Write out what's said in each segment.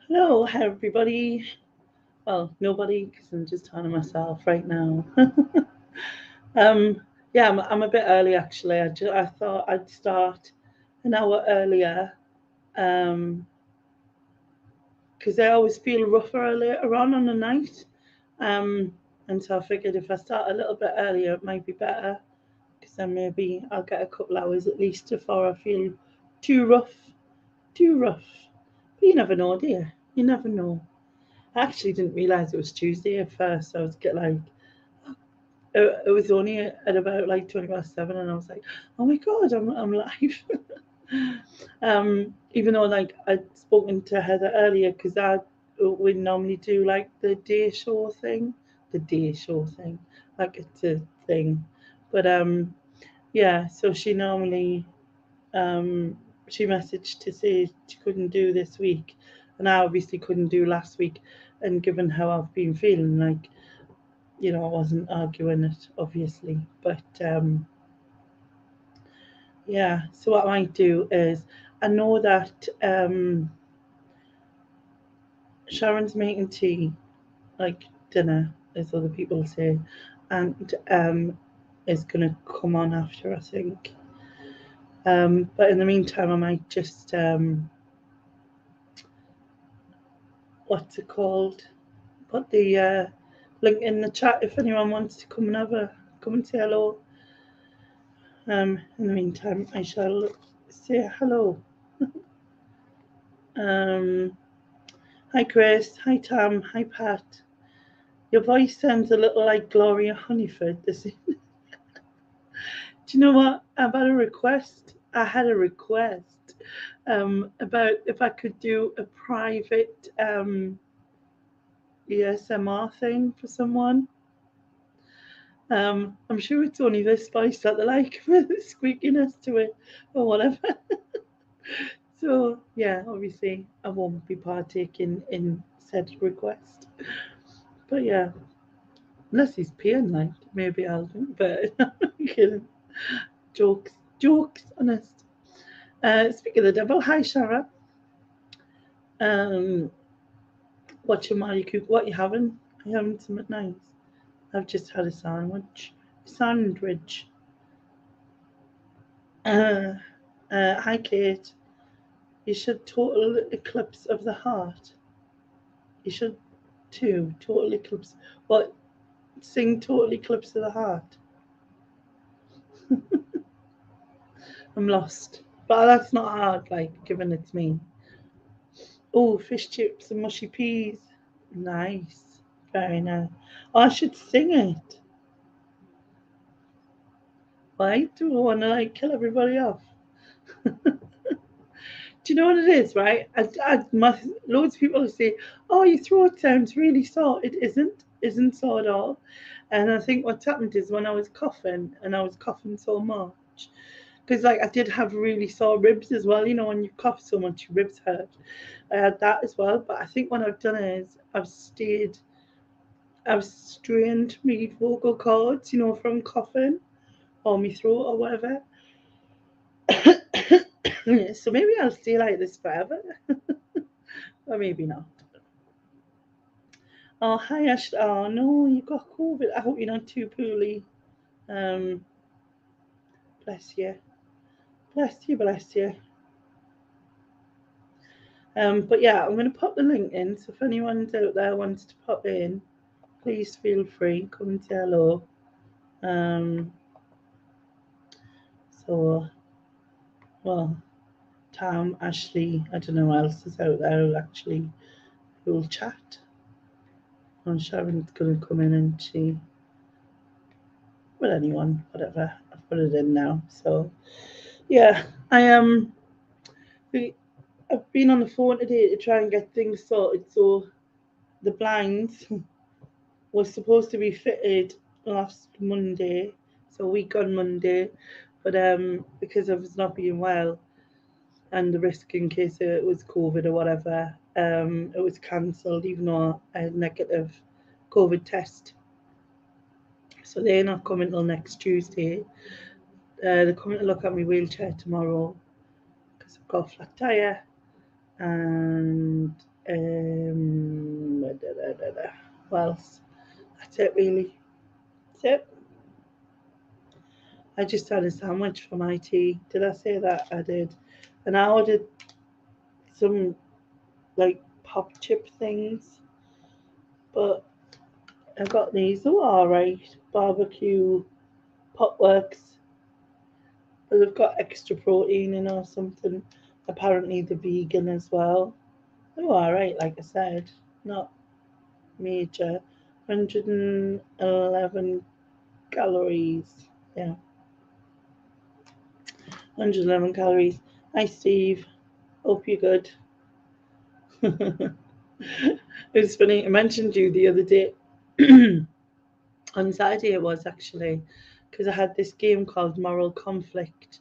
Hello, everybody. Well, nobody, because I'm just talking to myself right now. um, yeah, I'm a bit early actually. I thought I'd start an hour earlier, um, because I always feel rougher later on the night. Um, and so I figured if I start a little bit earlier, it might be better, because then maybe I'll get a couple hours at least before I feel too rough, too rough. But you never know, do you? You never know. I actually didn't realise it was Tuesday at first. I was get like, it was only at about like 20 past 7, and I was like, oh my god, I'm live. Even though like I'd spoken to Heather earlier, because I we normally do like the day show thing, like it's a thing. But yeah, so um she messaged to say she couldn't do this week, and I obviously couldn't do last week. And given how I've been feeling, like, I wasn't arguing it, obviously. But yeah, so what I might do is, I know that Sharon's making tea, like dinner, as other people say, and is going to come on after, I think. But in the meantime, I might just, what's it called? Put the link in the chat if anyone wants to come and say hello. In the meantime, I shall say hello. Um, Hi Chris, hi Tam, hi Pat. Your voice sounds a little like Gloria Honeyford. Do you know what? I had a request about if I could do a private ASMR thing for someone. I'm sure it's only this voice that they like, with the squeakiness to it or whatever. So yeah, obviously I won't be partaking in said request. But yeah, unless he's peeing, like maybe I'll do. But I'm kidding. Jokes, jokes, honest. Speak of the devil, hi Shara. Um, watching while you cook. What you having? Are you having something nice? I've just had a sandwich. Sandwich. Uh, Hi Kate. You should total eclipse of the heart. You should too. Total eclipse. What? Sing total eclipse of the heart. I'm lost. But that's not hard, like, given it's me. Oh, fish chips and mushy peas. Nice. Very nice. Oh, I should sing it. Why do I want to like kill everybody off? Do you know what it is, right? Loads of people say, "Oh, your throat sounds really sore." It isn't sore at all. And I think what's happened is when I was coughing, and I was coughing so much, because like I did have really sore ribs as well. You know, when you cough so much, your ribs hurt. I had that as well. But I think what I've done is I've strained my vocal cords, from coughing, or my throat or whatever. So maybe I'll stay like this forever, or maybe not. Oh, hi Ashley. Oh no, you got COVID. I hope you're not too poorly. Um, bless you, bless you, bless you. But yeah, I'm gonna pop the link in. So if anyone's out there wants to pop in, please feel free. Come and say hello. Um, so well, Tom, Ashley, I don't know who else is out there who'll chat. I'm Sharon's gonna come in and she, well, anyone, whatever. I've put it in now. So yeah, I am. I've been on the phone today to try and get things sorted. So the blinds was supposed to be fitted last Monday, so a week on Monday, but because of us not being well and the risk in case it was COVID or whatever, it was cancelled even though I had negative COVID test. So they're not coming till next Tuesday. They're coming to look at my wheelchair tomorrow because I've got a flat tire, and What else? That's it, really. That's it. I just had a sandwich for my tea. Did I say that? I did. And I ordered some like pop chip things, but I got these. They're alright. Barbecue potworks, but they've got extra protein in or something. Apparently, they're vegan as well. They're alright, like I said. Not major. 111 calories. Yeah, 111 calories. Hi, Steve. Hope you're good. It was funny. I mentioned you the other day. On Saturday it was actually, because I had this game called Moral Conflict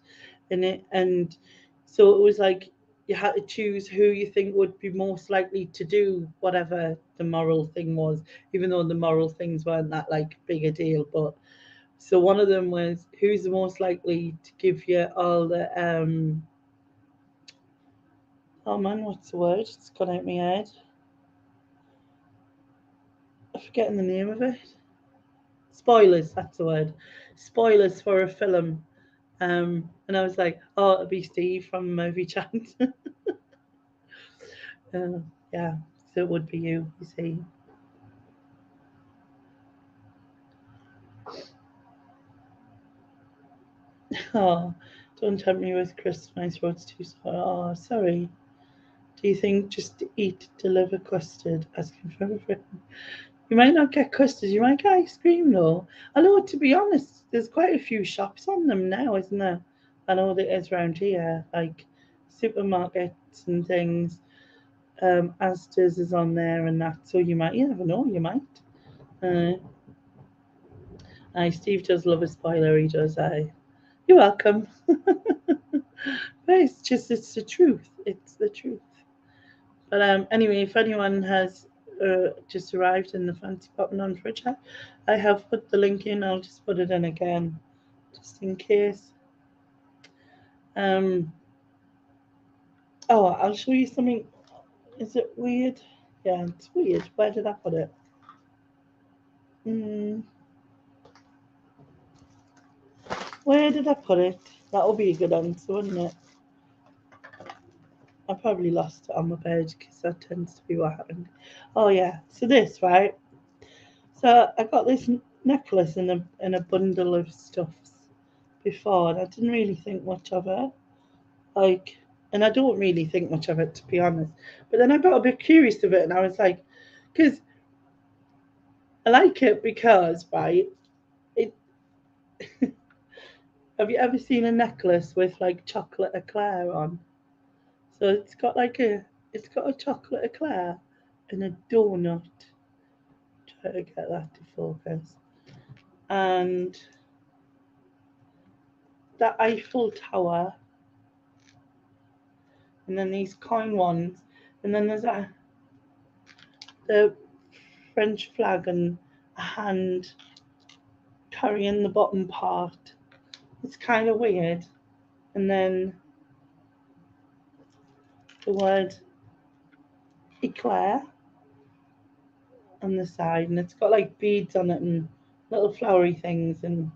in it, and so it was like you had to choose who you think would be most likely to do whatever the moral thing was, even though the moral things weren't that like big a deal. But so one of them was who's the most likely to give you all the oh man, what's the word? It's gone out my head. I'm forgetting the name of it. Spoilers, that's the word. Spoilers for a film. And I was like, oh, it'll be Steve from Movie Chat. Yeah, so it would be you see. Oh, don't tempt me with crisps. My throat's too sore. Oh, sorry. Do you think just to eat, deliver custard? Asking for a friend. You might not get custard, you might get ice cream though. I know, to be honest, there's quite a few shops on them now, isn't there? I know there is around here, like supermarkets and things. Asda's is on there and that, so you never know, you might. Uh, Steve does love a spoiler, he does. You're welcome. But it's the truth. It's the truth. But anyway, if anyone has just arrived in the fancy popping on for a chat, I have put the link in. I'll just put it in again, just in case. Um, oh, I'll show you something. Is it weird? Yeah, it's weird. Where did I put it? Mm, where did I put it? That will be a good answer, wouldn't it? I probably lost it on my bed because that tends to be what happened. Oh yeah, so this right. So I got this necklace in a bundle of stuffs before, and I didn't really think much of it. Like, and I don't really think much of it to be honest. But then I got a bit curious of it, and I was like, because I like it because right, it. Have you ever seen a necklace with like chocolate eclair on? So it's got a chocolate eclair and a donut. Try to get that to focus. And the Eiffel Tower, and then these coin ones, and then there's the French flag and a hand carrying the bottom part. It's kind of weird. And then the word eclair on the side, and it's got like beads on it and little flowery things. And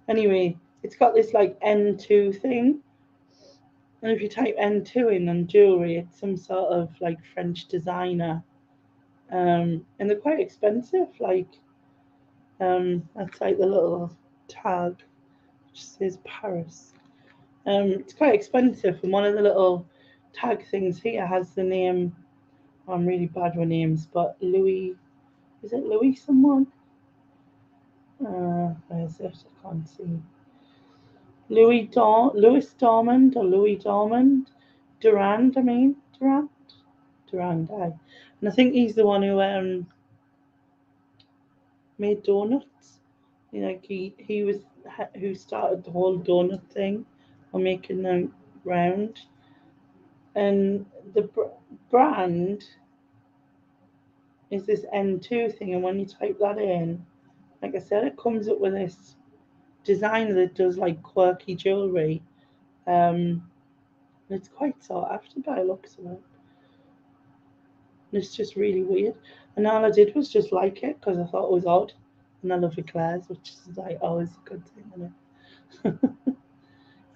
anyway, it's got this like N2 thing. And if you type N2 in on jewelry, it's some sort of like French designer. And they're quite expensive. Like, that's like the little tag which says Paris. It's quite expensive, and one of the little tag things here has the name. I'm really bad with names, but Louis, is it Louis someone? Where is it? I can't see. Louis Dormond or Louis Dormond, Durand. I mean Durand. And I think he's the one who made donuts. You know, like he was who started the whole donut thing, or making them round. And the brand is this N2 thing, and when you type that in, like I said, it comes up with this designer that does like quirky jewelry. It's quite sought after by looks of it. And it's just really weird. And all I did was just like it because I thought it was odd. And I love eclairs, which is like always a good thing, isn't it?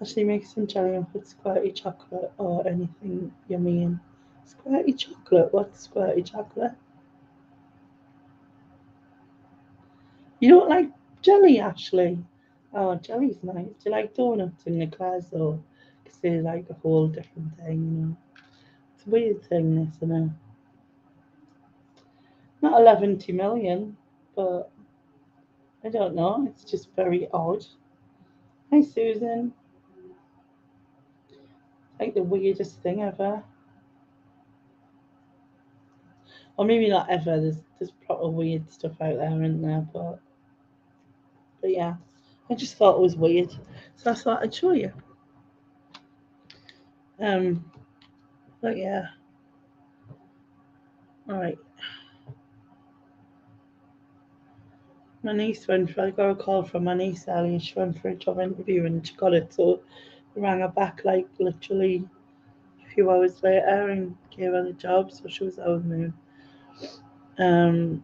Actually, make some jelly and put squirty chocolate or anything yummy in. Squirty chocolate? What's squirty chocolate? You don't like jelly, Ashley? Oh, jelly's nice. Do you like donuts and eclairs though? Because they're like a whole different thing, you know. It's a weird thing, this, isn't it? Not 11 million, but I don't know. It's just very odd. Hi, Susan. Like the weirdest thing ever. Or maybe not ever. There's proper weird stuff out there, isn't there? But yeah, I just thought it was weird, so I thought I'd show you. Um, but yeah. All right. My niece went for. I got a call from my niece Ellie. She went for a job interview and she got it. So I rang her back like literally a few hours later and gave her the job. So she was over the moon.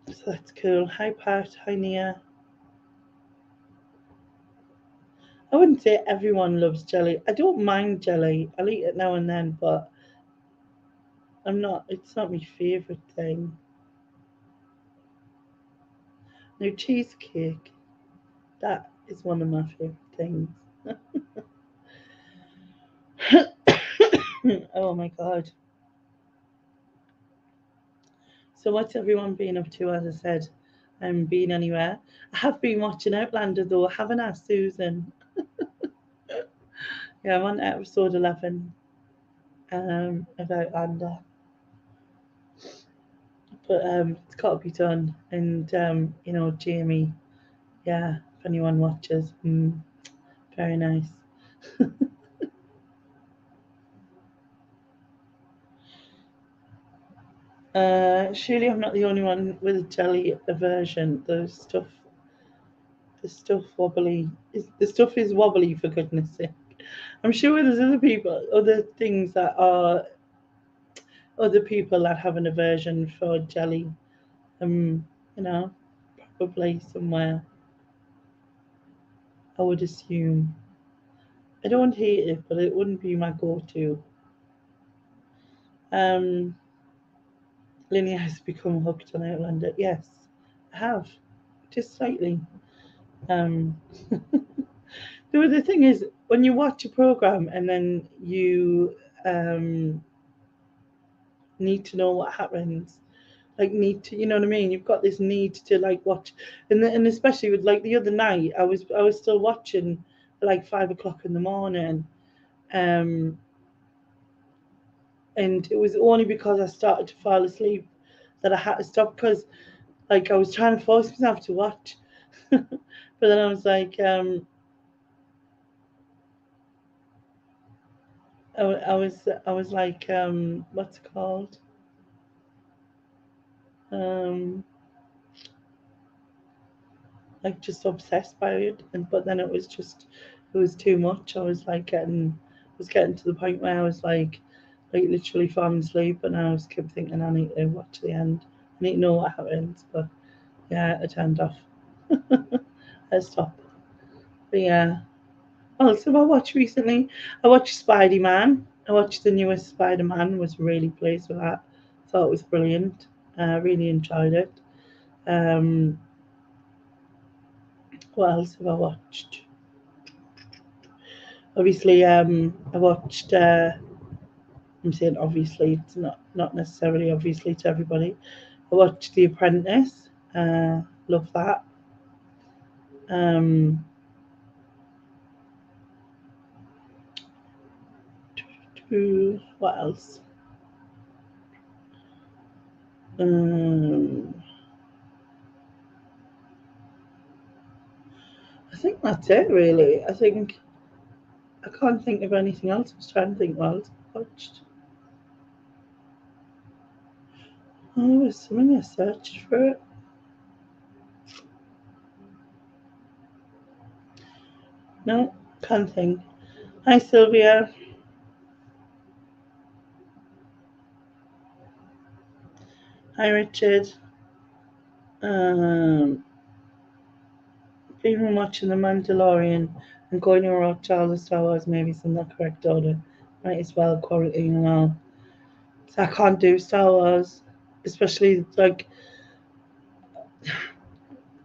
So that's cool. Hi Pat. Hi Nia. I wouldn't say everyone loves jelly. I don't mind jelly. I'll eat it now and then, but I'm not. It's not my favourite thing. Now cheesecake. That is one of my favourite things. Oh my god. So what's everyone been up to? As I said, I haven't been anywhere. I have been watching Outlander though, haven't I, Susan? Yeah, I'm on episode 11 of Outlander. But it's got to be done. And you know, Jamie, yeah, if anyone watches, very nice. Surely I'm not the only one with a jelly aversion. The stuff wobbly. The stuff is wobbly for goodness sake. I'm sure there's other things that are other people that have an aversion for jelly. Um, you know, probably somewhere. I would assume. I don't hate it, but it wouldn't be my go-to. Um, Linnea has become hooked on Outlander. Yes, I have, just slightly. Um, the thing is, when you watch a program and then you need to know what happens, like need to, you know what I mean? You've got this need to like watch, and especially with like the other night, I was still watching at like 5 o'clock in the morning, um, and it was only because I started to fall asleep that I had to stop because like I was trying to force myself to watch, but then I was like, I was like, what's it called? Um, like just obsessed by it, and but then it was too much. I was getting to the point where I was like literally falling asleep, and I was kept thinking I need to watch the end. I need to know what happens, but yeah, I turned off. I stopped. But yeah. Also, I watched recently. I watched Spider Man. I watched the newest Spider Man. Was really pleased with that. Thought it was brilliant. Really enjoyed it. Um, what else have I watched? Obviously, I watched. I'm saying obviously, it's not necessarily obviously to everybody. I watched The Apprentice. Love that. Um, what else? Um, I think that's it really. I can't think of anything else. I was trying to think what else I watched. Oh, there was something I searched for it. No, can't think. Hi Sylvia. Hi, Richard. Been watching The Mandalorian and going to watch all the Star Wars movies in the correct order. Might as well quality and all. So I can't do Star Wars, especially like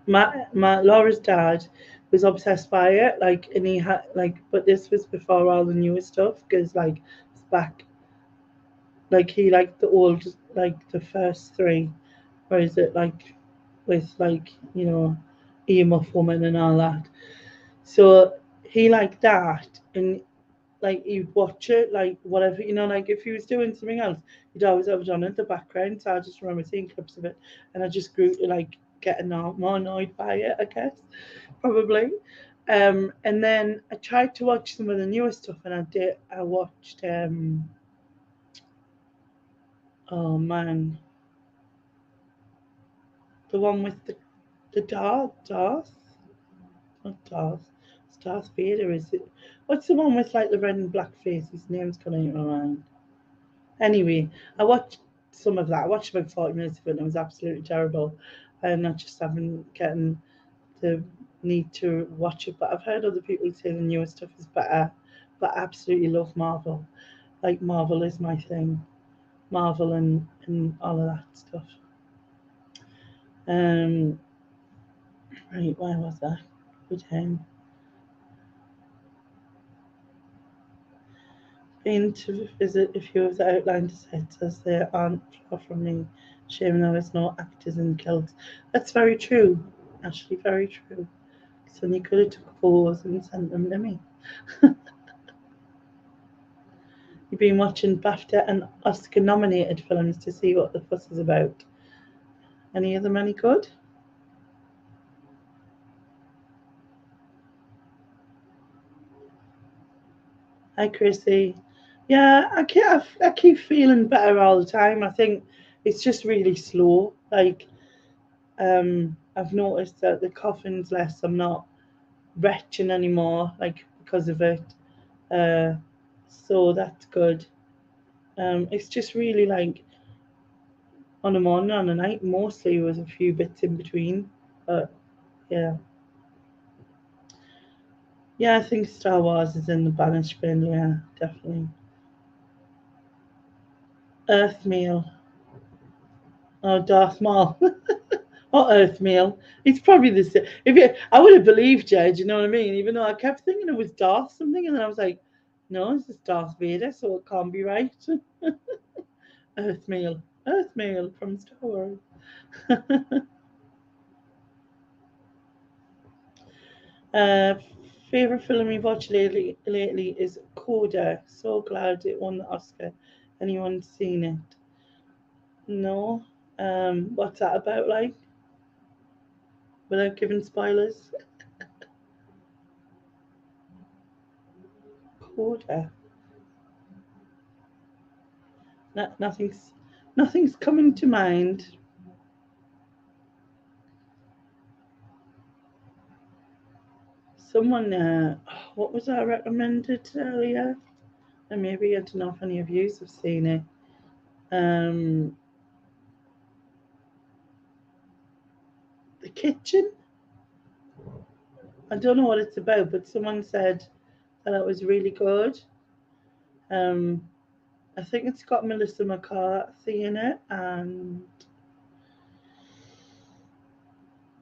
my Laura's dad was obsessed by it. Like, and he had like, but this was before all the newer stuff because like it's back. Like he liked the old, like the first three, whereas it like with like earmuff woman and all that. So he liked that, and like you'd watch it, like whatever, like if he was doing something else, you'd always have it on in the background. So I just remember seeing clips of it, and I just grew to like getting more annoyed by it, I guess, probably. And then I tried to watch some of the newer stuff, and I watched, oh man, the one with the Darth, not Darth, it's Darth Vader, is it? What's the one with like the red and black face? His name's coming around. Anyway, I watched some of that. I watched about 40 minutes of it and it was absolutely terrible. And I just haven't gotten the need to watch it. But I've heard other people say the newer stuff is better. But I absolutely love Marvel. Like, Marvel is my thing. Marvel and all of that stuff. Um, right, where was that? With him. Been to visit a few of the Outlander sets as they aren't far from me. Shame there was no actors in kilts. That's very true. Actually, very true. So you could have took photos and sent them to me. You've been watching BAFTA and Oscar nominated films to see what the fuss is about. Any of them any good? Hi, Chrissy. Yeah, I keep feeling better all the time. I think it's just really slow. Like, I've noticed that the coughing's less. I'm not retching anymore, like because of it. Uh, so that's good. It's just really like on a morning, on a night, mostly with a few bits in between. But yeah, yeah, I think Star Wars is in the banish bin. Yeah, definitely. Earth Meal. Oh, Darth Maul. Or Earth Meal. It's probably the same. I would have believed you. Do you know what I mean? Even though I kept thinking it was Darth something, and then I was like, no, this is Darth Vader, so it can't be right. Earth Meal. Earth Meal from Star Wars. uh, Favorite film you've watched lately is Coda. So glad it won the Oscar. Anyone seen it? No. What's that about, like? Without giving spoilers. Coda. No, nothing's coming to mind. Someone, what was I recommended earlier? And maybe I don't know if any of you have seen it. Um, The Kitchen. I don't know what it's about, but someone said that it was really good. Um, I think it's got Melissa McCarthy in it and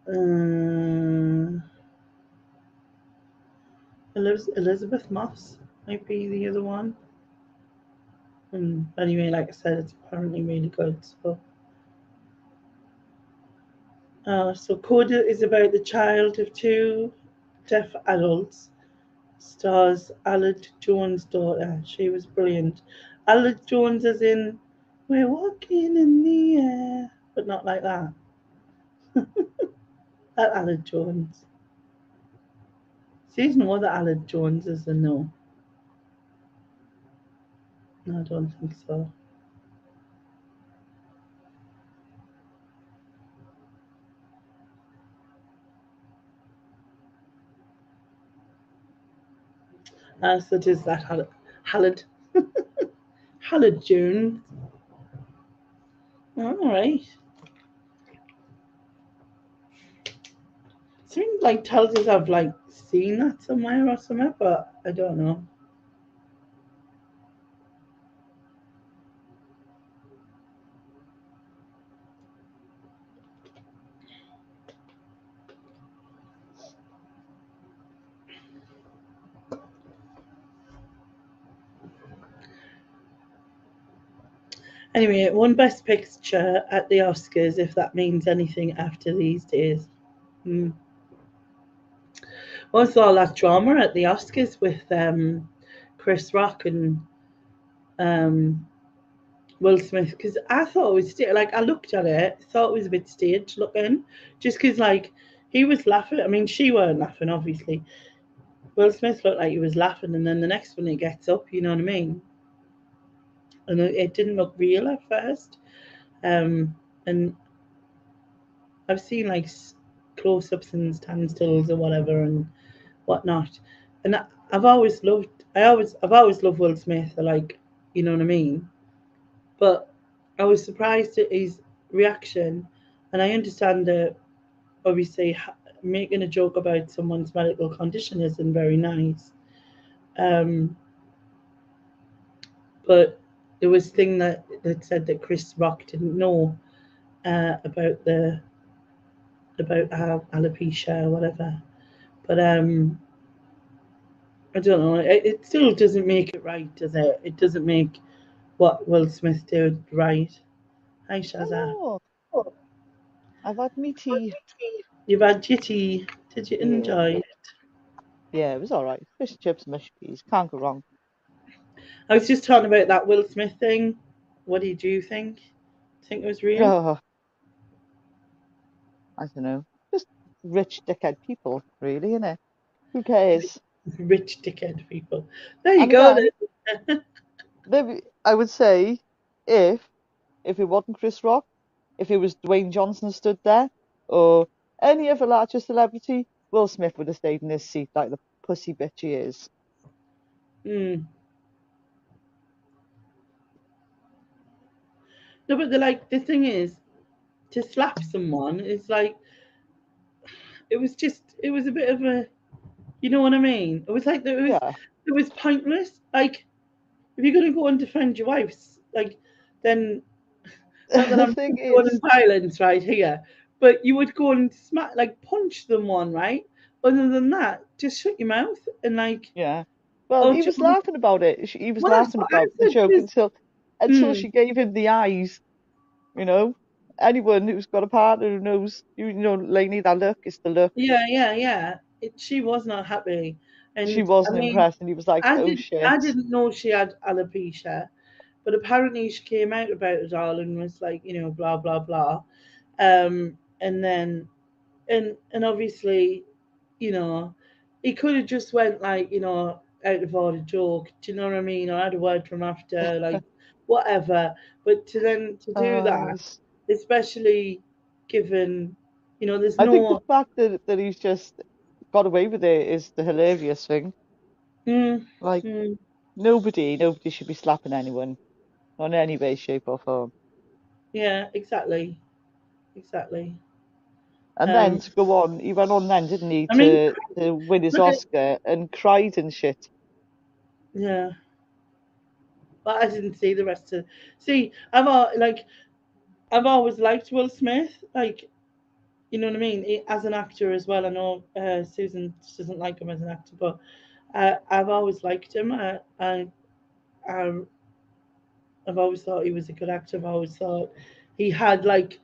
uh, Elizabeth Moss might be the other one. And anyway, like I said, it's apparently really good. So Coda is about the child of two deaf adults. Stars Aled Jones' daughter. She was brilliant. Aled Jones, as in, we're walking in the air, but not like that. That Aled Jones. She's no other Aled Jones, is there? No. No, I don't think so. So does that Halid Jones. All right. Something like tells us I've like seen that somewhere or something, but I don't know. Anyway, it won Best Picture at the Oscars, if that means anything after these days. Mm. What's all that drama at the Oscars with Chris Rock and um, Will Smith? Because I thought it was like I looked at it, thought it was a bit staged looking, just because like he was laughing. I mean, she weren't laughing, obviously. Will Smith looked like he was laughing, and then the next one he gets up, you know what I mean? And it didn't look real at first. And I've seen like close-ups and standstills or whatever and whatnot, and I've always loved Will Smith. Like, you know what I mean? But I was surprised at his reaction, and I understand that obviously making a joke about someone's medical condition isn't very nice. Um, but there was thing that said that Chris Rock didn't know about the about alopecia or whatever. But I don't know. It still doesn't make it right, does it? It doesn't make what Will Smith did right. Hi, Shazza. Oh, I've had me tea. You've had your tea. Did you Yeah, enjoy it? yeah, it was all right. Fish and chips, mushy peas, can't go wrong. I was just talking about that Will Smith thing. What did you think? Think it was real? Oh, I don't know. Just rich dickhead people, really, innit? Who cares? Rich dickhead people. There you And go. again, maybe I would say if if it wasn't Chris Rock, if it was Dwayne Johnson stood there, or any other larger celebrity, Will Smith would have stayed in his seat like the pussy bitch he is. Mm. No, but the thing is, to slap someone is like it was a bit of a, you know what I mean? It was like Yeah. it was pointless. Like, if you're gonna go and defend your wife, like, then not that The I'm thing going in is, violence right here, but you would go and smack, like, punch them one, right? Other than that, just shut your mouth and like, yeah. Well, oh, he was laughing about it. He was well, that's laughing what I about the said. joke Just, until mm, she gave him the eyes. You know, anyone who's got a partner who knows, Lainey, that look, it's the look. yeah. She was not happy, She and I wasn't mean, impressed, and he was like, "Oh I shit." didn't know she had alopecia, but apparently she came out about it all and was like, blah blah blah, and then and obviously, you know, he could have just went like, out of order joke, do you know what I mean, or had a word from after, like, whatever. But to do that, Yes. especially given, there's I think the no. fact that he's just got away with it is the hilarious thing. Mm, Like mm, nobody should be slapping anyone on any way, shape, or form. yeah, exactly. And then Um, to go on, he went on then, didn't he, I mean, to win his look at, Oscar and cried and shit. yeah, but I didn't see the rest of. See, I've always liked Will Smith, like, you know what I mean, as an actor as well. I know Susan doesn't like him as an actor, but I've always liked him. I I've always thought he was a good actor. I've always thought he had like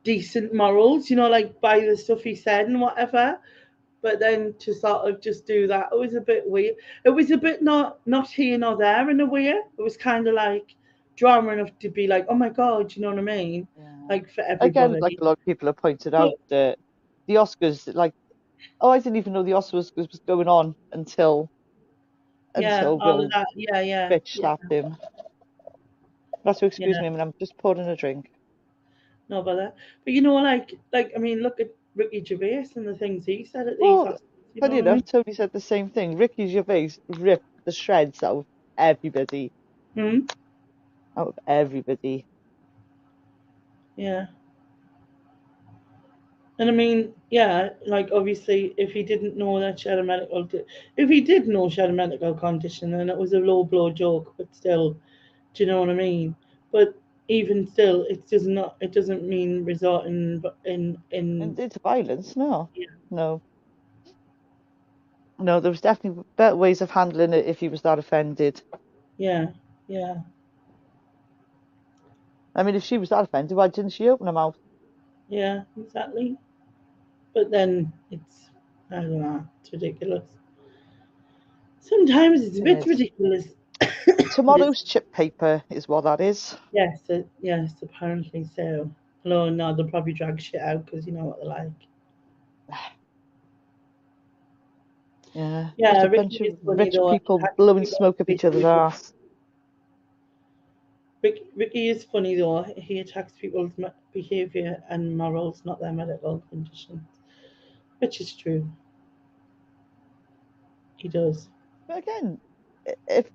decent morals, like by the stuff he said and whatever. But then to sort of just do that, it was a bit weird. It was a bit not here nor there in a way. It was kind of like drama enough to be like, oh my god, you know what I mean? Yeah. Like, for Again, like everybody. a lot of people have pointed But out, that the Oscars, like, oh, I didn't even know the Oscars was going on yeah, until all of Will that. Yeah, bitch yeah, slapped him. That's to excuse yeah. me, and I'm just pouring a drink. No bother. But like I mean, look at Ricky Gervais and the things he said at these Well, Oscars. You know funny what I enough, mean? Tony said the same thing. Ricky Gervais ripped the shreds Hmm? out of everybody. Yeah. And I mean, yeah, like obviously, if he didn't know that she had a if he did know she had a medical condition, then it was a low blow joke. But still, do you know what I mean? But even still, it doesn't mean resorting in And into violence, no. yeah, No. No, there was definitely better ways of handling it if he was that offended. yeah, yeah, I mean, if she was that offended, why didn't she open her mouth? yeah, exactly. But then it's I don't know, it's ridiculous. Sometimes it's a It bit is. ridiculous. But it's Tomorrow's chip paper is what that is. yes, apparently so. No, no, they'll probably drag shit out because you know what they're like. Yeah, just Yeah, a Ricky bunch is of funny rich though. He people attacks blowing people on smoke up each other's Facebook. arse. Ricky is funny though. He attacks people's behaviour and morals, not their medical conditions, which is true. He does. But again, if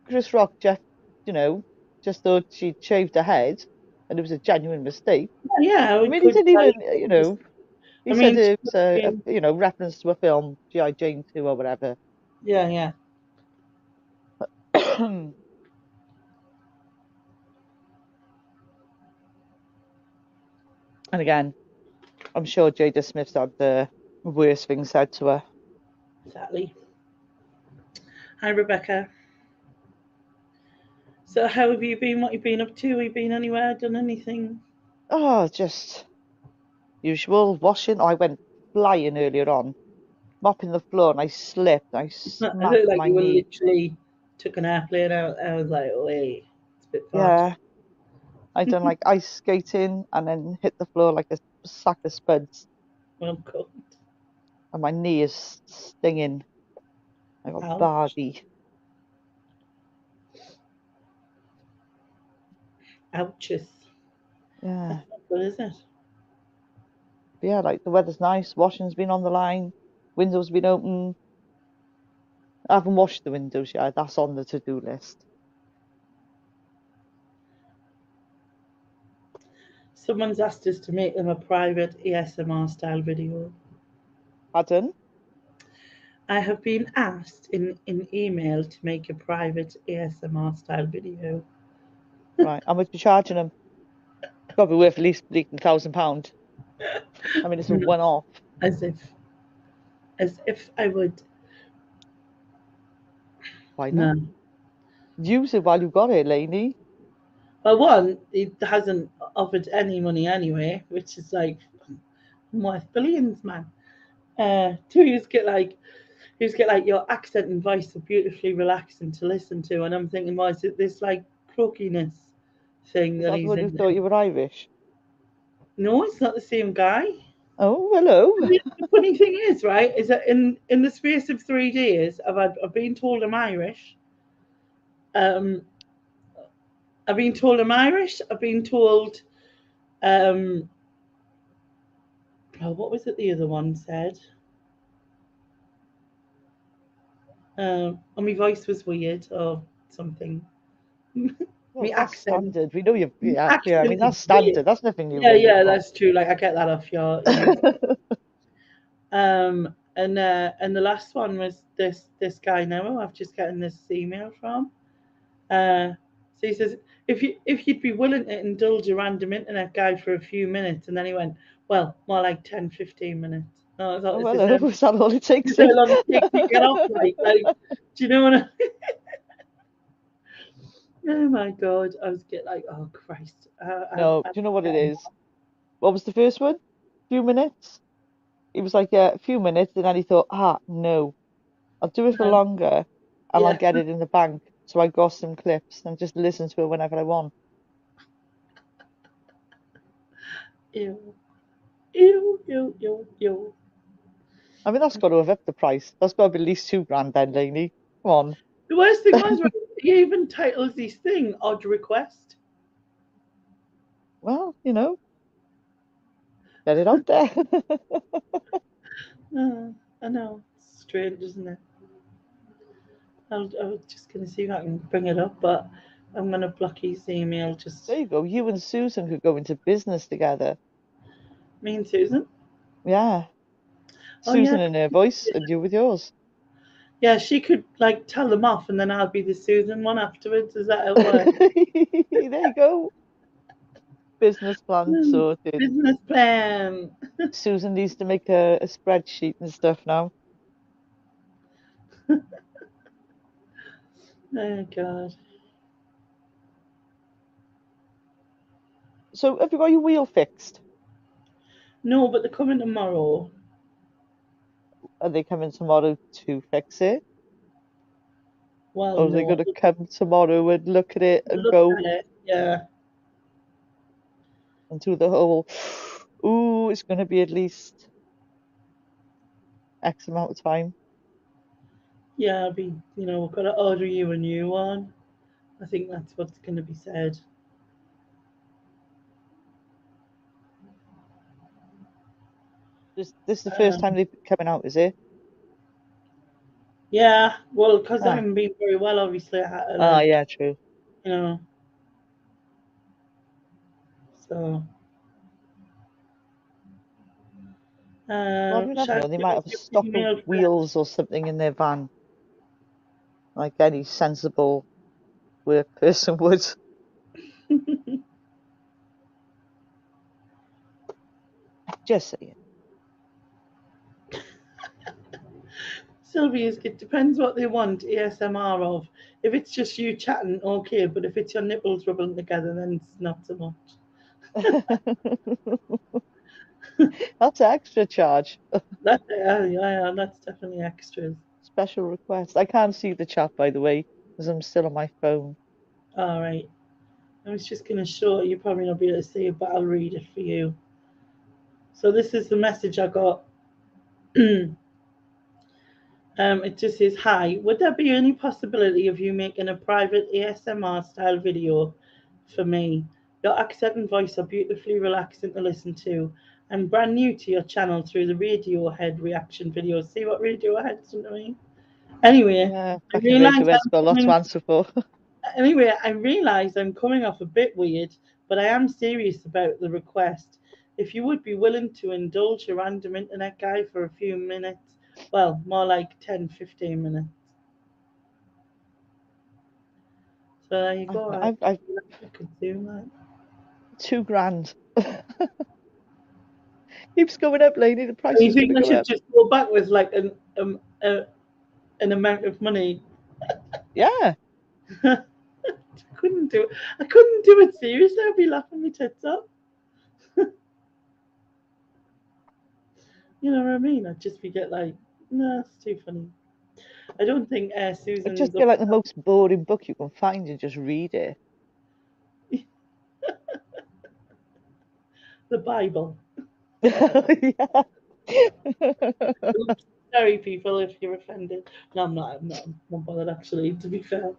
Chris Rock just thought she'd shaved her head and it was a genuine mistake. Yeah, I we mean, he could didn't like even, just. he I said mean, it was reference to a film, G.I. Jane 2 or whatever. yeah, yeah. And again, I'm sure Jada Smith's had the worst things said to her. Exactly. Hi, Rebecca. So, how have you been? What have you been up to? Have you been anywhere? Done anything? Oh, just usual washing. I went flying earlier on, mopping the floor, and I slipped. I I look smacked like my you were knee. literally took an airplane out. I was like, wait, it's a bit far. Yeah, I done like ice skating and then hit the floor like a sack of spuds, Well, cool. and my knee is stinging. I got Ouch. Barbie. Ouches. Yeah, That's not good, is it? but yeah, like the weather's nice. Washing's been on the line. Windows been open. I haven't washed the windows yet. That's on the to-do list. Someone's asked us to make them a private ASMR style video. Pardon? I have been asked in email to make a private ASMR style video. Right. How much you charging them? Got to be worth at least £1,000. I mean, it's a No, one-off. as if I would. Why not? No. Use it while you got it, Lainey. Well, one, it hasn't offered any money anyway, which is like I'm worth billions, man. Two, you just get like your accent and voice are beautifully relaxing to listen to, and I'm thinking, why is it this like croakiness thing Is that that the he's one who in thought there? you were Irish? No, it's not the same guy. Oh, hello. The funny thing is, right, is that in the space of 3 days, I've been told I'm Irish. Um, I've been told I'm Irish. I've been told, um, oh, what was it? The other one said, and my voice was weird or something. My Well, that's accent, standard. We know you've, my yeah, yeah. I accent mean, is that's weird. standard. That's nothing new, Yeah, Lainey. yeah, Come that's true. Like I get that off your. on. And the last one was this guy Noah. I've just gotten this email from. Uh, so he says, if you'd be willing to indulge a random internet guy for a few minutes, and then he went, well, more like 10, 15 minutes. No, I thought, Oh, is this hello. Is that all it takes? how long it takes to get off? Like, do you know what? Oh my god, I was get like, oh Christ, No, do you know what it is? What was the first one? Few minutes? He was like, yeah, a few minutes, and then he thought, no, I'll do it for longer, and I'll yeah, get it in the bank. So I got some clips and just listen to it whenever I want. ew, ew, ew, ew, ew. I mean, that's got to have upped the price. That's got to be at least £2,000 then, Lainey. Come on. The worst thing was, right, he even titles his thing "Odd Request." Well, get it out there. I know, it's strange, isn't it? I was just going to see if I can bring it up, but I'm going to block his email. Just There you go. You and Susan could go into business together. me and Susan. Yeah. Oh yeah, Susan in her voice and you with yours. yeah. She could like tell them off, and then I'll be the Susan one afterwards. Is that how it works? There you go. Business plan sorted. Business plan. Susan needs to make a spreadsheet and stuff now. Oh God. So have you got your wheel fixed? No, but they're coming tomorrow. Are they coming tomorrow to fix it? Well, Or are they no. going to come tomorrow and look at it and Look go at it. Yeah. and do the whole, ooh, it's going to be at least X amount of time? Yeah, I'll be, got to order you a new one. I think that's what's going to be said. This is the first time they're coming out, is it? Yeah, well, because I Ah, haven't been very well, obviously, I had to, yeah, true. you know, so. Well, you never Shall I know. They give might us have a your stock of email wheels or something in their van, like any sensible work person would. first? Just saying. Sylvia's, it depends what they want ASMR of. If it's just you chatting, okay, but if it's your nipples rubbing together, then it's not so much. That's an extra charge. Yeah, that's definitely extras. Special request. I can't see the chat, by the way, because I'm still on my phone. All right. I was just going to show you, probably not be able to see it, but I'll read it for you. So this is the message I got. It just says, "Hi, would there be any possibility of you making a private ASMR style video for me? Your accent and voice are beautifully relaxing to listen to. I'm brand new to your channel through the Radiohead reaction videos." See what Radiohead's done to me? Anyway, Yeah, I fucking realise Radiohead's I'm got a lot to coming. answer for. Anyway, I realise I'm coming off a bit weird, but I am serious about the request. If you would be willing to indulge a random internet guy for a few minutes, well, more like 10, 15 minutes. So there you go. I've I could do that. £2,000. Keeps going up, lady. The price You is going think to I go should up. just go back with like an amount of money? Yeah. I couldn't do it. I couldn't do it seriously. I'd be laughing my tits up. You know what I mean? I'd just be get like, no, it's too funny. I don't think It'd just Susan's be up like the most boring book you can find and just read it. the Bible. Yeah. Oops, sorry, people, if you're offended. No, I'm not. I'm not bothered actually. To be fair.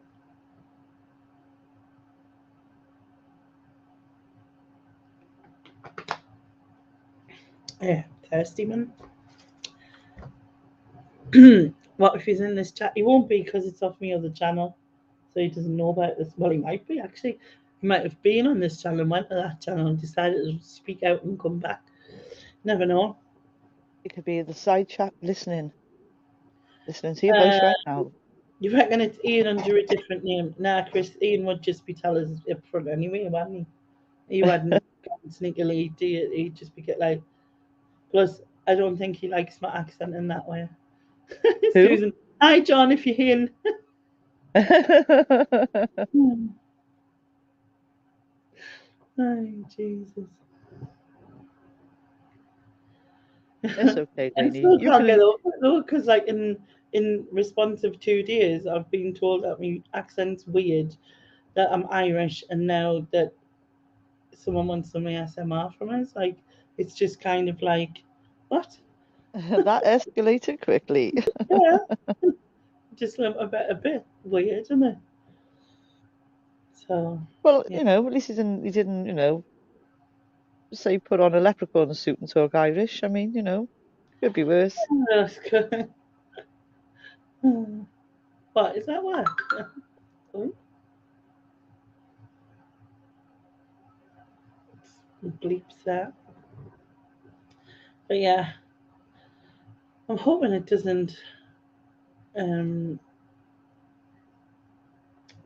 Yeah, thirsty man. What if he's in this chat? He won't be because it's off my other channel, so he doesn't know about this. Well, he might be actually. He might have been on this channel and went to that channel and decided to speak out and come back. Never know. It could be the side chat listening to your voice Uh, right now. you reckon it's Ian under a different name? Nah, Chris. Ian would just be telling us up front anyway, wouldn't he? He wouldn't go sneakily. He'd just be get like. Plus, I don't think he likes my accent in that way. Who? Susan, hi John, if you're in. Oh, Jesus. It's okay, I Lainey. still You can't get can. over it though, because like in response of 2 days, I've been told that my accent's weird, that I'm Irish, and now that someone wants some ASMR from us, like it's just kind of like, what? That escalated quickly. Yeah, just a bit weird, isn't it? So Well, yeah. at least he didn't, say put on a leprechaun suit and talk Irish. I mean, could be worse. That's good. What is that word? Oh, bleeps there. But yeah, I'm hoping it doesn't um,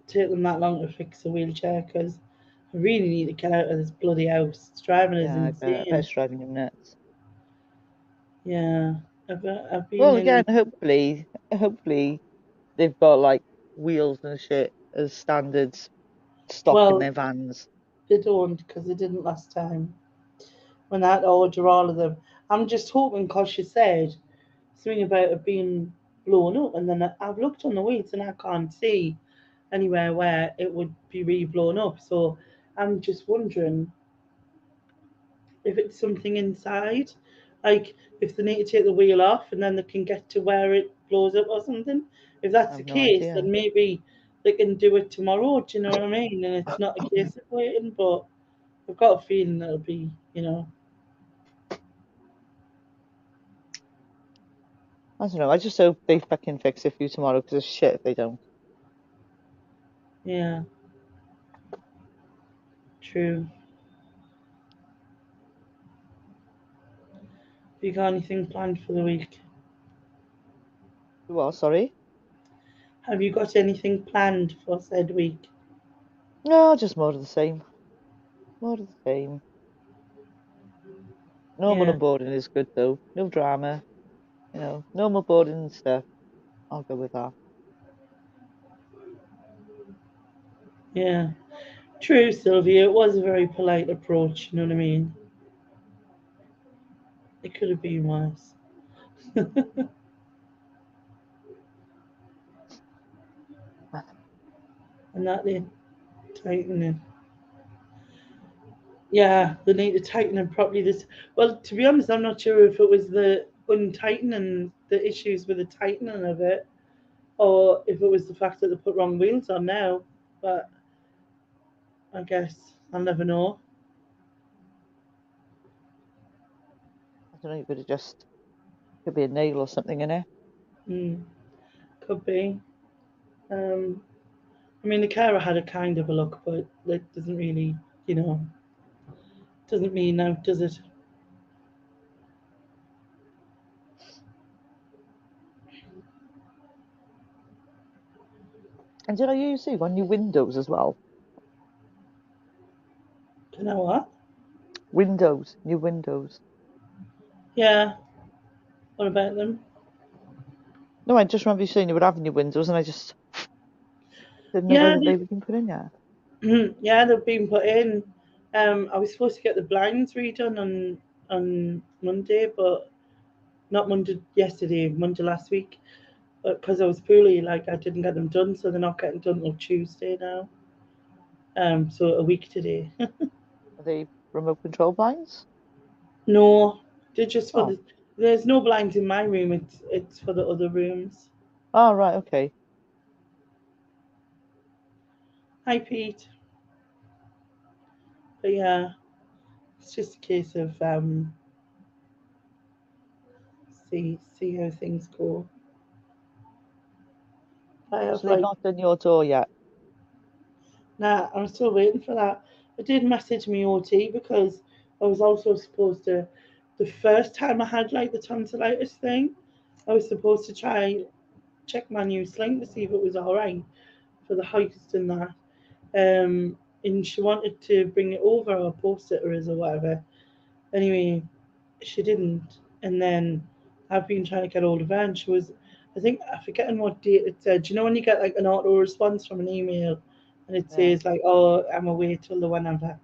take them that long to fix a wheelchair because I really need to get out of this bloody house. It's driving is Yeah, I bet insane. it's driving him nuts. Yeah, I've been Well, in. again, hopefully they've got like wheels and shit as standards stock in Well, their vans. they don't because they didn't last time when I had to order all of them. I'm just hoping because she said something about it being blown up, and then I've looked on the wheels and I can't see anywhere where it would be really blown up. So I'm just wondering if it's something inside, like if they need to take the wheel off and then they can get to where it blows up or something. If I that's the have no case, idea. then maybe they can do it tomorrow. Do you know what I mean? And it's not a case of waiting, but I've got a feeling it'll be, I don't know. I just hope they fucking fix it for you tomorrow because it's shit if they don't. yeah, true. Have you got anything planned for the week? Well, sorry. Have you got anything planned for said week? No, just more of the same. More of the same. Normal Yeah, and boring is good though. No drama. Normal boring and stuff. I'll go with that. yeah. True, Sylvia. It was a very polite approach. You know what I mean? It could have been worse. And that they tightening. Yeah, they need to tighten them properly. This, well, to be honest, I'm not sure if it was the untightening, the issues with the tightening of it, or if it was the fact that they put wrong wheels on now. But I guess I'll never know. I don't know. You could have just could be a nail or something in it. Mm, could be. Um, I mean, the carer had a kind of a look, but it doesn't really, you know, doesn't mean now, does it? And did I hear you say on new windows as well? Do you know what? Windows, new windows. Yeah. What about them? No, I just remember you saying you were having new windows, and I just didn't know Yeah, whether they were being put in yet. yeah, they've been put in. I was supposed to get the blinds redone on Monday, but not Monday yesterday, Monday last week. But because I was poorly, like I didn't get them done, so they're not getting done till Tuesday now. So a week today. Are they remote control blinds? No, they're just for Oh, the. There's no blinds in my room. It's for the other rooms. oh, right, okay. Hi, Pete. But yeah, it's just a case of see how things go. I have So they've like not done your door yet. Nah, I'm still waiting for that. I did message me OT because I was also supposed to. The first time I had like the tonsillitis thing, I was supposed to try check my new sling to see if it was all right for the hoist and that. And she wanted to bring it over or post it or whatever. Anyway, she didn't. And then I've been trying to get hold of her, and she was, I think, I'm forgetting what date it said. Do you know when you get like an auto response from an email and it Yeah. says, like, oh, I'm away till the whenever?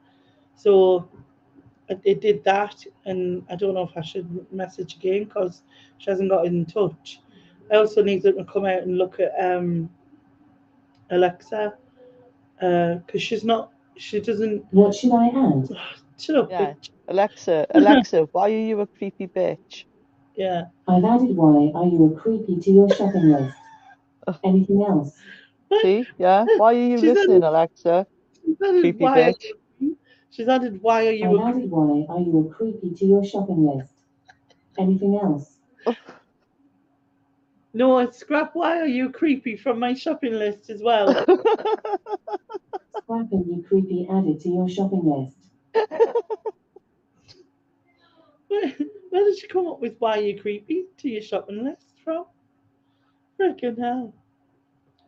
So it did that, and I don't know if I should message again because she hasn't got in touch. I also need them to come out and look at Alexa because she doesn't. What should I add? Shut up, Yeah. bitch. Alexa, why are you a creepy bitch? Yeah. I've added why are you a creepy to your shopping list. Anything else? See? Yeah. Why are you She's listening, added, Alexa? she's added Creepy why are bitch. you she's added why are you I've a added why are you a creepy to your shopping list. Anything else? no, it's scrap why are you creepy from my shopping list as well. Scrapping you creepy added to your shopping list. Where did you come up with why you're creepy to your shopping list from? Freaking hell.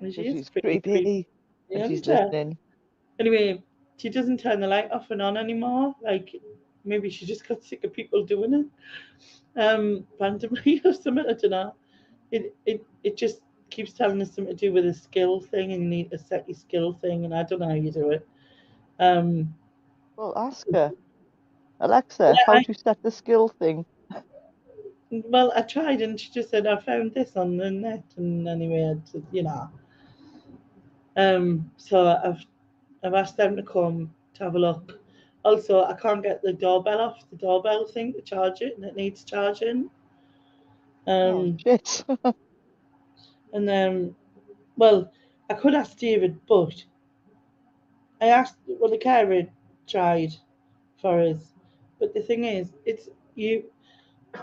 And she is She's pretty creepy, creepy and she's isn't she? listening. Anyway, she doesn't turn the light off and on anymore. Like, maybe she just got sick of people doing it. Randomly or something, I don't know. It just keeps telling us something to do with a skill thing, and you need to set your skill thing, and I don't know how you do it. Um, Well, ask her. Alexa, yeah, how to set the skill thing? well, I tried, and she just said I found this on the net, and anyway, you know. So I've asked them to come to have a look. Also, I can't get the doorbell off the doorbell thing to charge it, and it needs charging. Oh, Um, shit. and then, well, I could ask David, but I asked. Well, the carer tried for us, but the thing is,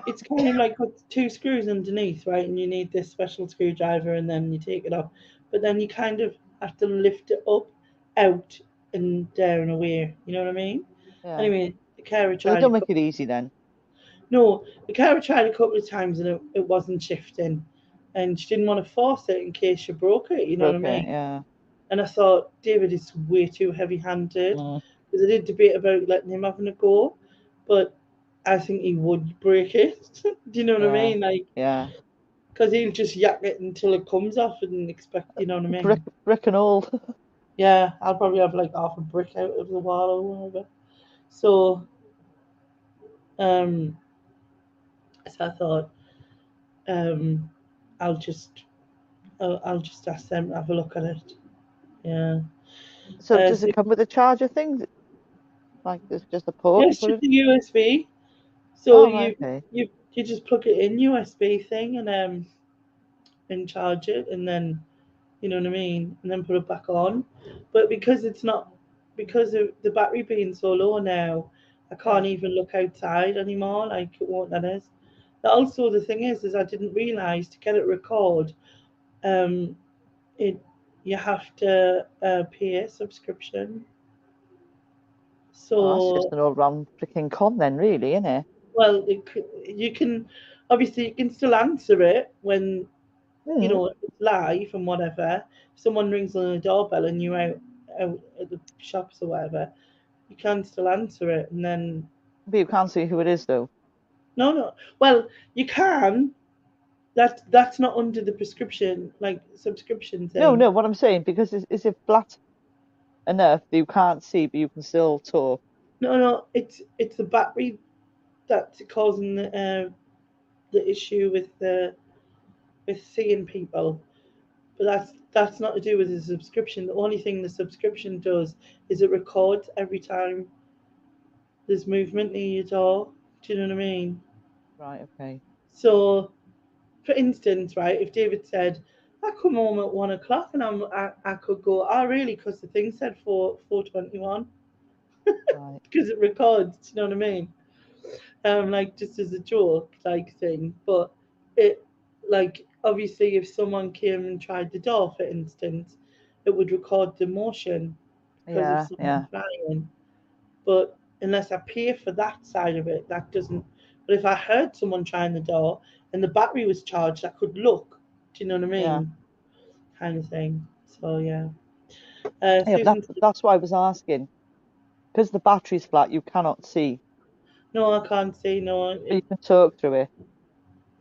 it's kind of like got two screws underneath, right? And you need this special screwdriver, and then you take it off. But then you kind of have to lift it up, out, and down and away. You know what I mean? Yeah. Anyway, the carer So they tried. don't make it easy then. No, the carer tried a couple of times, and it wasn't shifting, and she didn't want to force it in case she broke it. You know what I Broke it, mean? yeah. And I thought David is way too heavy-handed, Mm, because I did debate about letting him having a go, but I think he would break it. Do you know what I yeah. mean? Like, Yeah. because he'll just yak it until it comes off and expect, you know what I mean? Brick and all. Yeah, I'll probably have like half a brick out of the wall or whatever. So, um, so I thought, um, I'll just, I'll just ask them to have a look at it. Yeah. So does So it come with a charger thing? Like there's just a port yeah, you it's put just it. a USB. So Oh, right, okay. you just plug it in USB thing and charge it, and then you know what I mean, and then put it back on. But because it's not, because of the battery being so low now, I can't Yeah. even look outside anymore. Like it won't let us. Also, the thing is I didn't realize to get it record, um, it you have to pay a subscription. Well, that's just So an all round freaking con then, really, isn't it? well, you can obviously you can still answer it when you Mm. know it's live and whatever. If someone rings on the doorbell and you're out at the shops or whatever, you can still answer it. And then But you can't see who it is though. no, well, you can. That's not under the prescription like subscription No, thing. no, what I'm saying, because is it flat enough that you can't see, but you can still talk? No, it's the battery that's causing the issue with seeing people. But that's not to do with the subscription. The only thing the subscription does is it records every time there's movement near your door. Do you know what I mean? Right, okay. So, for instance, right, if David said, "I come home at 1 o'clock," and I could go, "Oh, really?" Because the thing said 4:21, Right. because it records. Do you know what I mean? Like just as a joke, like thing. But it, like, obviously, if someone came and tried the door, for instance, it would record the motion because of Yeah, someone yeah. flying. But unless I pay for that side of it, that doesn't. But if I heard someone trying the door and the battery was charged, I could look. Do you know what I Yeah. mean? Kind of thing. So yeah. Yeah, Susan, that's why I was asking. Because the battery's flat, you cannot see. no, I can't see. No, But you can talk through it.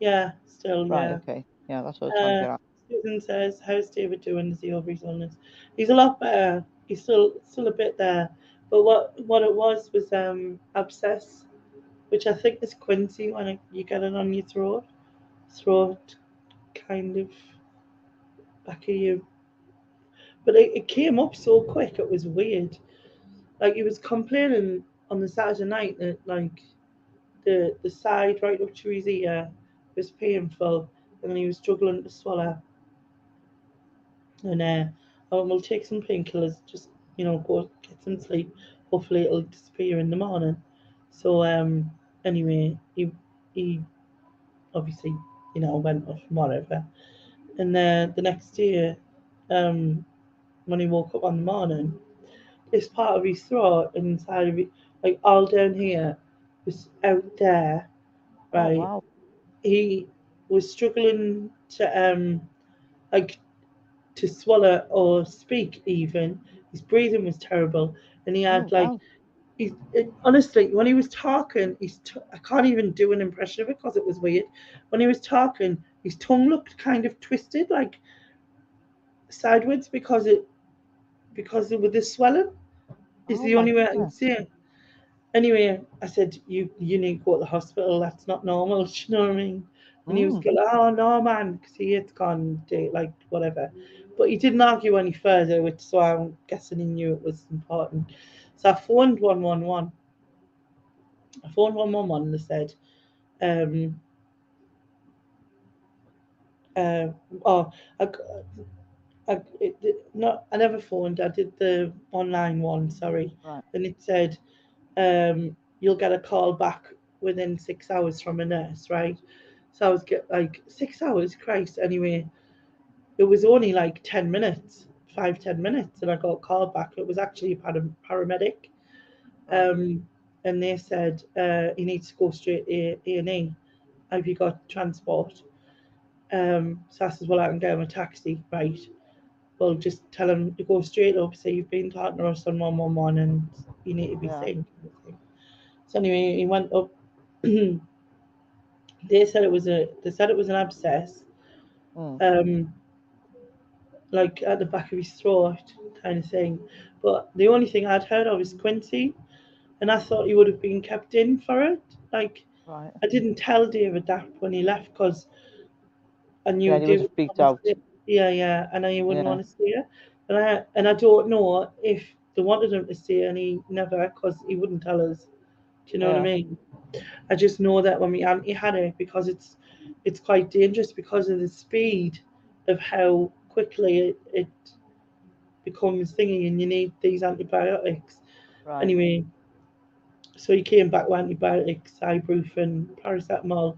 yeah, still, Right, yeah. okay. Yeah, that's what I was trying to Uh, get at. Susan says, "How's David doing? Is he over his illness?" He's a lot better. He's still a bit there, but what it was abscess, which I think is quinsy when you get it on your throat kind of back of you. But it came up so quick. It was weird. Like he was complaining on the Saturday night that like the side right up to his ear was painful, and then he was struggling to swallow. And we'll take some painkillers. Just go get some sleep. Hopefully it'll disappear in the morning. So anyway, he obviously went off and whatever. And then the next day, um, when he woke up on the morning, this part of his throat and inside of it, like all down here, was out there, right? wow. He was struggling to like to swallow or speak even. His breathing was terrible, and he had Oh, like wow. honestly, when he was talking, I can't even do an impression of it because it was weird. When he was talking, his tongue looked kind of twisted, like sideways, because of the swelling. Is Oh, the my only way I can goodness. see it. Anyway, I said, you need to go to the hospital. That's not normal. Do you know what I mean? And he was Mm, going, oh no, man, because he had gone like whatever. But he didn't argue any further, which so I'm guessing he knew it was important. So I phoned 111. I phoned 111 and they said, um, uh, oh, I, I never phoned. I did the online one. Sorry, right. and it said you'll get a call back within 6 hours from a nurse, right? So I was get like 6 hours, Christ. Anyway, it was only like 10 minutes, 5-10 minutes, and I got called back. It was actually a paramedic, Right. and they said he needs to go straight to A&E. Have you got transport? So I said, well, I can get him a taxi, right? Well, just tell him to go straight up, say you've been talking to us on 111 and you need to be Yeah. seen. So anyway, he went up. They said it was an abscess, Mm, um, like at the back of his throat, kind of thing. But the only thing I'd heard of is Quincy, and I thought he would have been kept in for it. Like right. I didn't tell David that when he left because I Yeah, knew and he would David have freaked wouldn't want out. to stay. Yeah, yeah, and I wouldn't Yeah. want to stay. And I don't know if they wanted him to stay, and he never, because he wouldn't tell us. Do you know what I Yeah. mean? I just know that when my auntie had it, because it's quite dangerous because of the speed of how quickly it becomes thingy, and you need these antibiotics. Right. Anyway, so he came back with antibiotics, ibuprofen, paracetamol,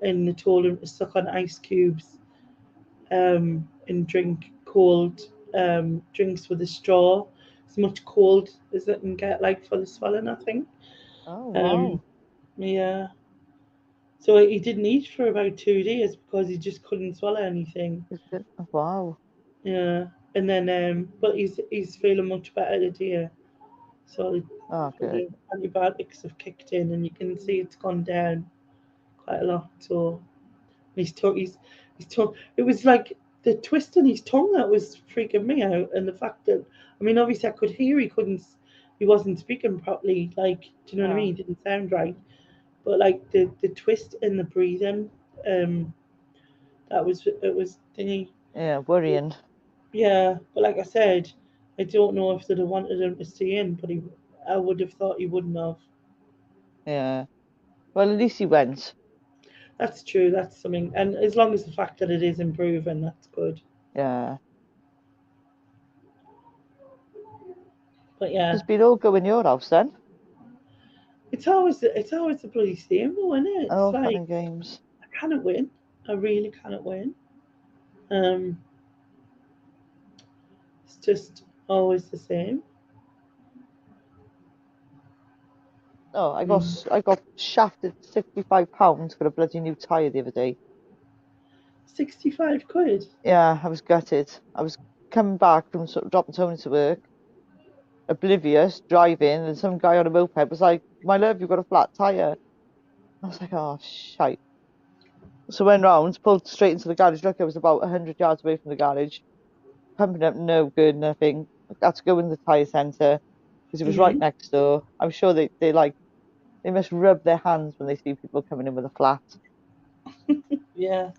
and they told him to suck on ice cubes and drink cold drinks with a straw. As much cold as it can get, like for the swelling, I think. Oh, Um, wow. yeah. So he didn't eat for about 2 days because he just couldn't swallow anything. Oh, wow. Yeah. And then, but he's feeling much better today. So Oh, good. the antibiotics have kicked in, and you can see it's gone down quite a lot. So his tongue. It was like the twist in his tongue that was freaking me out, and the fact that I mean, obviously I could hear he wasn't speaking properly. Like, do you know what I Yeah. mean? He didn't sound right, but like the twist in the breathing, it was thingy. Yeah, worrying. Yeah, but like I said, I don't know if they'd have wanted him to stay in, but I would have thought he wouldn't have. Yeah. Well, at least he went. That's true. That's something, and as long as the fact that it is improving, that's good. Yeah. But yeah, It's been all go in your house then. it's always the bloody same though, isn't it? It's Oh, fun like and games. I cannot win. I really cannot win. Um, it's just always the same. Oh, Mm. I got shafted £65 for a bloody new tyre the other day. 65 quid. Yeah, I was gutted. I was coming back from sort of dropping Tony to work, oblivious, driving, and some guy on a moped was like, "My love, you've got a flat tyre." I was like, "Oh, shite." So I went round, pulled straight into the garage. Look, I was about 100 yards away from the garage, pumping up no good, nothing. I had to go in the tyre centre because it was right Mm-hmm. next door. I'm sure they must rub their hands when they see people coming in with a flat. Yeah.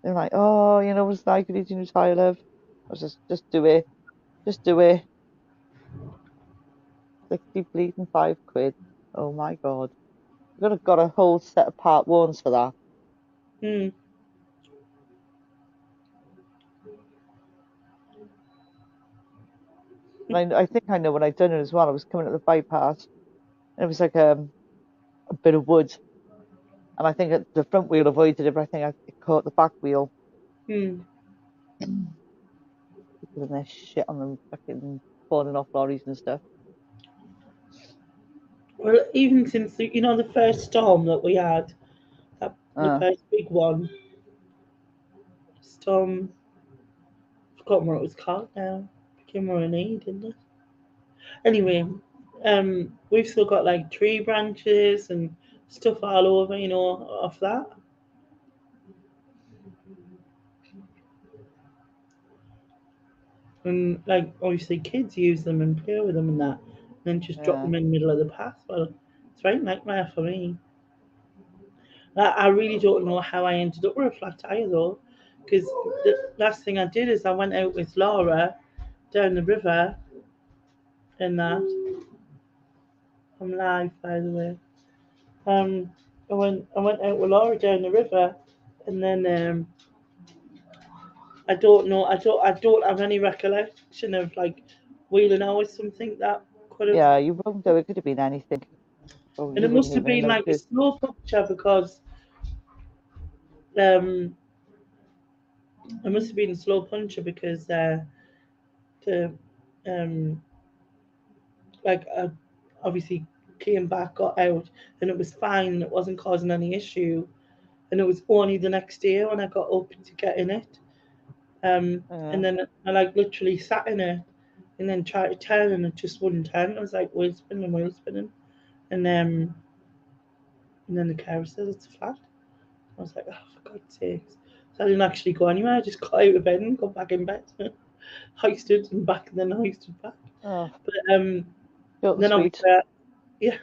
They're like, "Oh, you know what it's like, you need a new tyre, love." I was just do it. Just do it. 60 bleeding £5. Oh my God. You could have got a whole set of part ones for that. Mm. And I think I know when I done it as well. I was coming at the bypass and it was like a bit of wood. And I think the front wheel avoided it, but I think it caught the back wheel. Mm. People in their shit on them fucking falling off lorries and stuff. Well, even since the first storm that we had, The first big one. Storm. I've forgotten what it was called now. Became Marinade, didn't it? Anyway, we've still got like tree branches and stuff all over, you know, off that. And like obviously kids use them and play with them and that, and then just drop them in the middle of the path. Well, it's right nightmare for me. I really don't know how I ended up with a flat tire though, because the last thing I did is I went out with Laura down the river, and that I'm live by the way. I went out with Laura down the river, and then I don't know. I don't have any recollection of like wheeling out with something that could have. Yeah, you wrong though. It could have been anything. Oh, And you it wouldn't must have even been have like a noticed. slow puncture because um it must have been a slow puncture because the um like obviously came back, got out, and it was fine and it wasn't causing any issue. And it was only the next day when I got up to get in it. And then I like literally sat in it and then tried to turn and it just wouldn't turn. I was like wheel spinning, wheel spinning. And then the car says it's flat. I was like, oh, for God's sakes. So I didn't actually go anywhere. I just got out of bed and got back in bed. Hoisted and back and then hoisted back. Oh, But short and then sweet. obviously, yeah.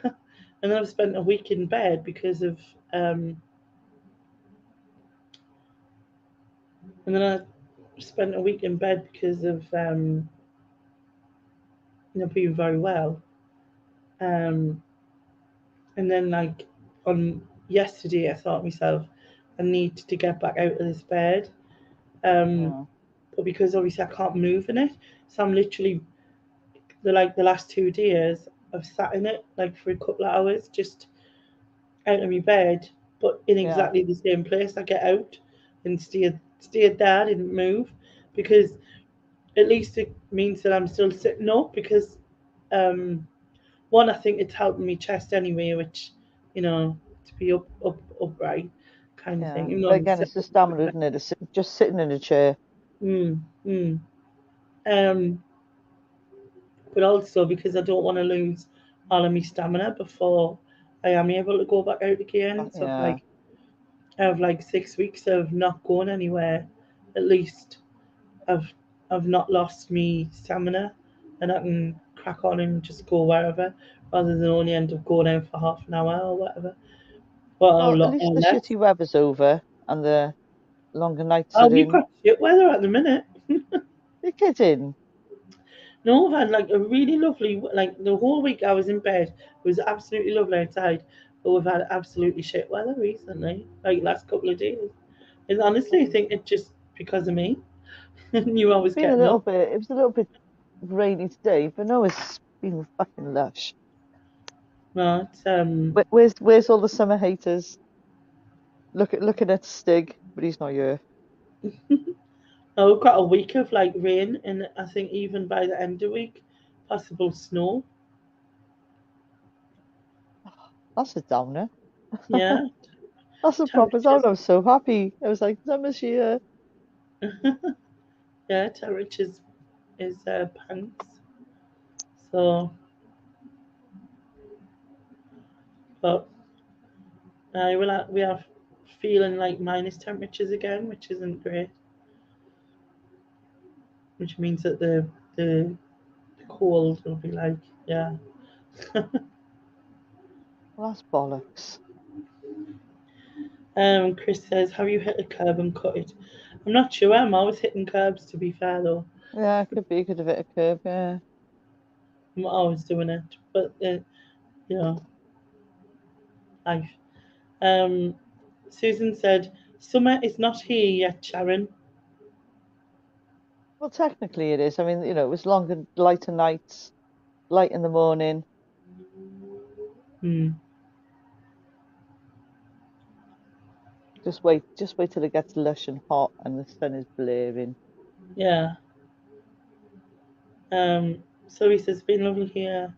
And then I've spent a week in bed because of, and then I spent a week in bed because of, being very well. Um, and then like on yesterday, I thought to myself, I need to get back out of this bed. Yeah. But because obviously I can't move in it, so I'm literally the last 2 days I've sat in it like for a couple of hours just out of my bed, but in Yeah. exactly the same place. I get out and stayed there, didn't move because at least it means that I'm still sitting up because um one I think it's helping me chest anyway, which to be upright kind of thing. Yeah. Even though But I'm again, it's the sitting stamina, isn't it? It's just sitting in a chair. mm, mm. Um but also because I don't want to lose all of my stamina before I am able to go back out again. So Yeah. I have like 6 weeks of not going anywhere. At least I've I've not lost me stamina, and I can crack on and just go wherever, rather than only end up going out for half an hour or whatever. Well, a Well, at lot least or the less. shitty weather's over and the longer nights Oh, are we've in. got shit weather at the minute. You're kidding. No, I've had like a really lovely, like the whole week I was in bed. It was absolutely lovely outside, but we've had absolutely shit weather recently, like last couple of days. And honestly, I think it's just because of me. Knew I was Been a getting little up. bit. It was a little bit rainy today, but no, it's been fucking lush. No, it's Where's all the summer haters? Looking at Stig, but he's not here. oh, we've got a week of like rain, and I think even by the end of the week, possible snow. That's a downer. Yeah, That's a proper temperatures. downer. I was so happy. I was like, summer's here. Yeah, temperatures is pants. So, but we are feeling like minus temperatures again, which isn't great. Which means that the cold will be like, yeah. Well, that's bollocks. Chris says, have you hit a curb and cut it? I'm not sure. I'm always hitting curbs, to be fair, though. Yeah, it could be. Could have hit a curb. Yeah. I'm not always doing it, but you know, life. Um, Susan said, summer is not here yet, Sharon. Well, technically it is. I mean, it was longer, lighter nights, light in the morning. Hmm. Just wait till it gets lush and hot and the sun is blaring. Yeah. So he says, it's been lovely here.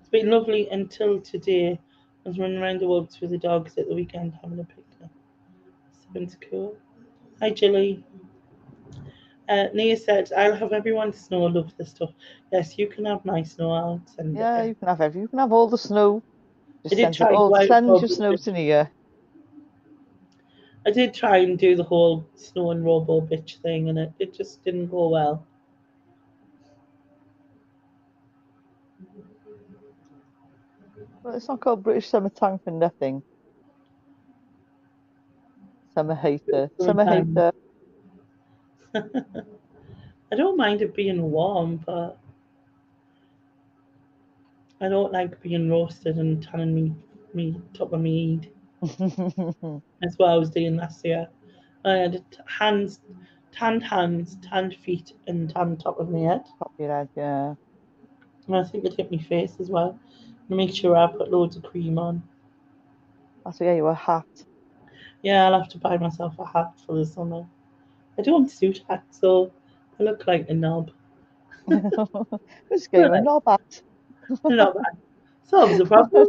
It's been lovely until today. I was running around the woods with the dogs at the weekend having a picnic. Been cool. Hi, Jilly. Nia said, "I'll have everyone's snow. Love the stuff. Yes, you can have my snow. I'll send Yeah, it. you can have every. You can have all the snow. I Just did send it try. all. White Send your Robo snow to Nia. I did try and do the whole snow and robo bitch thing, and it just didn't go well. Well, it's not called British Summertime for nothing. Summer hater. Summer Sometimes. hater. I don't mind it being warm, but I don't like being roasted and tanning me top of me head. That's what I was doing last year. I had tanned hands, tanned feet, and tanned top of my head. Top of your head, yeah. And I think it hit my face as well. To make sure I put loads of cream on. That's get you a hat. Yeah, I'll have to buy myself a hat for the summer. I don't suit hats, so I look like a knob. Let's But go a knob hat. not bad. Solves the problem.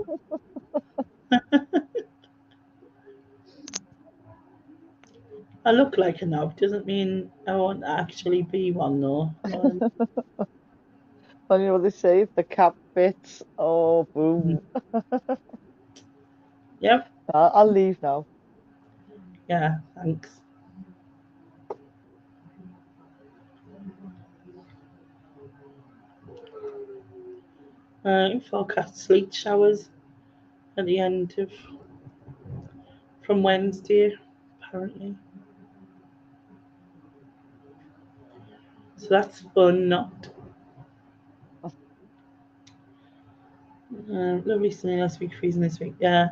I look like a knob doesn't mean I won't actually be one though. Well, you know what they say, if the cap fits, oh, boom. Yep. I'll leave now. Yeah, thanks. Forecast sleet showers at the end of from Wednesday, apparently. So that's fun. Not lovely sunny last week, freezing this week. Yeah.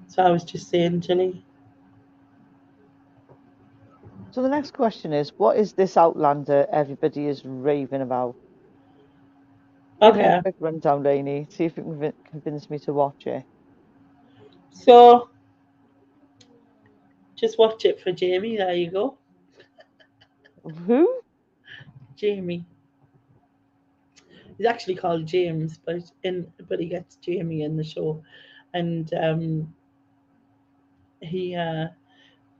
So I was just saying, Jilly. So the next question is, what is this Outlander everybody is raving about? Give me a Okay. quick rundown, Lainey. See if you can convince me to watch it. So just watch it for Jamie. There you go, Who? Jamie. He's actually called James, but he gets Jamie in the show, and he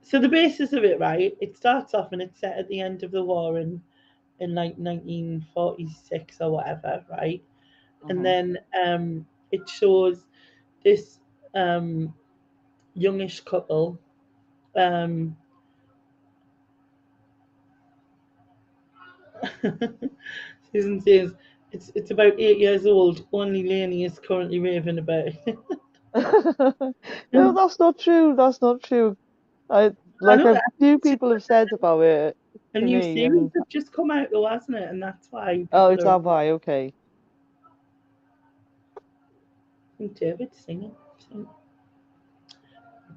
so the basis of it, right? It starts off and it's set at the end of the war in like 1946 or whatever, right? And then it shows this youngish couple. Um, Susan says it's about 8 years old. Only Laney is currently raving about it. No, that's not true. That's not true. I Like know a few people have said about it a to new me, series and have just come out though, hasn't it? And that's why oh, people it's are. our why, okay. I think David's singing.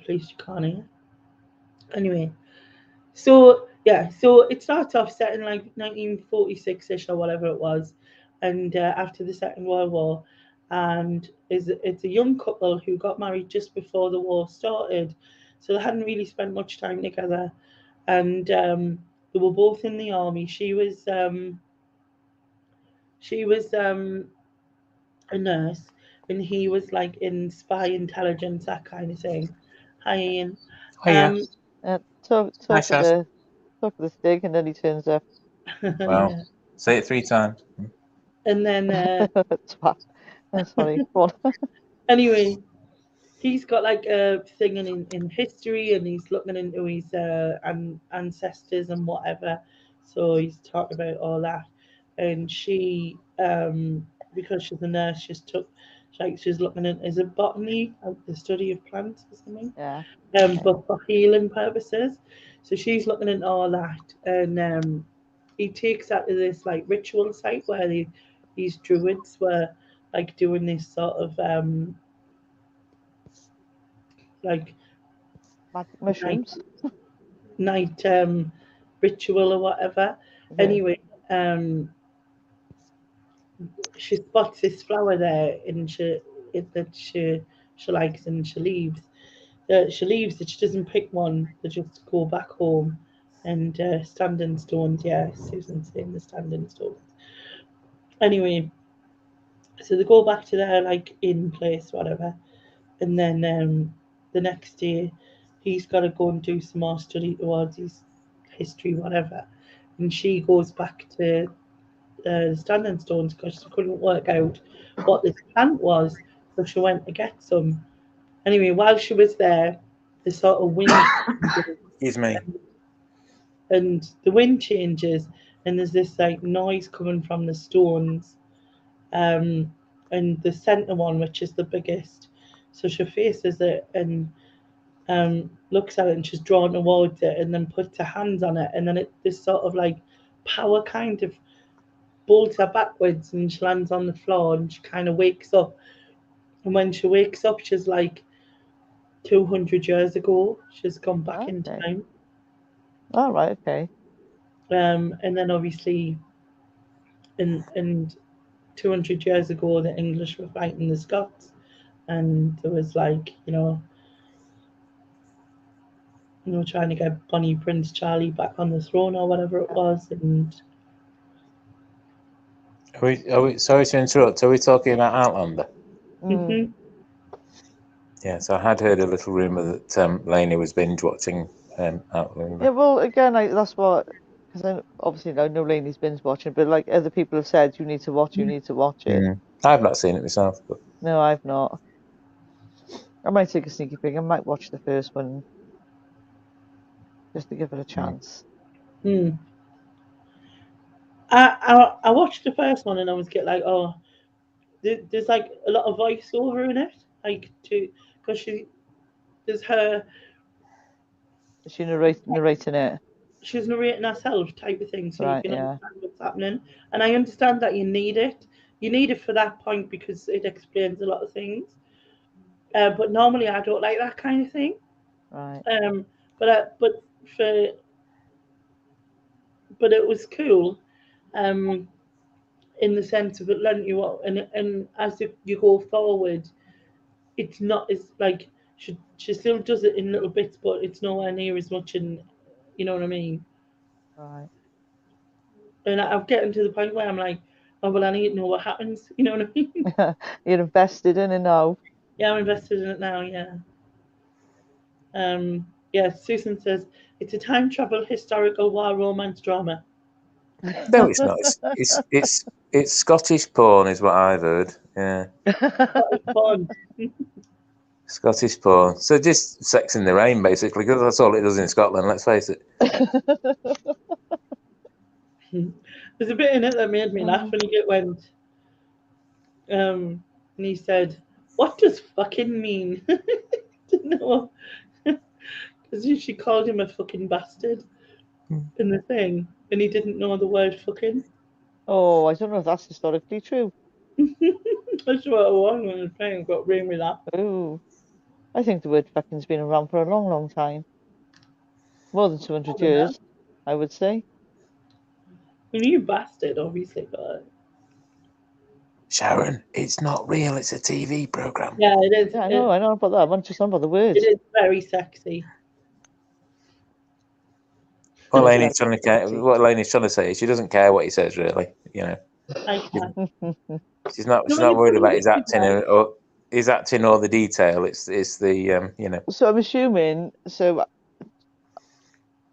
Please, you can't hear. Anyway, so yeah, so it starts off set in like 1946ish or whatever it was, and after the Second World War, and it's a young couple who got married just before the war started, so they hadn't really spent much time together, and they were both in the army. She was a nurse, and he was like in spy intelligence, that kind of thing. Hi, Ian. Oh yeah. Um, Took Hi, took Sass. the stick, and then he turns up. Wow. yeah. Say it 3 times. And then Twat. Sorry, go on. anyway, he's got like a thing in history, and he's looking into his ancestors and whatever. So he's talking about all that, and she because she's a nurse, she's looking at is it botany, the study of plants or something, Yeah. Okay. but for healing purposes. So she's looking into all that, and he takes her to this like ritual site where these druids were like doing this sort of like Magic night mushrooms. night ritual or whatever. Okay. Anyway, she spots this flower there, and she likes, and she leaves. She leaves. That she doesn't pick one. They just go back home, and standing stones. Yeah, Susan's saying the standing stones. Anyway, so they go back to their like in place, whatever, and then the next day he's got to go and do some more study towards his history, whatever. And she goes back to the standing stones because she couldn't work out what this plant was. So she went to get some. Anyway, while she was there, the sort of wind changes, Excuse me. and the wind changes, and there's this like noise coming from the stones. And the center one, which is the biggest, so she faces it and looks at it, and she's drawn towards it, and then puts her hands on it, and then this sort of like power kind of pulls her backwards, and she lands on the floor, and she kind of wakes up. And when she wakes up, she's like 200 years ago. She's gone back in Okay. time. All right. Okay. And then obviously, in 200 years ago, the English were fighting the Scots, and there was like trying to get Bonnie Prince Charlie back on the throne or whatever it was, and Sorry to interrupt. Are we talking about Outlander? Mm. Yes, I had heard a little rumor that Lainey was binge watching Outlander. Yeah. Well, again, that's what, because obviously I know Lainey's binge watching, but like other people have said, you need to watch it. I've not seen it myself, but No, I've not. I might take a sneaky peek. I might watch the first one just to give it a chance. I watched the first one and I was get like, oh, there's like a lot of voiceover in it, like because there's her, Is she narrating it? she's narrating herself type of thing, so you Right. can Yeah. understand what's happening. And I understand that you need it. You need it for that point because it explains a lot of things. But normally I don't like that kind of thing. Right. But for but it was cool, in the sense of it learned you what, and as you go forward, it's not as like she still does it in little bits, but it's nowhere near as much, and you know what I mean. Right. And I'm getting to the point where I'm like, oh well, I need to know what happens. You know what I mean? You're invested in it now. Yeah, I'm invested in it now. Yeah. Yeah. Susan says it's a time travel historical war romance drama. no, it's not. It's Scottish porn, is what I've heard. Yeah, It's fun. Scottish porn. So just sex in the rain, basically, because that's all it does in Scotland. Let's face it. There's a bit in it that made me laugh when he went. And he said, "What does fucking mean?" Didn't know, because she called him a fucking bastard in the thing, and he didn't know the word fucking. Oh, I don't know if that's historically true. That's what I was when the thing got really laugh. Oh, I think the word fucking's been around for a long, long time. More than 200 years, I would say. I mean, you bastard, obviously, but Sharon, it's not real. It's a TV program. yeah, it is. Yeah, I know about that. I'm just on about the words. It is very sexy. What It's Lainey's trying to what Lainey's trying to say is she doesn't care what he says, really. You know, I can. she's not No, not worried it's about his really acting nice. or his acting or the detail. It's the you know. So I'm assuming,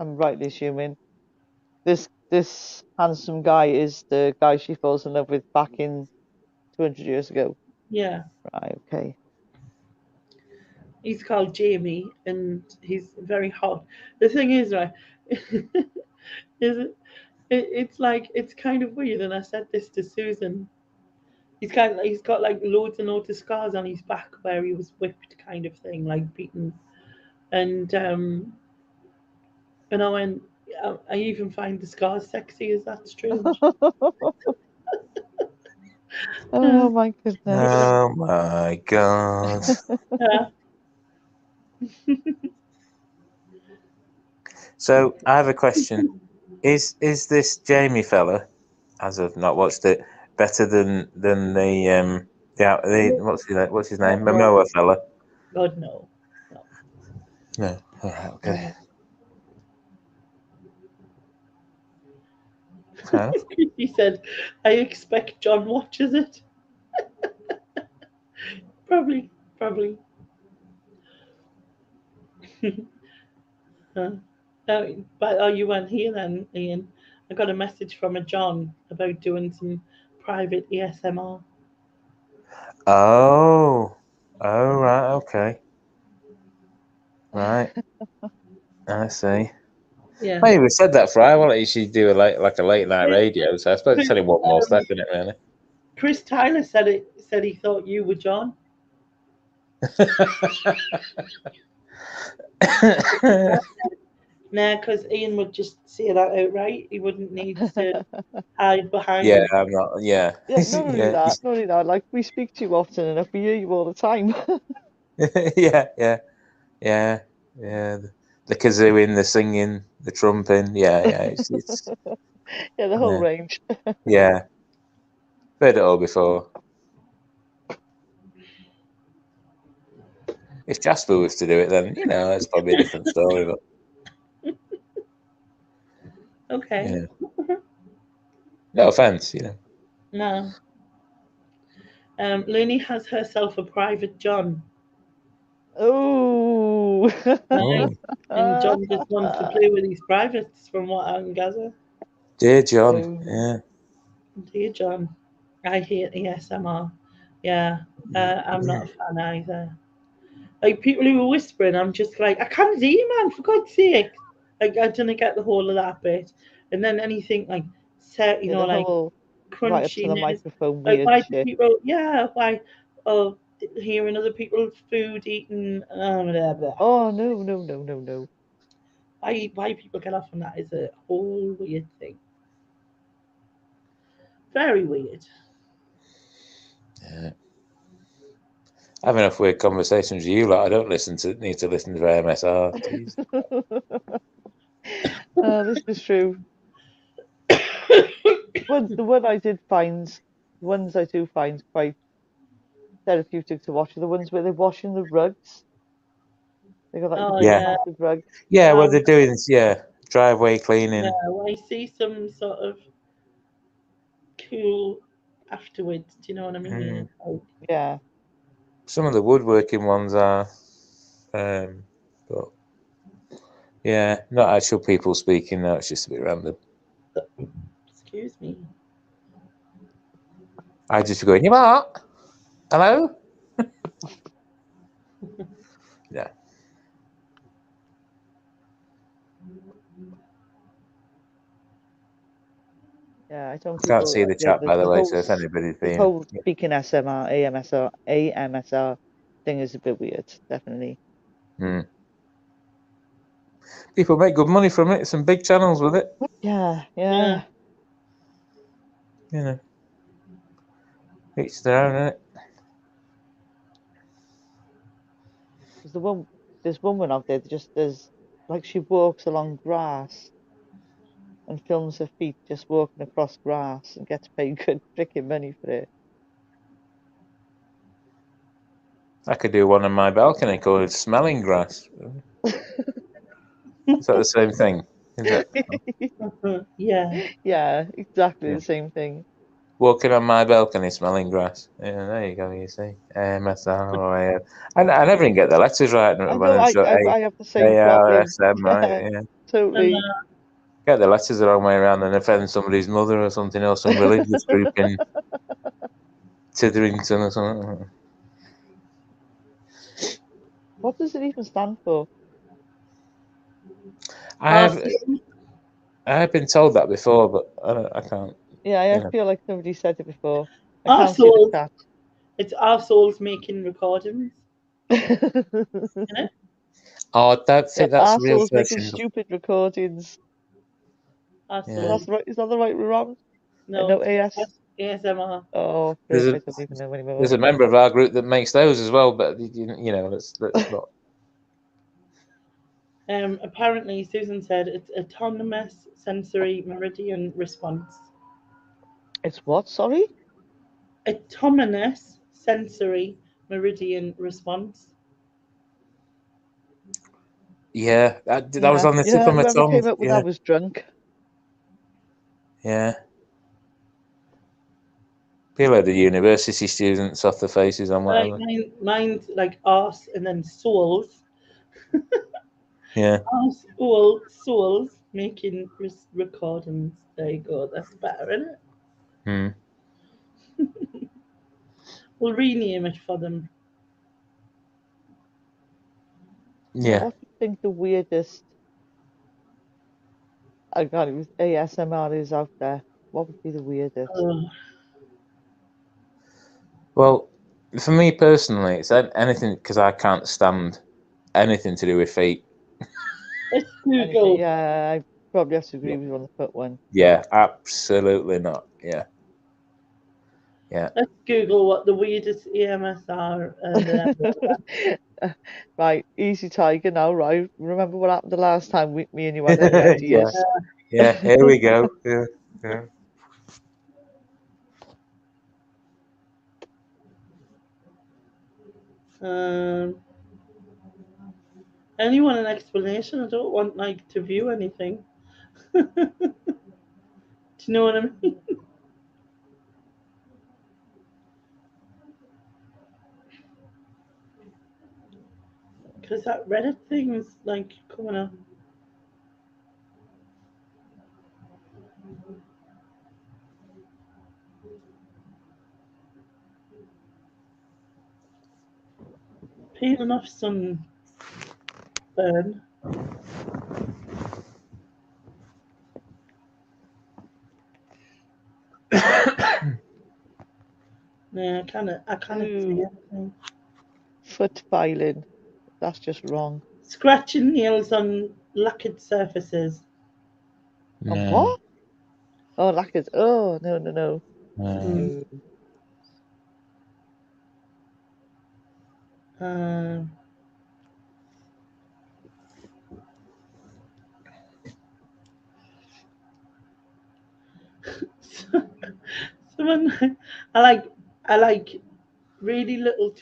I'm rightly assuming, this handsome guy is the guy she falls in love with back in 200 years ago. Yeah, Right, okay. he's called Jamie, and he's very hot. The thing is, right, is it's like it's kind of weird, and I said this to Susan. He's got like loads and loads of scars on his back where he was whipped, kind of thing, like beaten, and I went, I even find the scars sexy. Is that strange? Oh my goodness. Oh my god! Yeah. So I have a question: Is this Jamie fella, as I've not watched it, better than the what's his name, Momoa fella? God no. No. All right. Okay. So, He said, I expect John watches it. Probably. But you weren't here then, Ian. I got a message from a John about doing some private ASMR. Oh, right, okay, right. I see. Yeah. Well, we said that for a while. You should do a late night Chris, radio. So I suppose it's only one more step, isn't it? Chris Tyler said he thought you were John. Really? Nah, because Ian would just say that outright. He wouldn't need to hide Yeah, behind. I'm not. Yeah, Yeah, not only yeah, that, not only that. Like we speak to you often enough, we hear you all the time. yeah. The kazooing, the singing, the trumping. Yeah. It's Yeah, the whole yeah, range. yeah. Heard it all before. If Jasper was to do it, then it's probably a different story. But Okay. no offense, No. Looney has herself a private John. Oh. Nice. And John just wants to play with his privates, from what I can gather. Dear John. Yeah. Dear John. I hate ASMR. Yeah. I'm not a fan either. Like people who are whispering, I'm just like, I can't hear you, man, for God's sake. Like I didn't get the whole of that bit. And then anything like set, Yeah, the like whole right up to the crunchiness. microphone Like weird why do shit. people why hearing other people's food eating blah, blah. Oh no. Why people get off on that is a whole weird thing. Very weird. Yeah. I have enough weird conversations with you. Like I don't need to listen to MSR. Jeez. Oh, this is true. The ones I do find quite therapeutic to watch are the ones where they're washing the rugs. They got like the Oh big Yeah. yeah. massive rugs. Yeah, what they're doing is driveway cleaning. Yeah, well, I see some sort of cool afterwards. Do you know what I mean? Like, Yeah. Some of the woodworking ones are, but yeah, not actual people speaking. No, it's just a bit random. excuse me. I just be going, you what? Hello? Yeah. Yeah, I don't Can't see the chat, by the way, so if anybody's the being... whole speaking SMR, AMSR thing is a bit weird, definitely. People make good money from it. Some big channels with it. Yeah. Each their own, innit? There's one out there that just does, like she walks along grass and films her feet just walking across grass and gets paid good freaking money for it. I could do one on my balcony called Smelling Grass. Is that the same thing? Is it? Yeah. Yeah, exactly the same thing. Walking on my balcony, smelling grass. Yeah, there you go. You see, MSR. I never even get the letters right. I know. I have the same problem. ARSM, right? Yeah. Totally. Get the letters the wrong way around and offend somebody's mother or something, or some religious group in Titherington or something. What does it even stand for? I have been told that before, but I can't. Yeah, I feel like somebody said it before. I Our can't see the souls. chat. It's our souls making recordings. Oh, I don't think that's a real assholes making question. stupid recordings. Our Yeah. souls. That's right. Is that the right way around? No, AS. ASMR. Oh, There's I a, don't even know anymore. there's a member of our group that makes those as well, but let's not. Apparently, Susan said it's autonomous sensory meridian response. It's what? Sorry? Autonomous sensory meridian response. Yeah, that was on the tip of my whoever tongue. came up with Yeah. that was drunk. Yeah. Feel like the university students off the faces on whatever. Mine's like arse and then souls. Yeah. All souls making recordings. There you go. That's better, isn't it? We'll rename it for them. Yeah. What do you think the weirdest? I can't even ASMR is out there. What would be the weirdest? Well, for me personally, it's anything because I can't stand anything to do with feet. Let's Anything? Google. Yeah, I probably have to agree with you on the foot one. Yeah, absolutely not. Yeah. Yeah. Let's Google what the weirdest EMS are. Right, easy tiger now, right? Remember what happened the last time me and you had any ideas? Yeah. Here we go. Yeah. Yeah. Anyone an explanation? I don't want like to view anything. Do you know what I mean? Because that Reddit thing is like coming up. Peeling off some burn. Yeah, I can't see anything. Foot filing. That's just wrong. Scratching nails on lacquered surfaces. On No. what? Oh, lacquers. Oh, no. No. No. Someone, I like really little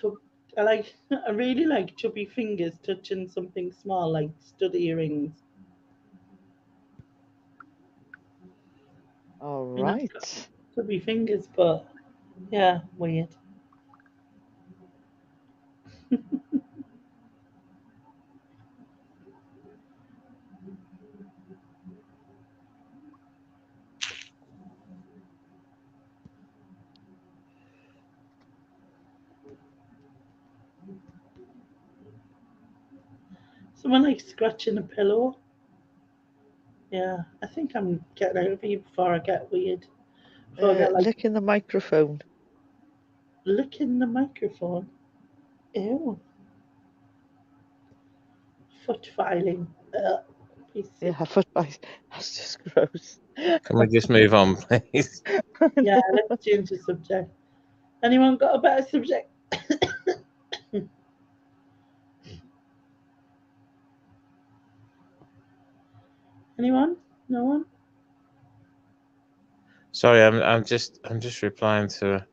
I really like chubby fingers touching something small like stud earrings. All You know, right. chubby fingers, but yeah, weird. Someone like scratching a pillow. Yeah, I think I'm getting out of here before I get weird. Before I get like Licking the microphone. licking the microphone. Ew. Foot filing. Yeah, foot filing. That's just gross. Can we just move on, please? Yeah, let's change the subject. Anyone got a better subject? Anyone? No one? Sorry, I'm just replying to a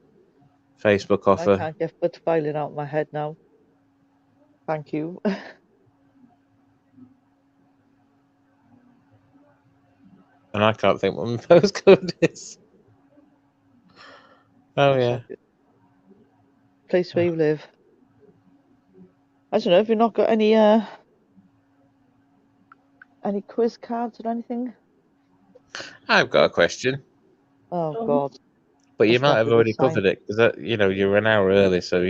Facebook I offer. can't get foot filing out of my head now. Thank you. And I can't think what my postcode is. Oh yeah. Place where you live. I don't know. Have you not got any quiz cards or anything? I've got a question, Oh God. but you Must might not have be a already good sign. covered it because you're an hour early, so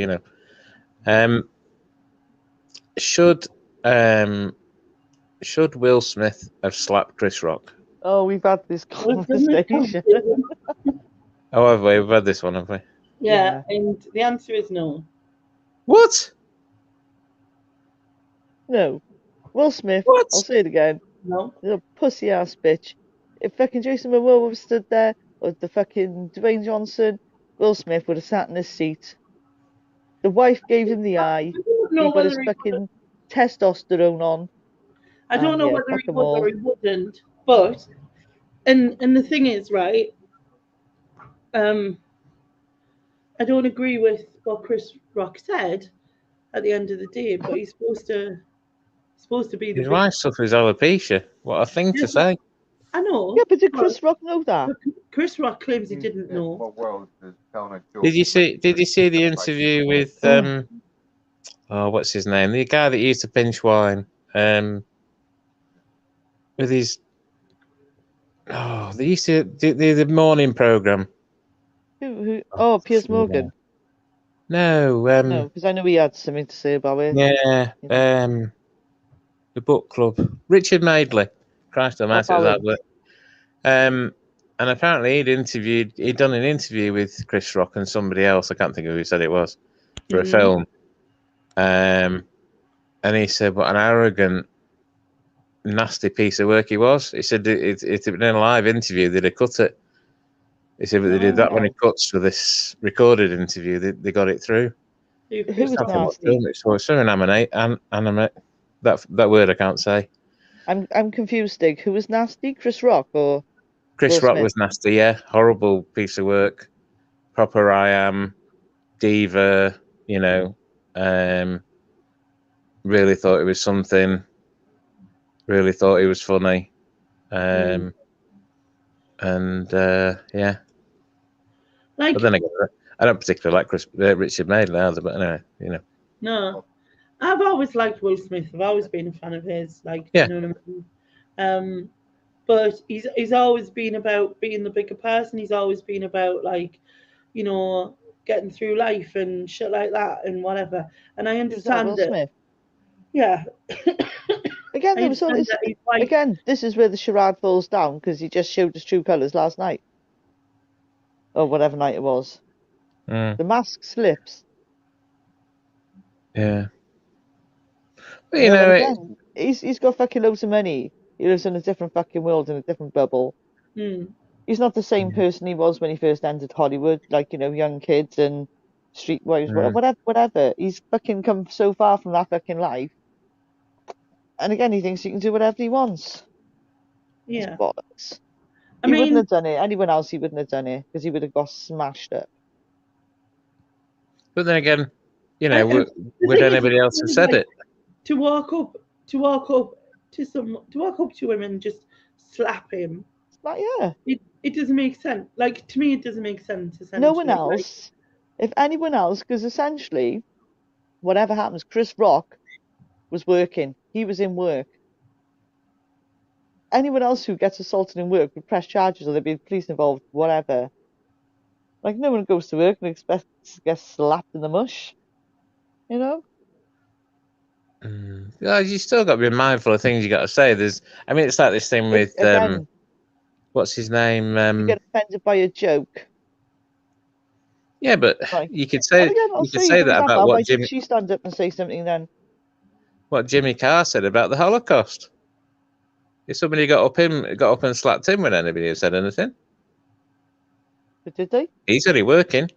should Will Smith have slapped Chris Rock? Oh, we've had this conversation. Oh, have we? We've had this one, have we? Yeah, and the answer is no. What? No. Will Smith, What? I'll say it again. No. Little pussy ass bitch. If fucking Jason Momoa was stood there, or the fucking Dwayne Johnson, Will Smith would have sat in his seat. The wife gave him the eye. I don't He know got his whether he would. fucking testosterone on. I don't And know yeah, whether fuck he 'em would all. or he wouldn't. But and the thing is, right? I don't agree with what Chris Rock said at the end of the day, but he's supposed to be the His big. wife suffers alopecia. What a thing to say. I know. Yeah, but did Chris Rock know that? Chris Rock claims he didn't know. Did you see the interview with what's his name? The guy that used to pinch wine. with his. Oh, they used to do the morning program. Who? Oh, Piers Morgan. No, No, because I know he had something to say about it. yeah, the book club. Richard Madeley. Christ Almighty, it was hard work. And apparently he'd done an interview with Chris Rock and somebody else. I can't think of who said it was for a film. And he said, "What an arrogant, nasty piece of work he was." He said it had been a live interview. They'd have cut it. He said, but they did that many cuts for this recorded interview. They got it through. Who was Nothing what nasty? film it's for. It's so animate. That word I can't say. I'm confused, Stig. Who was nasty? Chris Rock or Chris Will Rock Smith? was nasty, yeah. Horrible piece of work. Proper I Am, diva, you know. Really thought it was something. Really thought he was funny. Yeah. Like, but then again, I don't particularly like Richard Madeley either, but anyway, you know. No. I've always liked Will Smith. I've always been a fan of his. Like, Yeah. you know what I mean? But he's always been about being the bigger person. He's always been about, like, you know, getting through life and shit like that and whatever. And I understand Will that. Smith? Yeah. Again, I understand that he's white. again, this is where the charade falls down because he just showed his true colours last night. Or whatever night it was. Mm. The mask slips. Yeah. But, you know, again, he's got fucking loads of money. He lives in a different fucking world, in a different bubble. He's not the same person he was when he first entered Hollywood, like, you know, young kids and streetwise, whatever. He's fucking come so far from that fucking life. And again, he thinks he can do whatever he wants. Yeah. It's bollocks. I He mean, wouldn't have done it. Anyone else, he wouldn't have done it because he would have got smashed up. But then again, you know, would anybody else have said it? To walk up to him and just slap him. Like, yeah. It doesn't make sense. Like, to me, it doesn't make sense. No one else. If anyone else, because essentially, whatever happens, Chris Rock was working. He was in work. Anyone else who gets assaulted in work would press charges or there'd be police involved, whatever. Like, no one goes to work and expects to get slapped in the mush. You know? Yeah, you still got to be mindful of things you got to say. I mean, it's like this thing with again, what's his name? You get offended by a joke. Yeah, but like, you could say that about what Jimmy. She stand up and say something then. What Jimmy Carr said about the Holocaust. If somebody got up and slapped him when anybody had said anything. But did they? He's only working.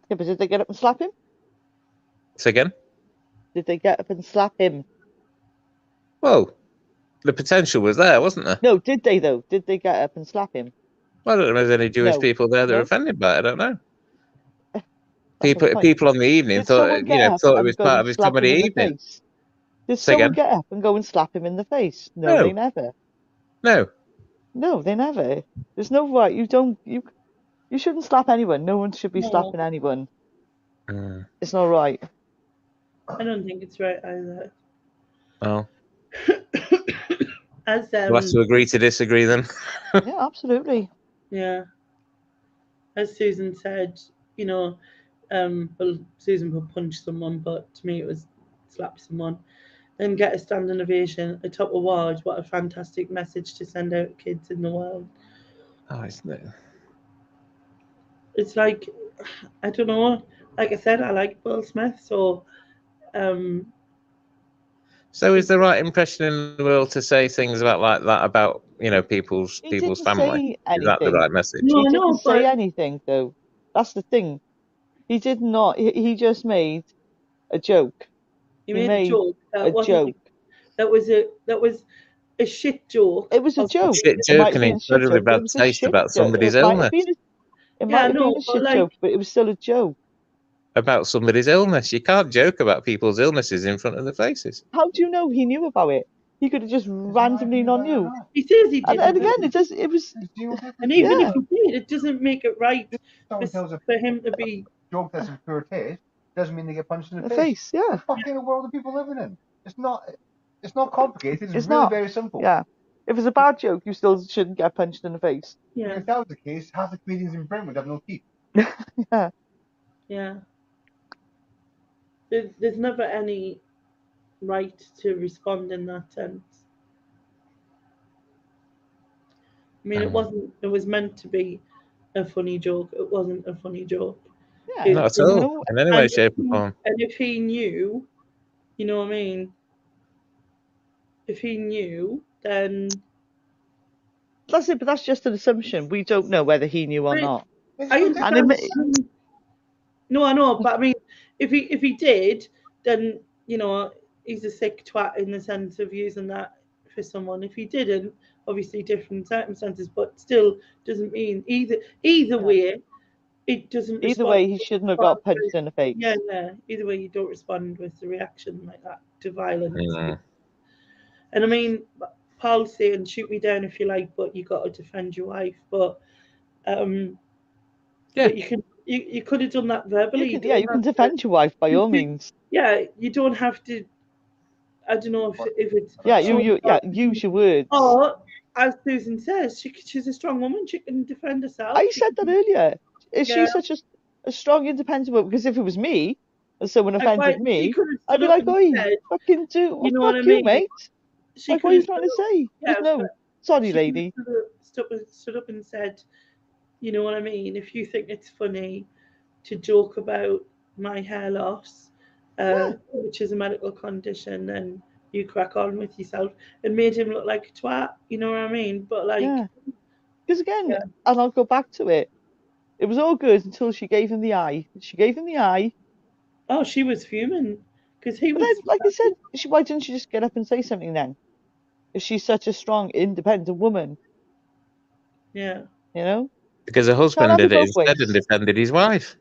Yeah, but did they get up and slap him? Say again? Did they get up and slap him? Well, the potential was there, wasn't there? No, did they though? Did they get up and slap him? Well, I don't know if there's any Jewish people there that are offended by it. I don't know. People on the evening thought it was part of his comedy evening. Did someone get up and go and slap him in the face? No, they never. No, they never. There's no right. You shouldn't slap anyone. No one should be slapping anyone. It's not right. I don't think it's right either. Oh. We'll have to agree to disagree then. Yeah, absolutely. Yeah. As Susan said, you know, well, Susan would punch someone, but to me it was slap someone. Then get a standing ovation atop a ward. What a fantastic message to send out to kids in the world. Oh, isn't it? It's like, I don't know. Like I said, I like Will Smith, so. So is the right impression in the world to say things like that about, you know, people's family? Is that the right message? No, he didn't say anything though. That's the thing. He did not. He just made a joke. He made a joke. That was a shit joke. It was a joke. Shit joke and incredibly bad taste about somebody's illness. It might have been a shit joke, but it was still a joke. About somebody's illness. You can't joke about people's illnesses in front of their faces. How do you know he knew about it? He could have just randomly not knew. He says he did. And again, it was. And even if he did, it doesn't make it right for him to be. Joke that's in poor taste doesn't mean they get punched in the face. Yeah. What fucking world are people living in? It's not. It's not complicated. It's It's really not. very simple. Yeah. If it's a bad joke, you still shouldn't get punched in the face. Yeah, If that was the case, half the comedians in Britain would have no teeth. Yeah. yeah. There's never any right to respond in that sense. I mean, it was meant to be a funny joke. It wasn't a funny joke. Yeah. It- Not at You all. know, In any way, shape, or form. And if he knew, you know what I mean? If he knew, then that's it, but that's just an assumption. We don't know whether he knew or But- not. I And understand. No, I know, but I mean, if he did, then you know he's a sick twat in the sense of using that for someone. If he didn't, obviously different circumstances, but still doesn't mean either Yeah. way. It doesn't. Either respond way, he shouldn't have got punched in the face. Yeah, yeah. Either way, you don't respond with the reaction like that to violence. Mm. And I mean, Paul's saying, "Shoot me down if you like, but you got to defend your wife." But Yeah. but you could have done that verbally. You can defend your wife by all means. Yeah, you don't have to. I don't know if it's. Yeah, use your words. Or as Susan says, she's a strong woman. She can defend herself. I said that earlier. Is Yeah. she such a strong, independent woman? Because if it was me and someone offended me, I'd be like, "Oi, fucking do, you know fuck what I you, mean? mate." She Like, what are you could have trying to say? Yeah, There's no, sorry, she lady. could have stood up and said, you know what I mean? If you think it's funny to joke about my hair loss, which is a medical condition, then you crack on with yourself, and made him look like a twat. You know what I mean? But like, Yeah. Because again, Yeah. and I'll go back to it. It was all good until she gave him the eye. She gave him the eye. oh, she was fuming because he But was. then, like I said, why didn't she just get up and say something then? If she's such a strong, independent woman, Yeah. you know? Because her husband have it did it both instead ways. and defended his wife.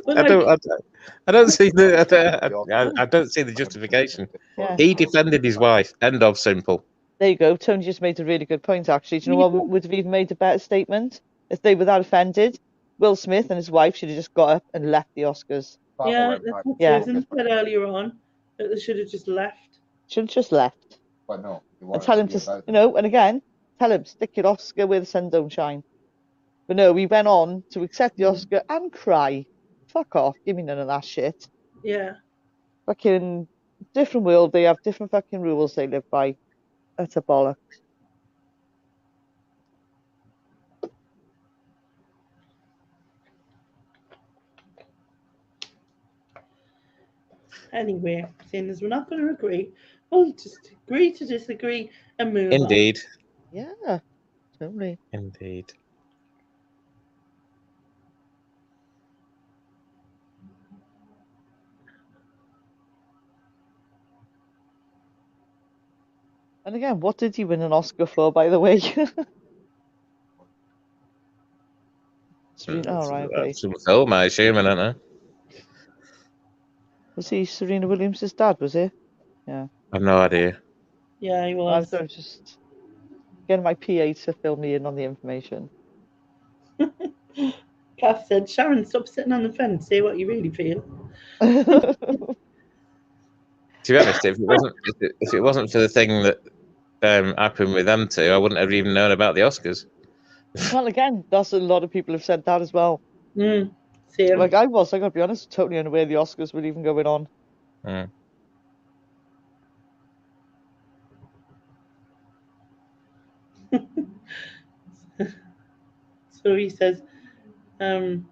But I don't see I don't see the justification. Yeah. He defended his wife. End of simple. There you go. Tony just made a really good point, actually. Do you know what would have even made a better statement? If they were that offended, Will Smith and his wife should have just got up and left the Oscars. Yeah, that's what Yeah. Susan said earlier on, that they should have just left. Should have just left. But no. And tell him to, and again, tell him, stick your Oscar where the sun don't shine. But no, we went on to accept the Oscar and cry. Fuck off. Give me none of that shit. Yeah. Fucking different world. They have different fucking rules they live by. That's a bollock. Anyway, seeing as we're not going to agree, we'll just agree to disagree and move on. Indeed. Yeah, totally. Indeed. And again, what did he win an Oscar for, by the way? Oh, right, okay. Some film, I assume, I don't know. Was he Serena Williams' dad, was he? Yeah. I've no idea. Yeah, he I was. was just getting my PA to fill me in on the information. Kath said, Sharon, stop sitting on the fence, say what you really feel. To be honest, if it wasn't for the thing that happened with them two, I wouldn't have even known about the Oscars. Well, again, that's a lot of people have said that as well. Same. Like I gotta be honest, totally unaware the Oscars were even going on. Mm. So he says, don't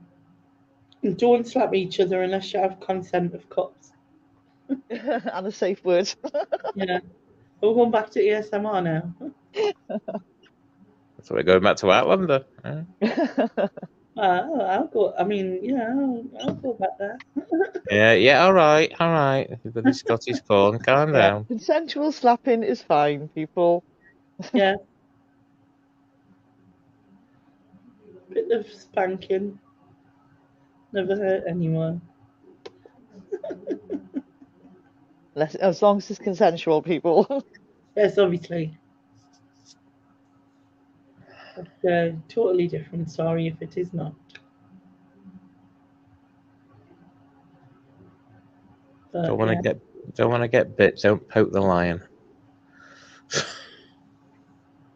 slap each other unless you have consent of cops. And a safe word. Yeah. We're going back to ASMR now. So we're going back to Outlander. Yeah. I'll go. I mean, yeah, I'll go back there. Yeah. All right. You've got the Scottish corn. Calm down. Consensual slapping is fine, people. Yeah. Bit of spanking. Never hurt anyone. As long as it's consensual, people. Yes, obviously. But, totally different story if it is not. But, Don't want to get bit. Don't poke the lion.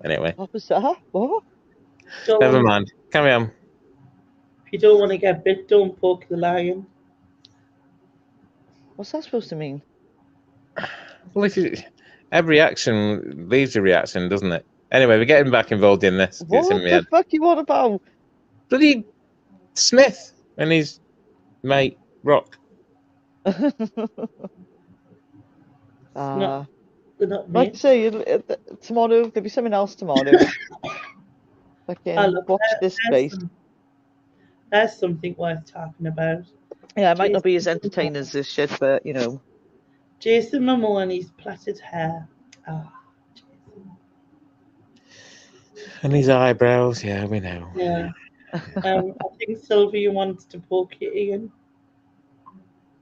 Anyway, What was that? What? never mind. Carry on. If you don't want to get bit, don't poke the lion. What's that supposed to mean? Well, every action leaves a reaction, doesn't it? Anyway, we're getting back involved in this. It's in What my the head. fuck you on about? Bloody Smith and his mate Rock. They're not Like I mates. say, tomorrow there'll be something else tomorrow. Fucking Look, watch this space. There's something worth talking about. Yeah, it might not be as entertaining as this shit, but you know. Jason Momoa and his plaited hair. Oh, Jason. And his eyebrows, yeah, we know. Yeah. I think Sylvia wants to poke you, Ian.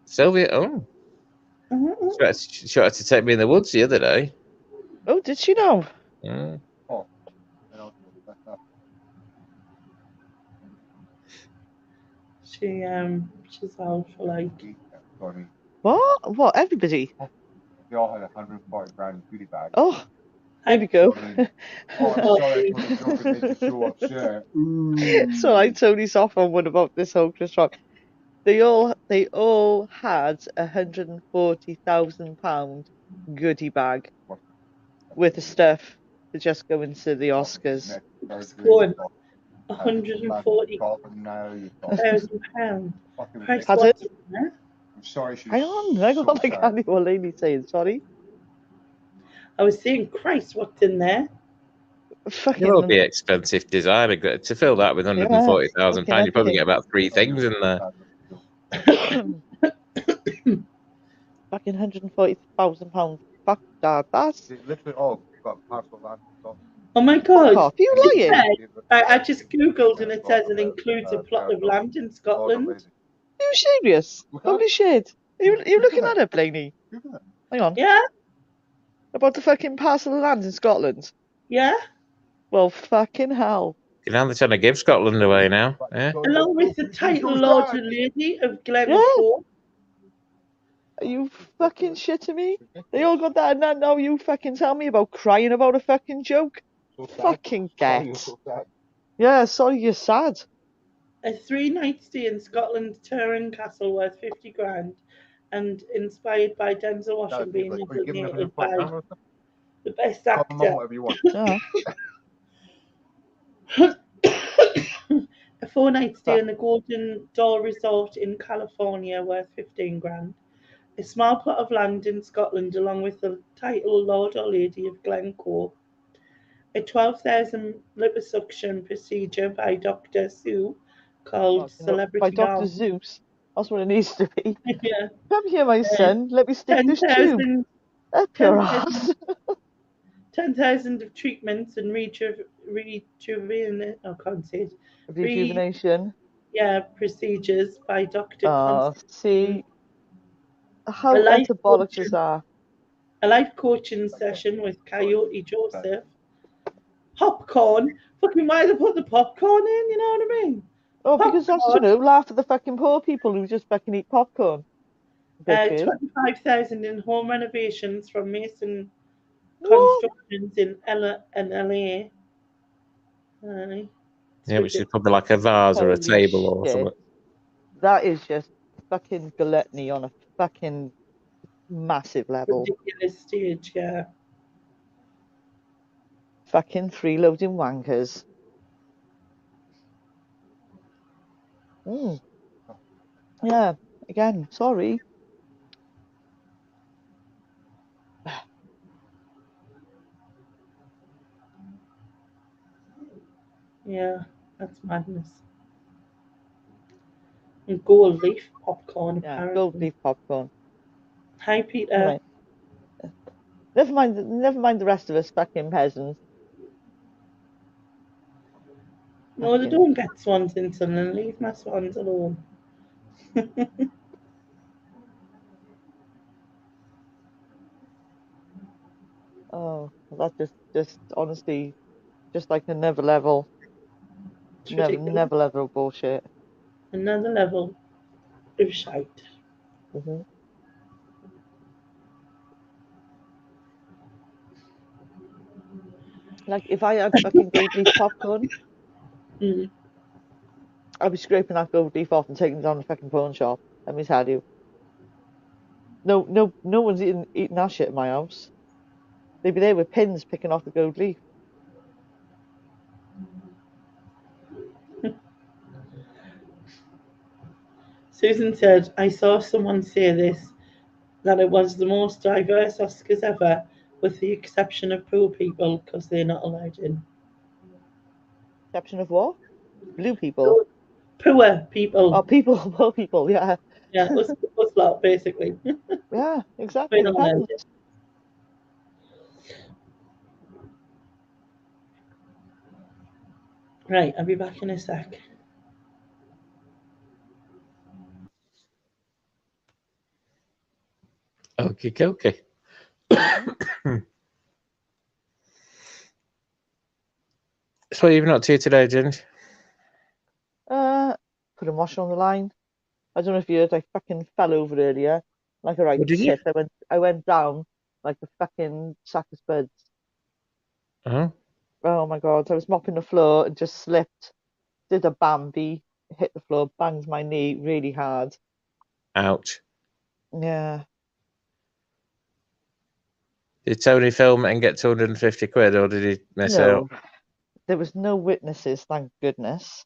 Sylvia, oh. She tried to take me in the woods the other day. Oh, did she know? Mm. Oh, I know. She's out for like. Sorry. What? What? Everybody? They all had 140 grand beauty bag. Oh, there we go. Oh, I'm sorry, I told a joke and made you so upset. So I Tony's off on one about this whole Chris Rock. They all had £140,000 goodie bag with the stuff to just go into the Oscars. It's going £140,000. Christ, Had what's it? in there? I'm sorry, she's Hang on, I so can't sad. hear what Lainey's saying, sorry. I was saying, Christ, what's in there? It will be expensive designer to fill that with £140,000. You probably get about 3 things in there. Fucking £140,000. Fuck that. That's literally all got parcel land. Oh my God! Are you lying? I just googled and it says it includes a plot of land in Scotland. Are you serious? Holy shit! Are you looking that up, Lainey? Hang on. Yeah. About the fucking parcel of land in Scotland? Yeah. Well, fucking hell. You know, they're trying to give Scotland away now. Yeah? Along with the title Lord and Lady of Glencoe. Are you fucking shitting me? They all got that, and now you fucking tell me about crying about a fucking joke? Fucking get. Yeah, sorry, you're sad. A 3-night stay in Scotland, Turin Castle, worth 50 grand, and inspired by Denzel Washington being nominated by the best actor. Whatever you want. A 4-night stay in the Golden Door Resort in California, worth 15 grand. A small plot of land in Scotland, along with the title Lord or Lady of Glencoe. A 12,000 liposuction procedure by Dr. Sue called Celebrity By Dr. Arm. Zeus. That's what it needs to be. Yeah. Come here, my son. Let me stick this tube up your ass. 10,000 of treatments and rejuvenation. I can't say it. Rejuvenation. Procedures by Dr. See, how bollocks is that? A life coaching session with Coyote Joseph. Popcorn. Fucking why they put the popcorn in, you know what I mean? Oh, because that's, laugh at the fucking poor people who just fucking eat popcorn. 25,000 in home renovations from Mason Constructions in LA. Yeah, which is probably like a vase or a table or something. That is just fucking gluttony on a fucking massive level. Ridiculous stage, yeah. Fucking freeloading wankers. Yeah, again, sorry. Yeah, that's madness. And gold leaf popcorn, apparently. Gold leaf popcorn. Hi, Peter. Never mind the rest of us fucking peasants. No, they don't get swans in Sunderland. Leave my swans alone. Oh, that's just honestly, just like another level. Never level of bullshit. Another level of shite. Like, if I had fucking gold leaf popcorn, Mm. I'd be scraping that gold leaf off and taking it down the fucking pawn shop. Let me tell you. No one's eating that shit in my house. They'd be there with pins picking off the gold leaf. Susan said, I saw someone say this, that it was the most diverse Oscars ever, with the exception of poor people, because they're not allowed in. Exception of what? Blue people. Poor people. Oh, people, poor people, yeah. Yeah, us lot, basically. Yeah, We're exactly. not allowed in. Depends. Right, I'll be back in a sec. Okay, okay. So what you've not to today, Ginge? Put a washer on the line. I don't know if you heard, I fucking fell over earlier. Like a right Oh, did you? tit. I went down like a fucking sack of spuds. Oh, Oh my god, I was mopping the floor and just slipped. Did a Bambi, hit the floor, banged my knee really hard. ouch. Yeah. Did Tony film it and get 250 quid, or did he mess out? No, there was no witnesses, thank goodness.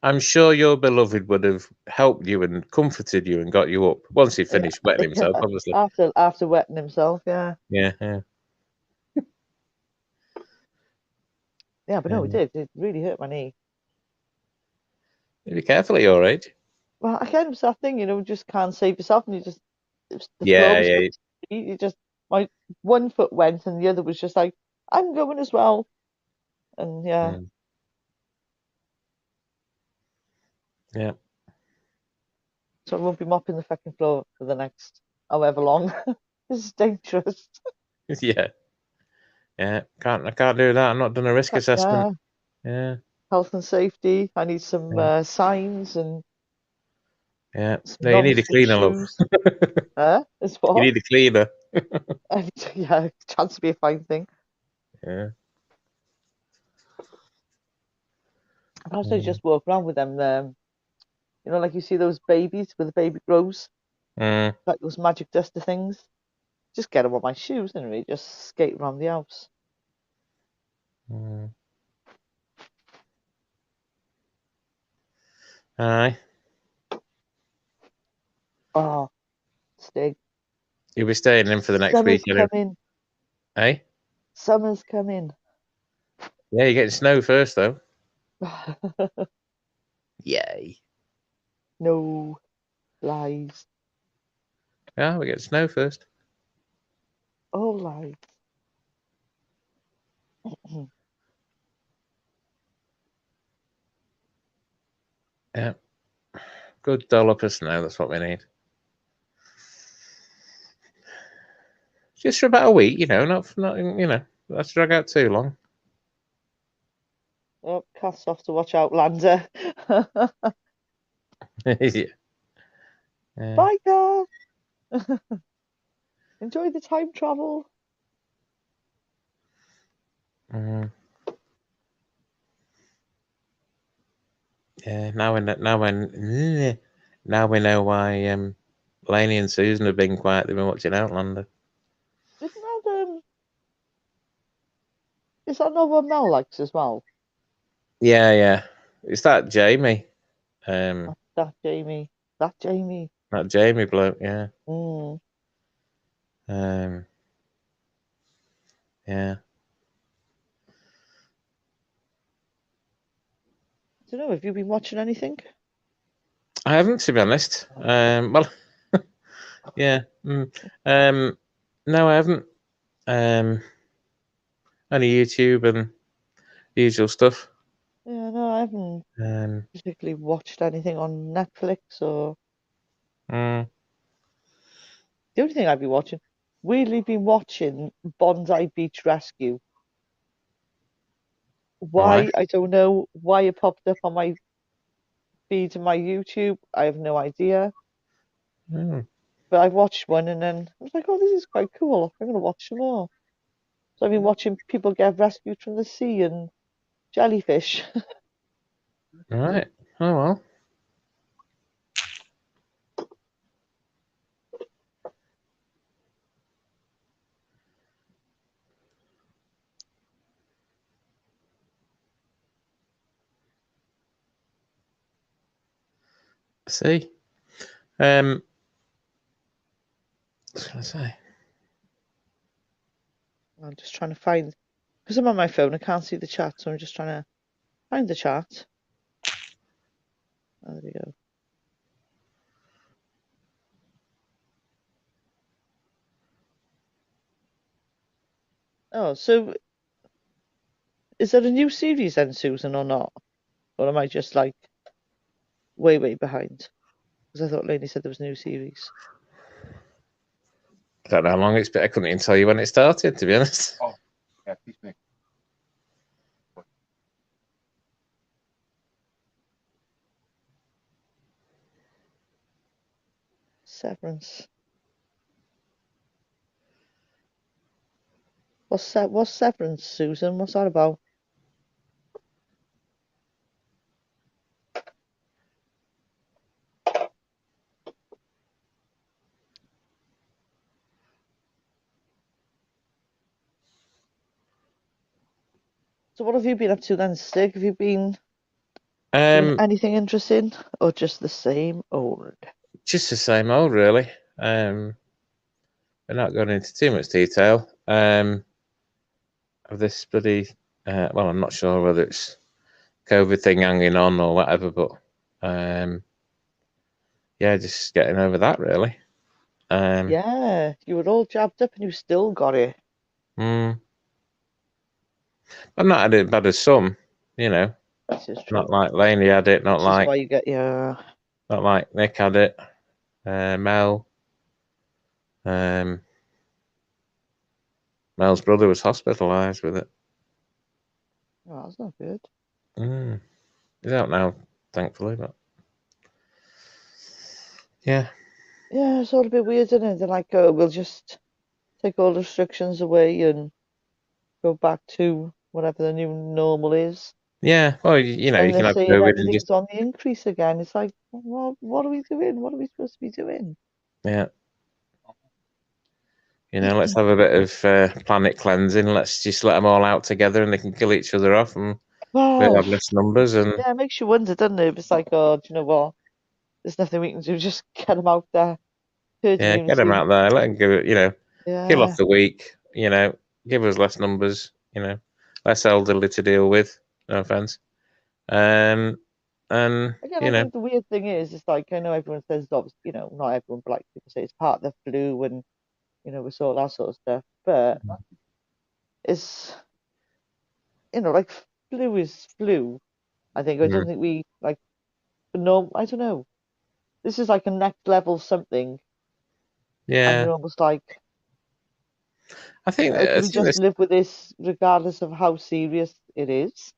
I'm sure your beloved would have helped you and comforted you and got you up once he finished wetting himself, obviously. After wetting himself, yeah. Yeah, yeah. Yeah, but no, it did. It really hurt my knee. Be careful at your age. Well, I kind of that thing, just can't save yourself, and the floor Yeah, was yeah. you just my one foot went, and the other was just like, I'm going as well, and yeah. Yeah. So I won't be mopping the fucking floor for the next however long. This is dangerous. Yeah. Yeah. I can't do that. I'm not done a risk assessment. Yeah. Health and safety. I need some signs and Yeah. some No, you need a cleaner, love. shoes. As what? You need a cleaner. Yeah, chance to be a fine thing. Yeah. I also just walk around with them. Like you see those babies where the baby grows, like those magic duster things. Just get them on my shoes and really just skate around the house. Aye. Oh, Stig. You'll be staying in for the next Summer's week, you know. coming. Eh? Summer's coming. Yeah, you're getting snow first, though. Yay. No lies. Yeah, we get snow first. All lies. Yeah. Good dollop of snow, that's what we need. Just for about a week, not let's drag out too long. Oh, Cass off to watch Outlander. Yeah. Bye, Cass. Enjoy the time travel. Yeah, now we know why Lainey and Susan have been quiet. They've been watching Outlander. Isn't that is that not what Mel likes as well? Yeah. It's that Jamie. That Jamie. That Jamie. That Jamie bloke, yeah. Yeah. I don't know, have you been watching anything? I haven't, to be honest. Well, yeah. No, I haven't. Only YouTube and the usual stuff. Yeah, no, I haven't particularly watched anything on Netflix or. The only thing I've been watching, weirdly been watching Bondi Beach Rescue. Why? I don't know. Why it popped up on my feed and my YouTube, I have no idea. But I've watched one and then I was like, oh, this is quite cool. I'm going to watch some more. So I've been watching people get rescued from the sea and jellyfish. Right. Oh well. See. What was I going to say? I'm just trying to find, because I'm on my phone, I can't see the chat, so I'm just trying to find the chat. Oh, there we go. Oh, so is there a new series then, Susan, or not? Or am I just like way behind? Because I thought Lainey said there was a new series. I don't know how long it's been. I couldn't even tell you when it started, to be honest. Oh, yeah, please make. Severance. What's Severance, Susan? What's that about? So what have you been up to then, Stig? Have you been doing anything interesting, or just the same old? Just the same old, really. We're not going into too much detail of this bloody. Well, I'm not sure whether it's COVID thing hanging on or whatever, but yeah, just getting over that, really. Yeah, you were all jabbed up and you still got it. I've not had it bad as some, you know. This is true. Not like Lainey had it, not This like is why you get your. not like Nick had it, Mel. Mel's brother was hospitalised with it. Oh, that's not good. He's out now, thankfully, but yeah. Yeah, it's all a bit weird, isn't it? They're like, oh, we'll just take all the restrictions away and go back to whatever the new normal is. Yeah, well, you know, you And can they're have saying COVID and everything's just on the increase again. It's like, what are we doing? What are we supposed to be doing? yeah. You know, let's have a bit of planet cleansing. Let's just let them all out together, and they can kill each other off, and we'll Well, have less numbers. And yeah, it makes you wonder, doesn't it? It's like, oh, do you know what? There's nothing we can do. Just get them out there. Herd yeah, get them immunity. out there. Let them give it. You know, kill off Yeah. the weak. You know, give us less numbers. You know, less elderly to deal with. No offense. And Again, you I know, think the weird thing is, it's like, I know everyone says, obviously, you know, not everyone, but like people say it's part of the flu and, you know, we saw that sort of stuff. But it's, you know, like flu is flu. I think I don't think we like no. I don't know. This is like a next level something, and yeah. you're almost like, I think do we just this. live with this regardless of how serious it is?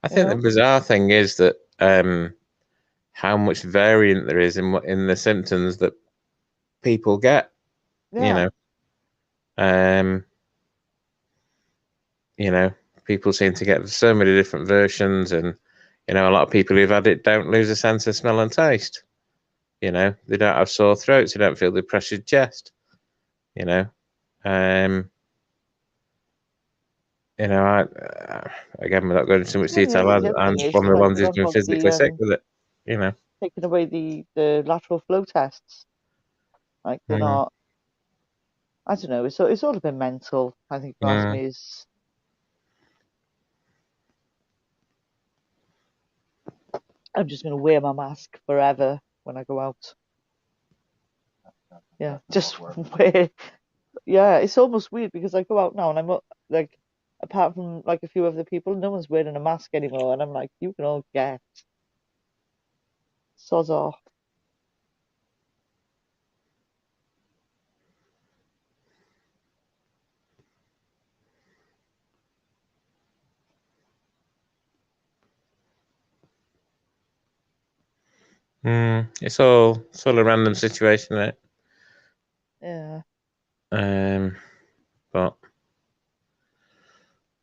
I You think the know? bizarre thing is that how much variant there is in the symptoms that people get. Yeah. You know, people seem to get so many different versions, and you know, a lot of people who've had it don't lose a sense of smell and taste. You know, they don't have sore throats, they don't feel the pressured chest. You know, again, without going into too much Well, detail, the other I'm thing just is, one of the like, ones they're who's on been about physically sick with it. You know, taking away the lateral flow tests. Like they're not. I don't know. It's all a bit mental. I think, if you ask me, is I'm just going to wear my mask forever when I go out. Yeah, just wear. Yeah, it's almost weird because I go out now and I'm like, apart from like a few other people, no one's wearing a mask anymore, and I'm like, you can all get soz off. it's all a random situation, isn't it? Yeah. But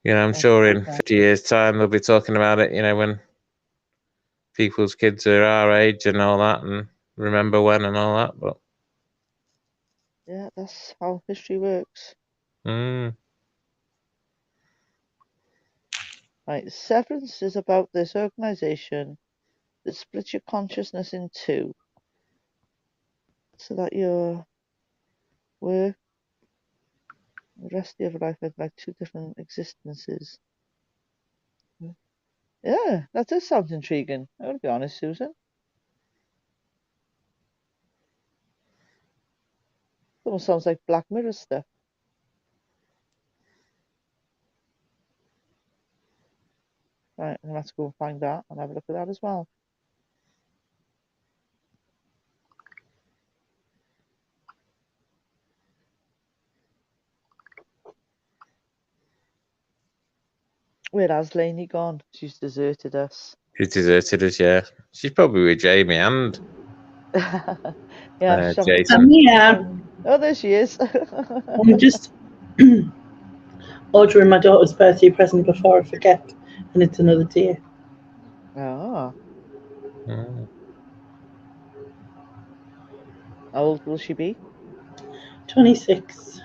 You know, I'm sure in 50 years' time they'll be talking about it. You know, when people's kids are our age and all that, and remember when and all that. But Yeah, that's how history works. mm, Right, Severance is about this organization that splits your consciousness in two, so that your work, the rest of your life, have like two different existences. Yeah, that does sound intriguing. I gotta be honest, Susan. Almost sounds like Black Mirror stuff. Right, I'm gonna have to go and find that and have a look at that as well. Where has Lainey gone? She's deserted us. she's deserted us. Yeah, she's probably with Jamie and Yeah, Jason. Yeah, Oh, there she is. I'm just ordering my daughter's birthday present before I forget, and it's another day. Ah, Mm. how old will she be? 26.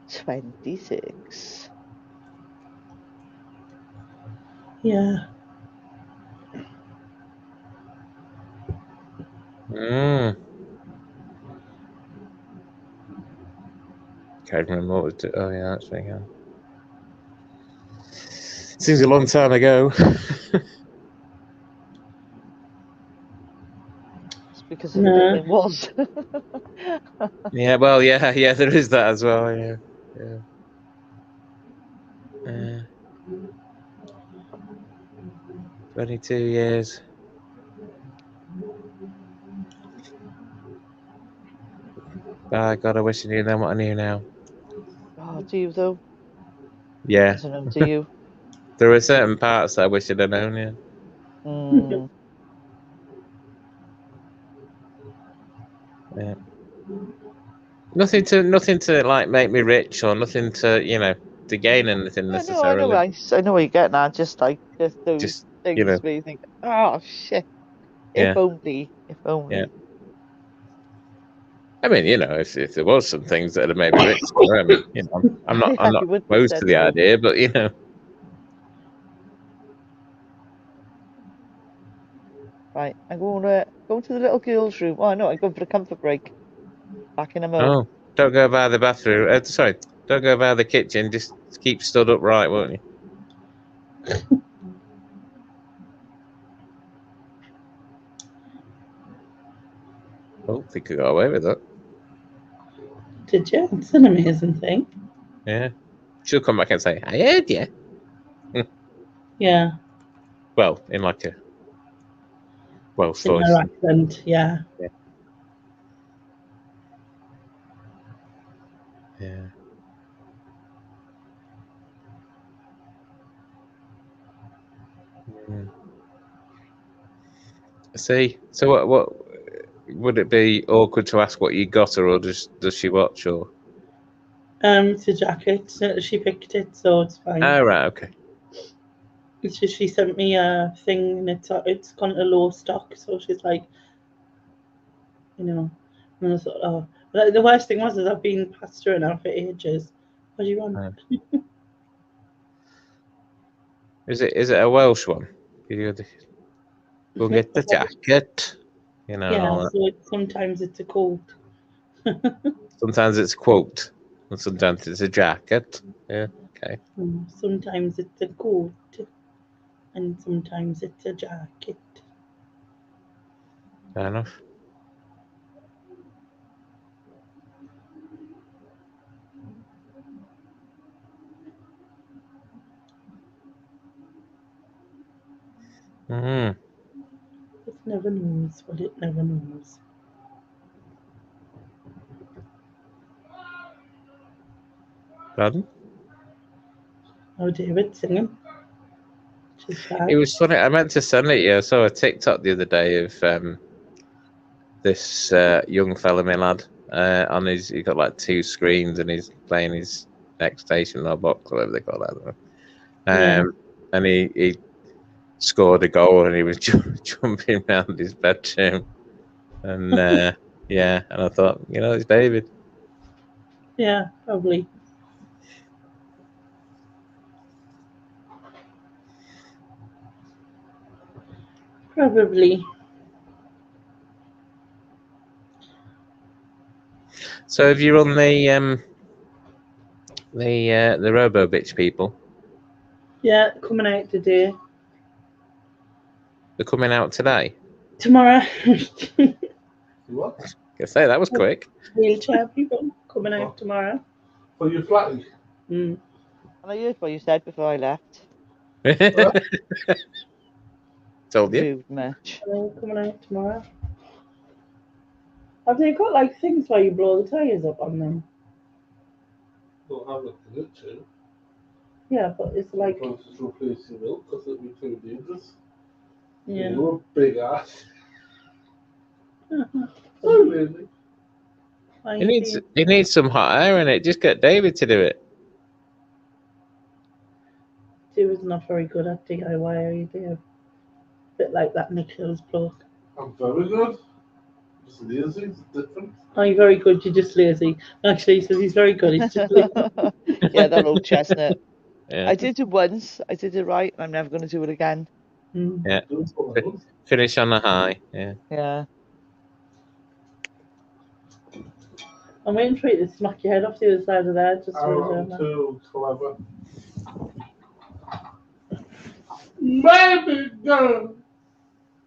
26. Yeah. Mm. Can't remember what was. Oh yeah, that's right. Yeah. Seems a long time ago. It's because No. it was. Yeah, well, yeah, there is that as well. Yeah. 22 years. By God, I wish I knew then what I knew now. Oh, do you though? Yeah, I don't know, do you? there were certain parts that I wish I'd have known. Yeah. Mm. Yeah. Nothing to like make me rich or nothing to gain anything Yeah, no, I know. necessarily. I know what you're getting at. Just like those Just things where you think, oh shit, if yeah, only, if yeah. only. I mean, if there was some things that had made me rich, I mean, I'm not Yeah, you wouldn't have opposed said to the so. idea, but Right, I'm going to go to the little girl's room. Oh no, I'm going for a comfort break. Back in a mo. Oh, don't go by the bathroom. Sorry, don't go by the kitchen. Just keep stood upright, won't you? Oh, I think I got away with that. Did you? It's an amazing thing. Yeah. She'll come back and say, I heard you. Yeah. Well, in like a Welsh In voice. her accent, yeah. Yeah. Mm. See, so what would it be awkward to ask what you got her, or does she watch, or? It's a jacket. She picked it, so it's fine. Oh, right, okay. It's just she sent me a thing, and it's gone to low stock, so she's like, and I thought, oh. But the worst thing was, is I've been past her now for ages. What do you want? Is it a Welsh one? We'll get the jacket, and all that. So sometimes it's a coat. Sometimes it's a quote, and sometimes it's a jacket. Yeah, okay. Sometimes it's a coat, and sometimes it's a jacket. Fair enough. Mm. It never knows what it never knows. Pardon? Oh, David singing. It was funny. I meant to send it you. I saw a TikTok the other day of this young fella, my lad, on he got like two screens and he's playing his next station or box, whatever they call that. Yeah. And he scored a goal and he was jumping around his bedroom. And yeah, and I thought, it's David. Yeah, probably. Probably. So have you run the Robo Bitch people? Yeah, coming out today. They're coming out today. Tomorrow. What? I say that was quick. Wheelchair people coming out tomorrow. For your flatty? Mm. And I heard what you said before I left. Told you. Rude much. Coming out tomorrow. Have they got like things where you blow the tyres up on them? We'll have it to it too. Yeah, but it's like, Once it's replaced your milk, because it'll be too dangerous. yeah. You're a big ass. So lazy. It needs some hot air in it. Just get David to do it. David's not very good at DIY, are you, Dave? Bit like that Nicholas bloke. I'm very good. Just lazy, it's different. Oh, you're very good, you're just lazy. Actually, he says he's very good, he's just lazy. Yeah, that old chestnut. Yeah. I did it once. I did it right. I'm never going to do it again. Mm. Yeah. Do something else. Finish on a high. Yeah. Yeah. I'm waiting for you to smack your head off the other side of there. Just I'm so too clever. Baby girl.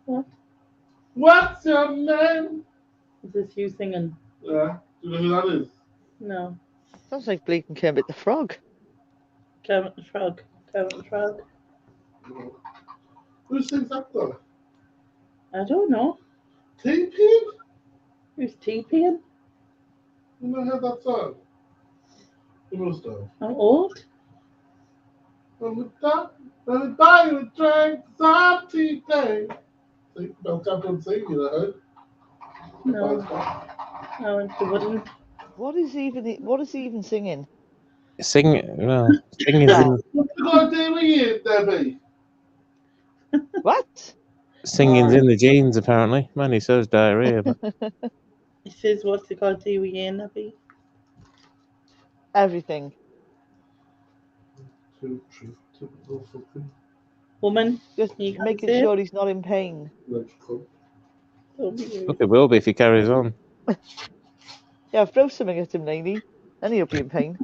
What? What's your name? Is this you singing? Yeah. Do you know who that is? No. Sounds like Blake and Kermit the Frog. Kermit the Frog. Kermit the Frog. No. Who sings that though? I don't know. T-Pin? Who's TPing? You never heard that song? You must have. I'm old. When we die, we drank some Tuesday. See, Bell Captain sing, you know, heard? No. That's No, I wouldn't. What is he even singing? Singing's in What's the going to do with you, Debbie? What? singing's in the genes apparently. Man, he says diarrhea. But He says, what's it called? Do we hear, Nabby? Everything. Typical fucking Woman, Just you can't making say sure he's not in pain. electrical. Don't be rude. look, it will be if he carries on. Yeah, throw something at him, lady. Then he'll be in pain.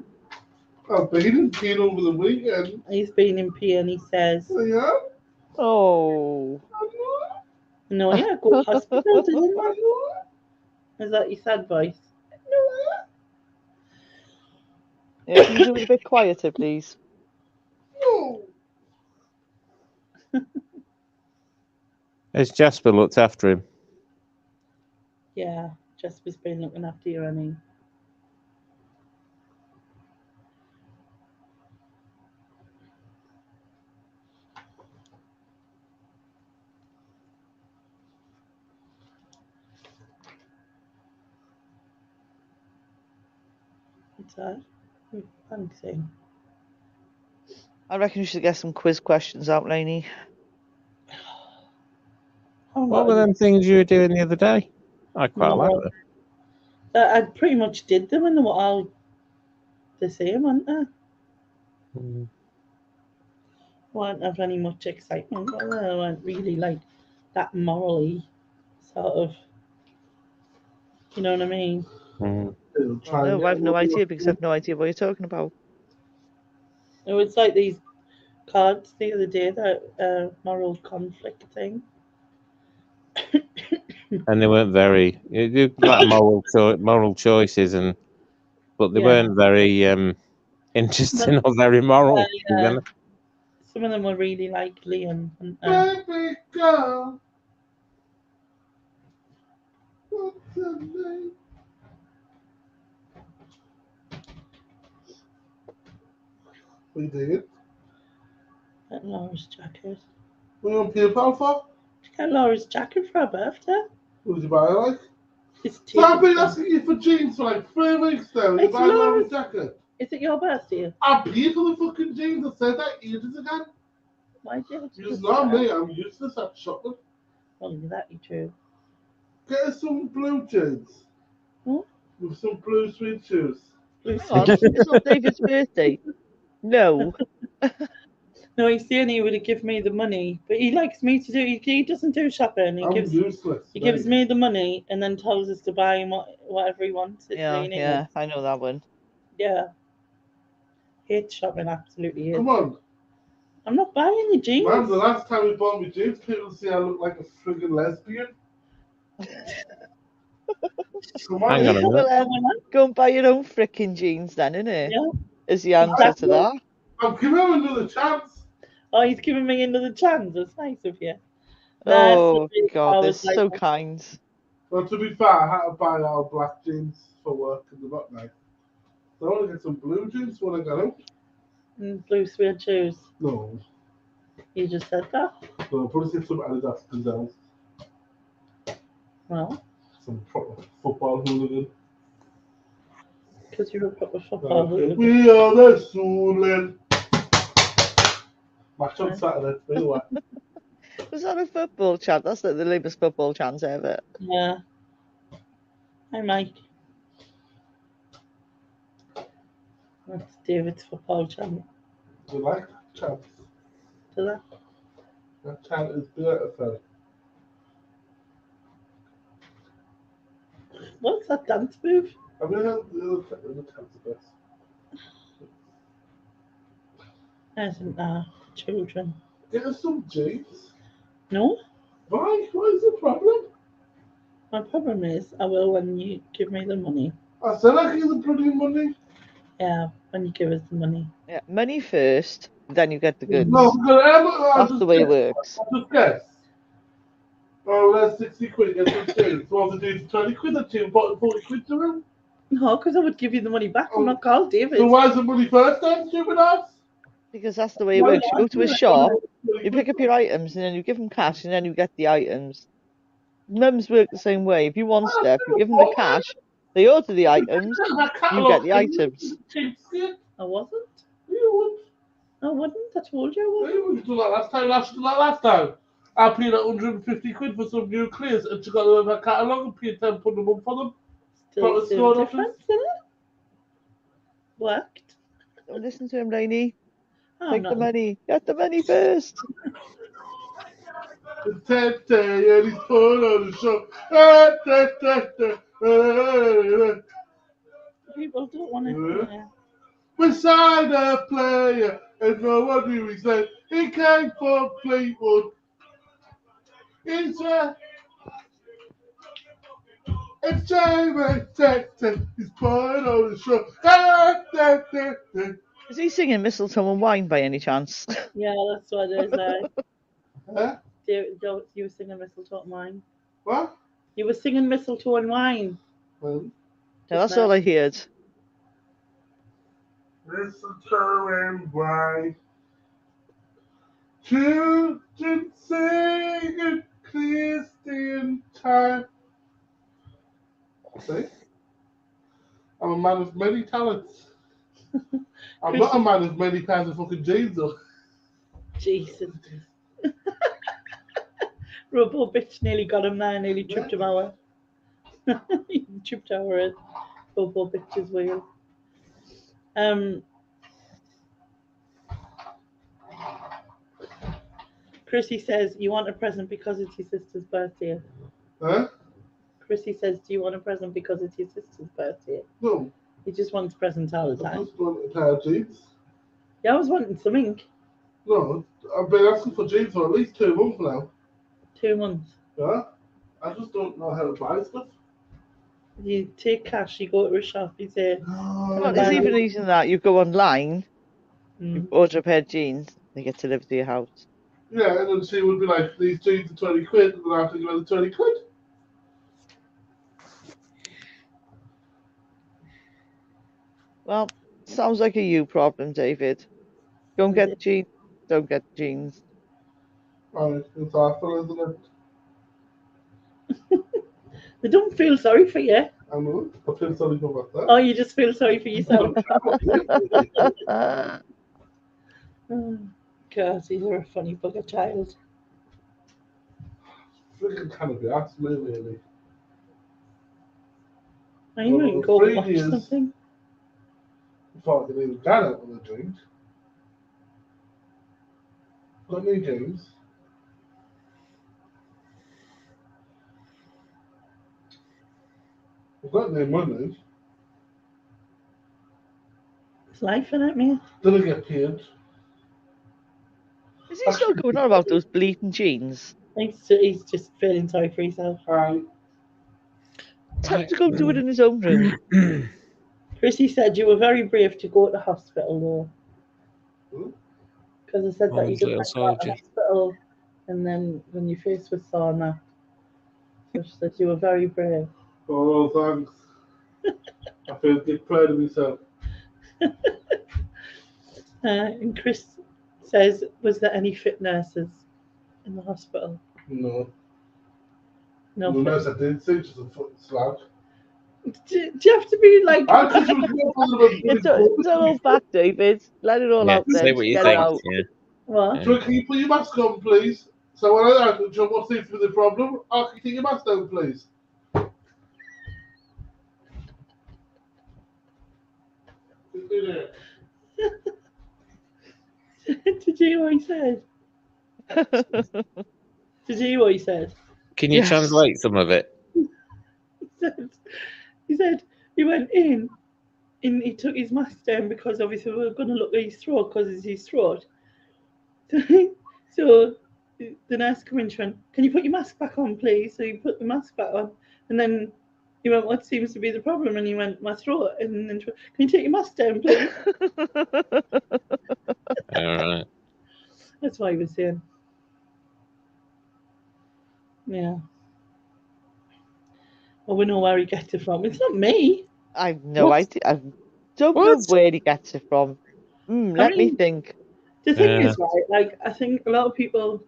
I've been in pain over the weekend. He's been in pain, he says. Yeah? Oh. No, yeah, go to hospital, didn't I it? know. Is that your sad voice? Yeah, can you do it a bit quieter, please? No. Has Jasper looked after him? Yeah, Jasper's been looking after you, honey. What's that? Fancy. I reckon you should get some quiz questions out, Lainey. What were them things you were doing the other day? I quite like them. I pretty much did them and they were all the same, weren't they? Mm. Weren't have any much excitement. They weren't really like that morally sort of, you know what I mean? Mm. No, I have no idea because I have no idea what you're talking about. It was like these cards the other day, that moral conflict thing. And they weren't very like moral choices, but they Yeah. weren't very interesting or very moral. Yeah. Some of them were really like Liam. Baby girl. What's your name? We did it. Get Laura's jacket. What you on PayPal for? Get Laura's jacket for her birthday. What did you buy, like? It's So I've been asking you for jeans for like 3 weeks now. You It's buy Laura's Laura's- jacket? Is it your birthday? I paid for the fucking jeans. I said that ages ago. Why did you have to It's do not that? me. I'm useless at shopping. Well, that you true. Get us some blue jeans. Hmm? With some blue sweet shoes. Blue Hang on, suit. it's not David's birthday. No. No, he's saying he would give me the money, but he likes me to do. He doesn't do shopping. I'm useless. He gives me the money and then tells us to buy him whatever he wants. It's Yeah, really nice. yeah, I know that one. Yeah. Hates shopping, absolutely hates. Come on. I'm not buying you jeans. Man, the last time we bought me jeans, people say I look like a friggin' lesbian. Come on, Hang on a minute. Well, go and buy your own frickin' jeans then, innit? Yeah. Is the answer to that. I'm giving him another chance. Oh, he's giving me another chance. That's nice of you. Oh, Sorry, I God, they're was like, so kind. Well, to be fair, I had to buy all black jeans for work and they're not nice. So I want to get some blue jeans when I got out. Blue suede shoes. No. You just said that. So I'll probably get some Adidas Gazelles. Well, Some proper football hooligan. because you're a proper football hooligan. We are the Sulen. Match on Saturday, by the way. Was that a football chant? That's like the lamest football chant ever. Yeah. Hi, Mike. That's David's football chant. You like that chant? To that. That chant is beautiful. What's that dance move? I mean, the chant's the best. Isn't that children? Get us some jeans. No. Why? What is the problem? My problem is I will when you give me the money. I said I give the bloody money. Yeah, when you give us the money. Yeah, money first, then you get the goods. No, I'll That's just the way it guess. works. I'll just guess. Oh, that's 60 quid. Get some jeans. So I'll do 20 quid. That's 40 quid to him. No, because I would give you the money back. I'm not called David. So why is the money first then, stupid ass? Because that's the way it works. You go to a shop, you pick up your items, and then you give them cash, and then you get the items. Mums work the same way. If you want stuff, you give them the cash, they order the items, you get the items. I wasn't. You I wouldn't. I told you I would. wasn't. You would do that last time. I paid 150 quid for some new clears and she got them in her catalogue and paid £10 a month for them. Still But the it's difference, isn't it? Worked. Don't listen to him, Lainey. I'm Take not. the money. Get the money first. Tete and he's put on the show. People don't want to. Yeah. We signed a player and no one knew his name. He came from Fleetwood. It's Jamie Tete. He's put on the show. Is he singing Mistletoe and Wine by any chance? Yeah, that's what it is. Huh? You were singing Mistletoe and Wine. What? You were singing Mistletoe and Wine. Well, No, that's all I heard. Mistletoe and wine. Children sing in Christian time. See? I'm a man of many talents. I'm not a man of many pairs of fucking jeans though. Jesus. Robo bitch nearly got him there, nearly tripped him over. He tripped over it. Robo bitch's wheel. Chrissy says, you want a present because it's your sister's birthday. Huh? Chrissy says, do you want a present because it's your sister's birthday? No. He just wants presents all the I time. just want a pair of jeans. Yeah, I was wanting something. No, I've been asking for jeans for at least 2 months now. 2 months. Yeah? I just don't know how to buy stuff. You take cash, you go to a shop, you say, Well, it's even easier than that. You go online, you order a pair of jeans, they get delivered to your house. Yeah, and then she would be like, these jeans are 20 quid, and then I have to give her the 20 quid. Well, sounds like a you problem, David. Go and get the jeans, don't get the jeans. Right, it's awful, isn't it? They don't feel sorry for you. I know. I feel sorry for Oh, myself. you just feel sorry for yourself. Oh, God, you're a funny bugger child. Freaking canopy, that's me, really. Are you Well, going to the go and 3 watch years something? before I can even get out on a drink. Got any games? I've got no money. It's life, innit, mate? Didn't get paid. Is he still going on about those bleeding jeans? He's just feeling sorry for himself. Tell him to go do it in his own room. Chrissy said you were very brave to go to hospital, though. Because I said that you Little just went to the soldier. hospital, and then when your face was sore and that. So she said you were very brave. Oh, thanks. I feel get proud of myself. And Chris says, was there any fit nurses in the hospital? No. No No, fit. nurse, I did say just a foot slag. Do you have to be like? I think she was more bothered about It's all back, David. Let it all Yeah, out there. say what you Get it think. out. Yeah. What? Joy, can you put your mask on, please? So when I ask Joe what seems to be the problem, can you take your mask down, please? Did you hear what he said? Did you hear what he said? Can you Yes. translate some of it? He said he went in and he took his mask down because obviously we were going to look at his throat because it's his throat. So the nurse came in, she went, can you put your mask back on, please? So he put the mask back on, and then he went, what seems to be the problem? And he went, my throat. And then she went, can you take your mask down, please? All right. That's what he was saying. Yeah. Well, we know where he gets it from. It's not me. I have no What? idea. I don't know What? where he gets it from. Let me think. The thing Yeah. is, right, like, I think a lot of people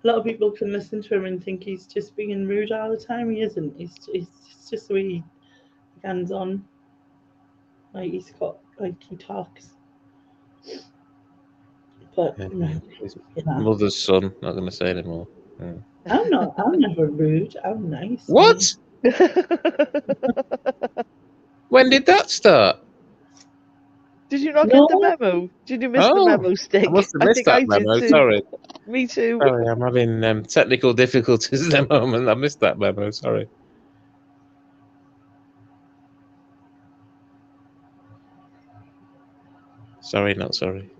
can listen to him and think he's just being rude all the time. He isn't. He's just the way he hands on. Like, he's got, like, he talks. But, His you know, mother's son. Not going to say anymore. Yeah. I'm never rude. I'm nice. What? When did that start? Did you not No. get the memo? Did you miss the Oh, memo, Stick? I must have I missed think that I did memo. too. Sorry. Me too. Sorry, I'm having technical difficulties at the moment. I missed that memo. Sorry. Sorry, not sorry.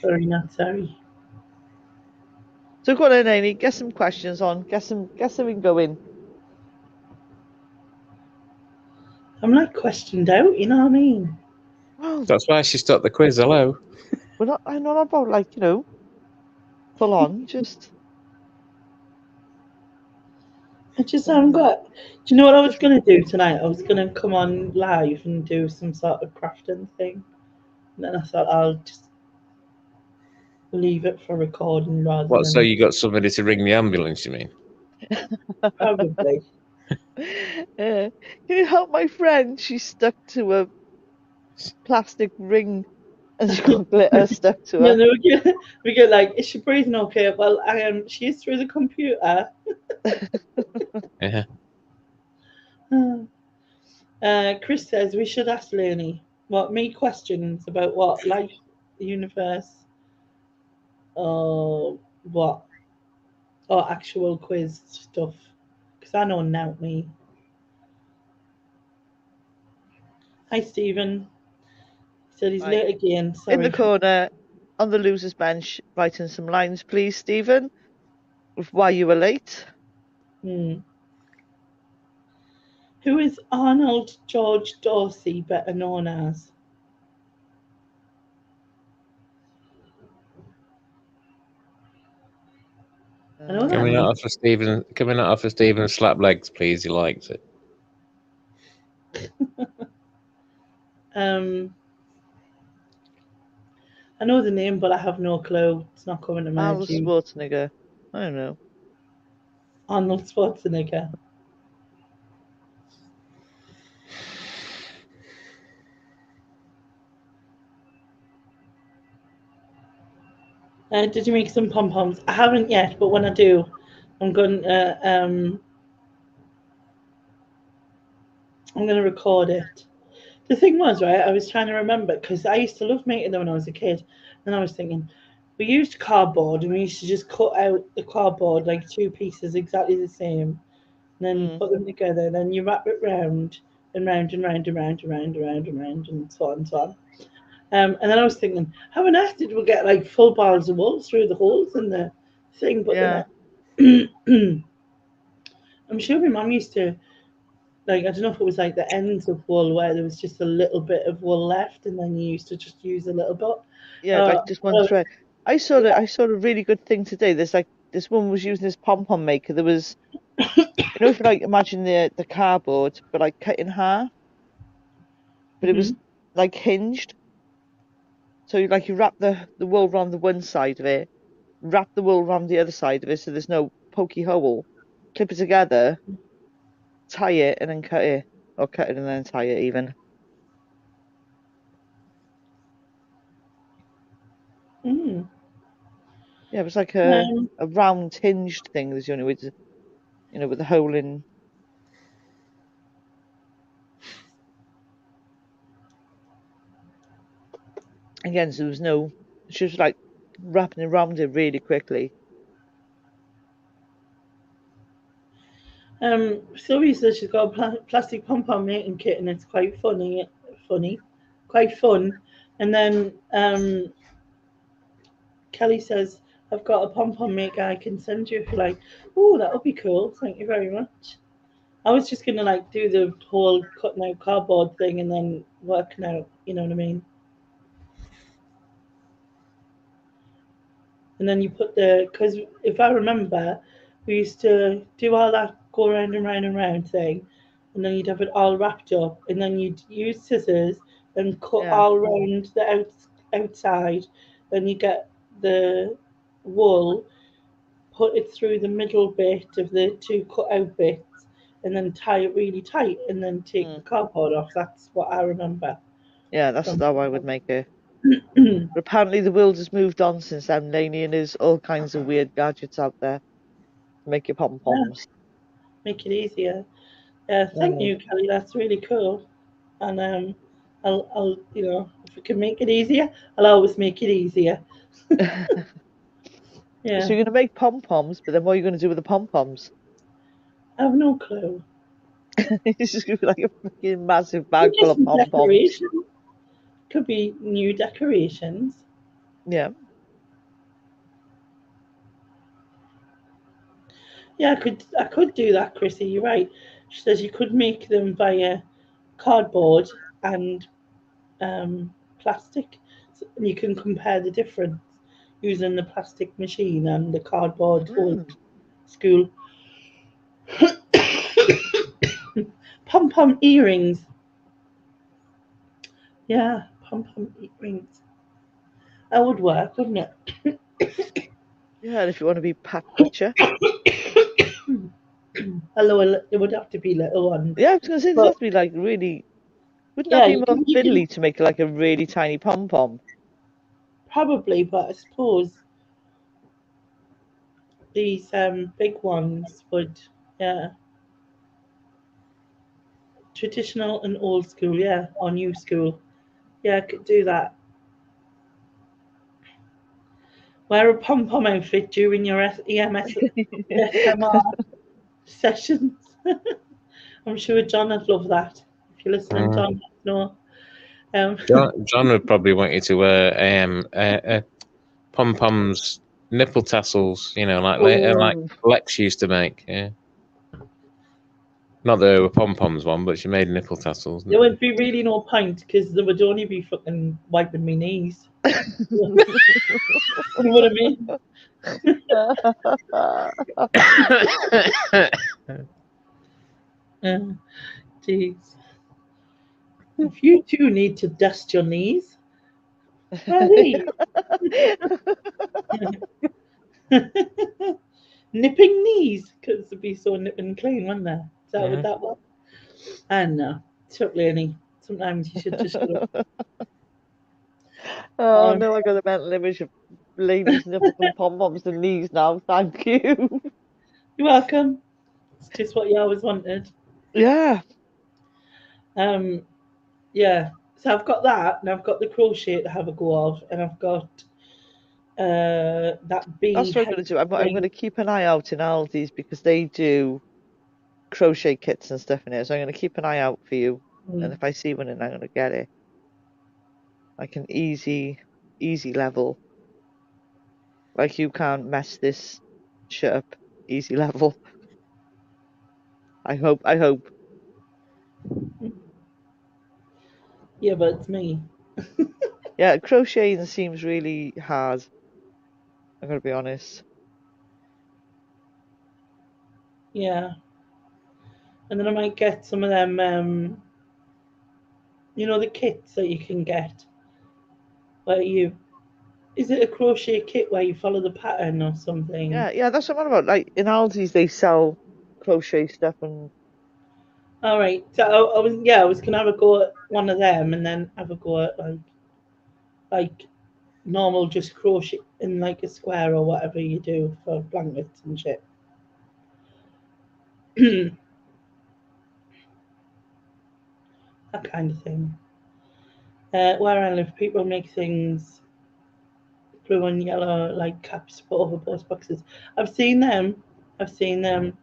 Sorry, not sorry. So go on then, Amy. Get some questions on. Get something going. I'm like questioned out, you know what I mean? Well, That's why she stopped the quiz. Hello. I'm not about like, full on. Just I just haven't got. Do you know what I was going to do tonight? I was going to come on live and do some sort of crafting thing. And then I thought I'll just leave it for recording rather What? than. So you got somebody to ring the ambulance? You mean? Probably. Can you help my friend? She's stuck to a plastic ring and she's got glitter stuck to her. No, we get like, is she breathing okay? Well, she is through the computer. Yeah. Chris says we should ask Leonie me questions about what life, the universe, or what, or actual quiz stuff. Because I know now me. Hi, Stephen. He said he's Right. late again. Sorry. In the corner, on the loser's bench, writing some lines, please, Stephen, with why you were late. Who is Arnold George Dorsey better known as? I know that Can we not name. offer Stephen? Can we not offer Stephen slap legs, please? He likes it. I know the name, but I have no clue. It's not coming to my Arnold Schwarzenegger. I don't know. Arnold Schwarzenegger. Did you make some pom poms? I haven't yet, but when I do, I'm going to record it. The thing was, right, I was trying to remember because I used to love making them when I was a kid, and I was thinking we used cardboard and we used to just cut out the cardboard like two pieces exactly the same, and then you put them together, and then you wrap it round and round and round and round and round and round and round and so on and so on. And then I was thinking, how on earth did we get like full bars of wool through the holes in the thing? But Yeah. then I'm sure my mum used to, like, I don't know if it was like the ends of wool where there was just a little bit of wool left, and then you used to just use a little bit. Yeah, like just one Well, thread. I saw a really good thing today. There's like this woman was using this pom pom maker. There was, if you like imagine the cardboard, but like cut in half, but it was like hinged. So you wrap the wool around the one side of it, wrap the wool around the other side of it, so there's no pokey hole. Clip it together, tie it, and then cut it, or cut it and then tie it even. mm. Yeah, it was like a round hinged thing. There's the only way to, with the hole in. Again, so there was no. She was like wrapping around it really quickly. Sylvie says she's got a plastic pom pom making kit, and it's quite quite fun. And then Kelly says, I've got a pom pom maker I can send you if you like. Oh, that would be cool. Thank you very much. I was just gonna like do the whole cutting out cardboard thing and then working out, you know what I mean? And then you put because if I remember, we used to do all that go around and round and round thing, and then you'd have it all wrapped up, and then you'd use scissors and cut Yeah. all around the outside. Then you get the wool, put it through the middle bit of the two cut out bits, and then tie it really tight, and then take the cardboard off. That's what I remember. Yeah, that's how I would make it. But apparently the world has moved on since then, Laney, and there's all kinds of weird gadgets out there to make your pom poms. Make it easier. Yeah, thank you, Kelly. That's really cool. And I'll, if we can make it easier, I'll always make it easier. Yeah. So you're gonna make pom poms, but then what are you gonna do with the pom poms? I have no clue. It's just gonna be like a fucking massive bag full of pom poms. Decoration. Could be new decorations. Yeah. Yeah, I could do that, Chrissy. You're right. She says you could make them via cardboard and plastic, and you can compare the difference using the plastic machine and the cardboard old school. Pom pom earrings. Yeah, pom pom earrings. That would work, wouldn't it? Yeah, and if you want to be Pat Butcher. Hello, it would have to be little ones. Yeah, I was gonna say there'd have to be like really. Wouldn't that be more fiddly to make like a really tiny pom pom? Probably, but I suppose these big ones would, yeah. Traditional and old school, yeah, or new school. Yeah, I could do that. Wear a pom pom outfit during your EMS SMR sessions. I'm sure John would love that. If you're listening, John, no. John would probably want you to wear pom poms, nipple tassels, like Lex used to make. Yeah, not the pom poms one, but she made nipple tassels. There would be really no point because there would only be fucking wiping my knees. You know what I mean? Jeez. If you two need to dust your knees, nipping knees because it'd be so nip and clean, wouldn't there? Is that what that was? I know. Totally, Lenny. Sometimes you should just go. Oh no, I got a mental image of ladies' nipples and pom-poms and knees now. Thank you. You're welcome. It's just what you always wanted. Yeah. Yeah. So I've got that, and I've got the crochet to have a go of, and I've got that bee. That's what I'm going to do. I'm going to keep an eye out in Aldi's because they do crochet kits and stuff in there. So I'm going to keep an eye out for you. And if I see one, then I'm going to get it. Like an easy level. Like you can't mess this shit up. Easy level. I hope. Yeah, but it's me. Yeah, crocheting seems really hard. I'm going to be honest. Yeah. And then I might get some of them, you know, the kits that you can get where is it a crochet kit where you follow the pattern or something? Yeah, that's what I'm on about. Like in Aldi's, they sell crochet stuff and. All right. So I was gonna have a go at one of them and then have a go at like normal just crochet in like a square or whatever you do for blankets and shit. That kind of thing. Where I live, people make things blue and yellow like caps put over post boxes. I've seen them. I've seen the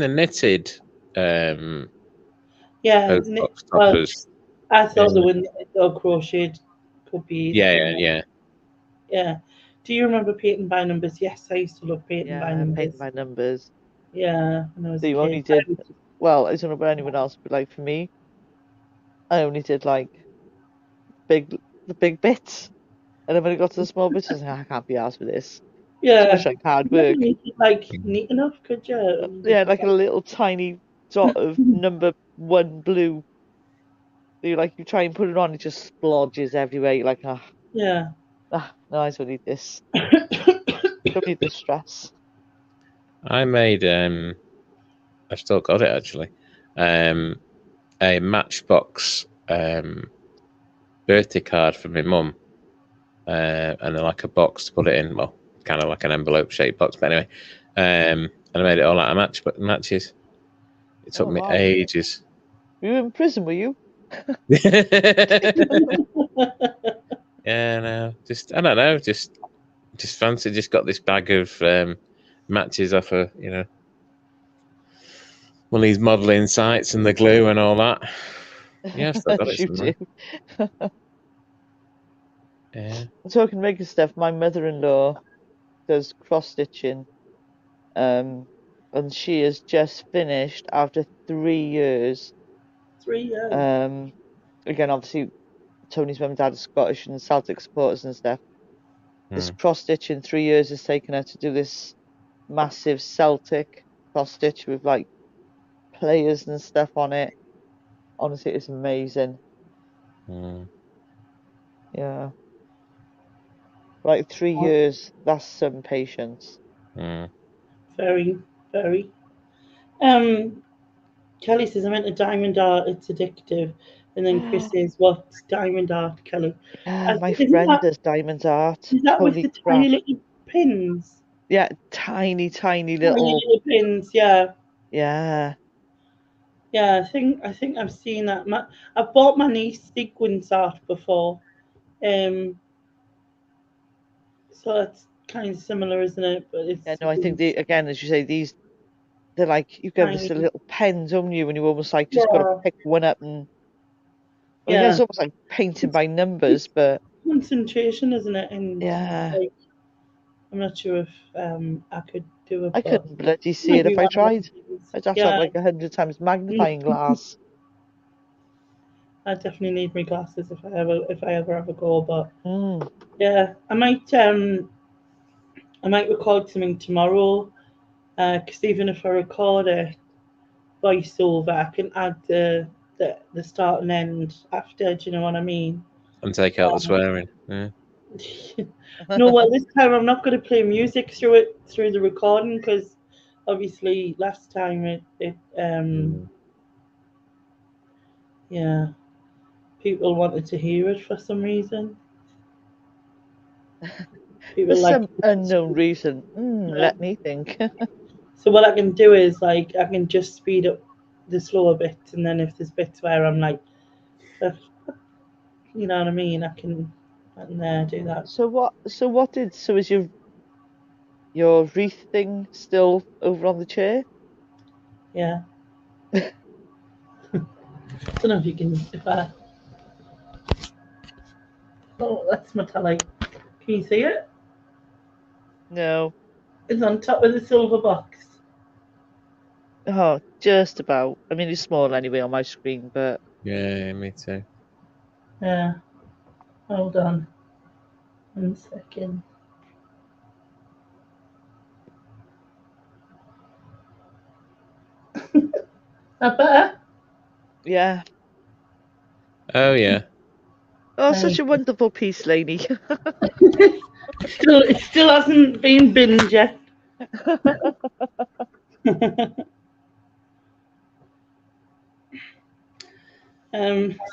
knitted Yeah, post box well, toppers. I thought the one that crocheted could be Yeah. Yeah. Do you remember painting by numbers? Yes, I used to love painting by numbers. Painting by numbers. Yeah, when I was So a you kid. only did, well, I don't know about anyone else, but like for me, I only did like the big bits. And then when it got to the small bits, I was like, I can't be asked for this. Yeah. Too much like hard You never work. made it, like neat enough, could you? Yeah, like a little tiny dot of number 1 blue. So you try and put it on, it just splodges everywhere. You're like, Yeah. no, I don't need this. Don't need this stress. I made I've still got it actually. A Matchbox birthday card for my mum, and then like a box to put it in. Well, kind of like an envelope shaped box, but anyway. And I made it all out of matches. It took me ages. Were you in prison? Were you? Yeah, no, I don't know, just fancy. Just got this bag of matches off of one of these modelling sites and the glue and all that. Yeah, I've still got it somewhere. Yeah. Talking making stuff, my mother-in-law does cross stitching, and she has just finished after 3 years. 3 years. Again, obviously, Tony's mum and dad are Scottish and Celtic supporters and stuff. This cross stitching 3 years has taken her to do this massive Celtic cross stitch with like players and stuff on it. Honestly, it's amazing. Yeah. Like 3 years, that's some patience. Very, very. Kelly says, I went to Diamond Art, it's addictive. And then Chris says, what's Diamond Art, Kelly? My friend does Diamond Art. Is that Holy with the crap. tiny little pins? Yeah, tiny little pins, yeah. Yeah. Yeah, I think I've seen that. I've bought my niece sequins art before. So that's kind of similar, isn't it? But it's Yeah, no, I think again, as you say, they're like you give us a little pen, don't you? And you almost like just got to pick one up and yeah, it's almost like painting by numbers, but concentration, isn't it? And yeah, I'm not sure if I could do it. I couldn't bloody see it if I tried. I'd have to have like 100 times magnifying glass. I definitely need my glasses if I ever have a go. But Mm. yeah, I might record something tomorrow. Because even if I record it voiceover, I can add the start and end after. Do you know what I mean? And take out the swearing. Yeah. No, well, this time I'm not going to play music through the recording because obviously last time yeah, people wanted to hear it for some reason. People For like some unknown reason. Let me think. So what I can do is like I can just speed up the slower bits, and then if there's bits where I'm like, you know what I mean, I can do that. So is your wreath thing still over on the chair? Yeah. I don't know if you can. If I. Oh, that's my telly. Can you see it? No. It's on top of the silver box. Oh, just about. I mean, it's small anyway on my screen, but Yeah, me too. Yeah. Hold on. 1 second. That better? yeah. Oh yeah. Oh, There such you a wonderful piece, Lainey. it still hasn't been binned yet.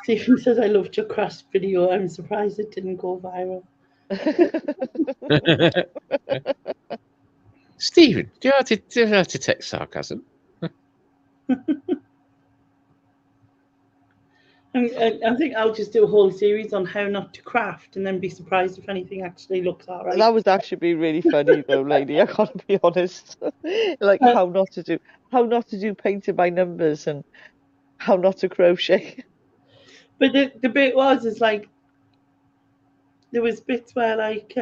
Stephen says I loved your craft video. I'm surprised it didn't go viral. Stephen, do you have to take sarcasm? I think I'll just do a whole series on how not to craft, and then be surprised if anything actually looks alright. That would actually be really funny, though, Lainey. I gotta be honest. Like how not to do painting by numbers and how not to crochet. But the bit is like there was bits where like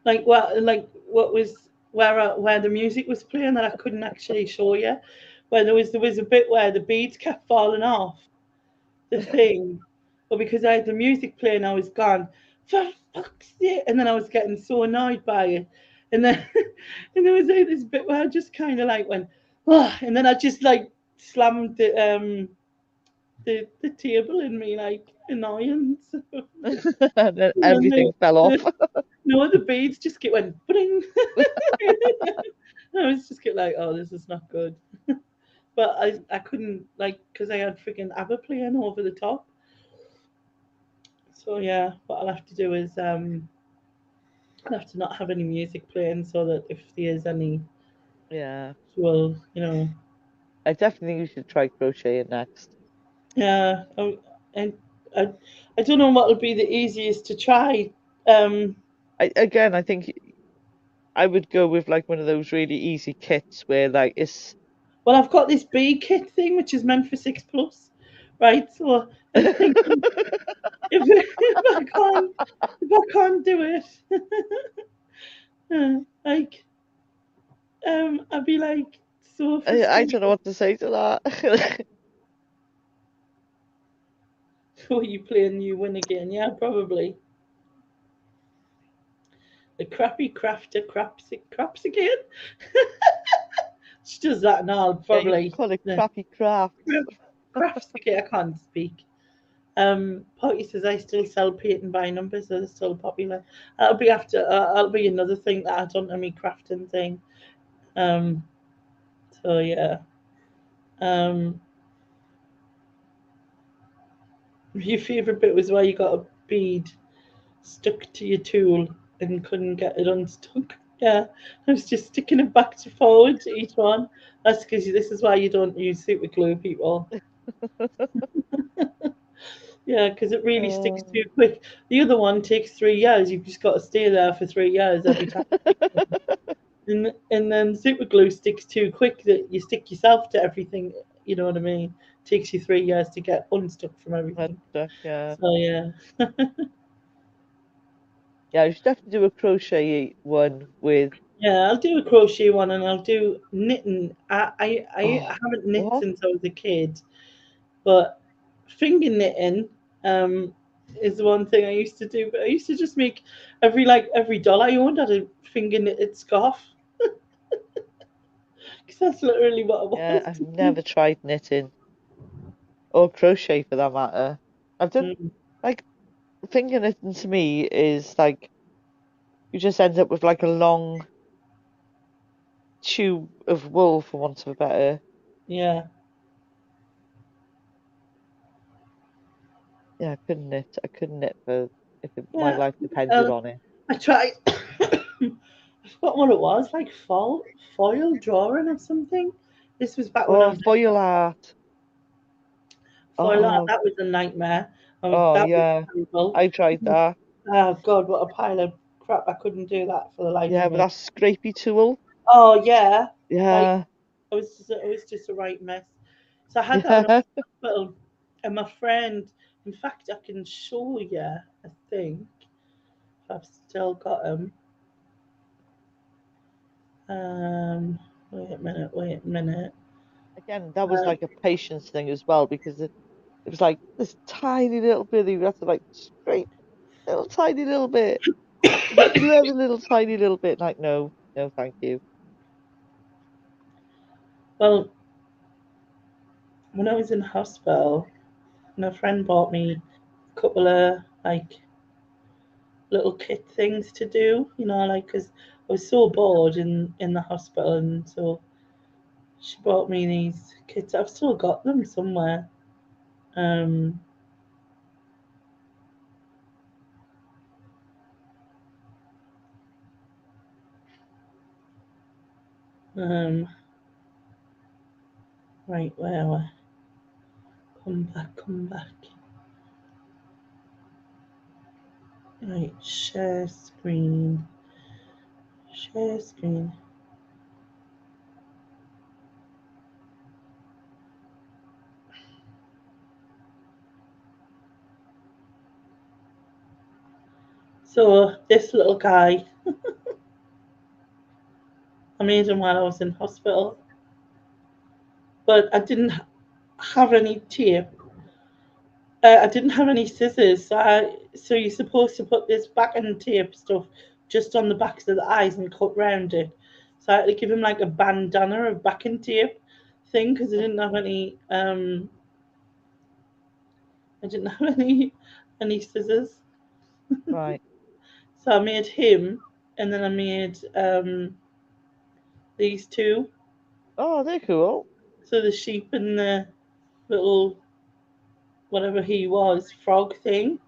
what was where the music was playing that I couldn't actually show you. Where there was a bit where the beads kept falling off the thing, but because I had the music playing, I was gone. For fuck's sake! And then I was getting so annoyed by it, and then and there was like this bit where I just kind of like went, oh, and then I just like slammed the table in me like annoyance. And then And everything fell off. no, the beads just get went bling. I was just get like, oh, this is not good. But I couldn't like because I had freaking ABBA playing over the top. So yeah, what I'll have to do is I'll have to not have any music playing so that if there is any, Yeah. well, I definitely think you should try crocheting next. yeah. And I, I don't know what will be the easiest to try. Um, I think I would go with like one of those really easy kits where like it's well, I've got this B kit thing which is meant for 6+, right? So I'm thinking if I can't do it, like I'd be like so I frustrated. don't know what to say to that. Oh, you playing you win again? Yeah, probably. The crappy crafter craps again. She does that and all Yeah, you probably. call it The crappy crafts. crafts again. I can't speak. Potty says I still sell paint by numbers, so they're still popular. That'll be after. That'll be another thing that I done to me crafting thing. Um, so yeah. Um, your favorite bit was where you got a bead stuck to your tool and couldn't get it unstuck. Yeah, I was just sticking it back to forward to each one. That's because this is why you don't use super glue, people. Yeah, because it really sticks too quick. The other one takes 3 years. You've just got to stay there for 3 years every time. And then super glue sticks too quick that you stick yourself to everything. You know what I mean? It takes you 3 years to get unstuck from everything. Yeah. So yeah. Yeah, you should definitely do a crochet one with Yeah, I'll do a crochet one and I'll do knitting. I haven't knit what? since I was a kid, but finger knitting is the one thing I used to do. But I used to just make every doll I owned had a finger knitted scarf because that's literally what it Yeah, was. I've never tried knitting or crochet for that matter. I've done Mm, like finger knitting to me is like you just end up with like a long tube of wool, for want of a better. yeah, Yeah, I couldn't knit. I couldn't knit for my Yeah, life depended on it. I tried. I forgot what it was, like foil drawing or something. This was back when I Oh, was foil art. foil art. Oh, That was a nightmare. oh That was yeah. terrible. I tried that. Oh God, what a pile of crap! I couldn't do that for the life Yeah, of but me. that scrapey tool. Oh yeah, like Yeah. it was just a right mess. So I had that when I Yeah. was in hospital, and my friend. In fact, I can show you. I think if I've still got them. Wait a minute. Wait a minute. Again, that was Um, like a patience thing as well because it was like this tiny little bit you have to like scrape little tiny little bit. Another little tiny little bit. Like, no, no, thank you. well, when I was in hospital, my friend bought me a couple of like little kit things to do, like because I was so bored in the hospital, and so she bought me these kits. I've still got them somewhere. Um, um, right, where are we? Come back, come back. Right, share screen. Share screen. So this little guy, I made him while I was in hospital, but I didn't have any tape. I didn't have any scissors, so you're supposed to put this backing tape stuff just on the backs of the eyes and cut round it. So I had to give him like a bandana of backing tape thing because I didn't have any scissors. Right. So I made him, and then I made these two. Oh, they're cool. So the sheep and the little whatever he was frog thing.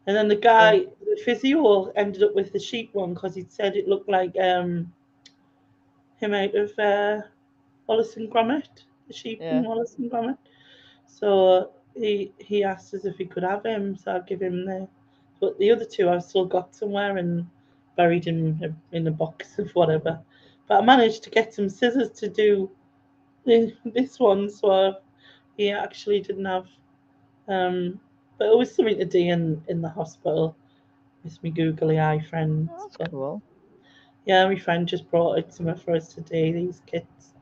And then the Yeah. guy, the physio, ended up with the sheep one because he'd said it looked like him out of Wallace and Gromit, the sheep in Yeah. Wallace and Gromit. So he asked us if he could have him, so I'd give him the. But the other two I've still got somewhere and buried in a box of whatever. But I managed to get some scissors to do this one, so he actually didn't have. Um, but it was something to do in the hospital. It's my googly eye friends. Oh, that's But cool. yeah, my friend just brought it to me for us today, these kits.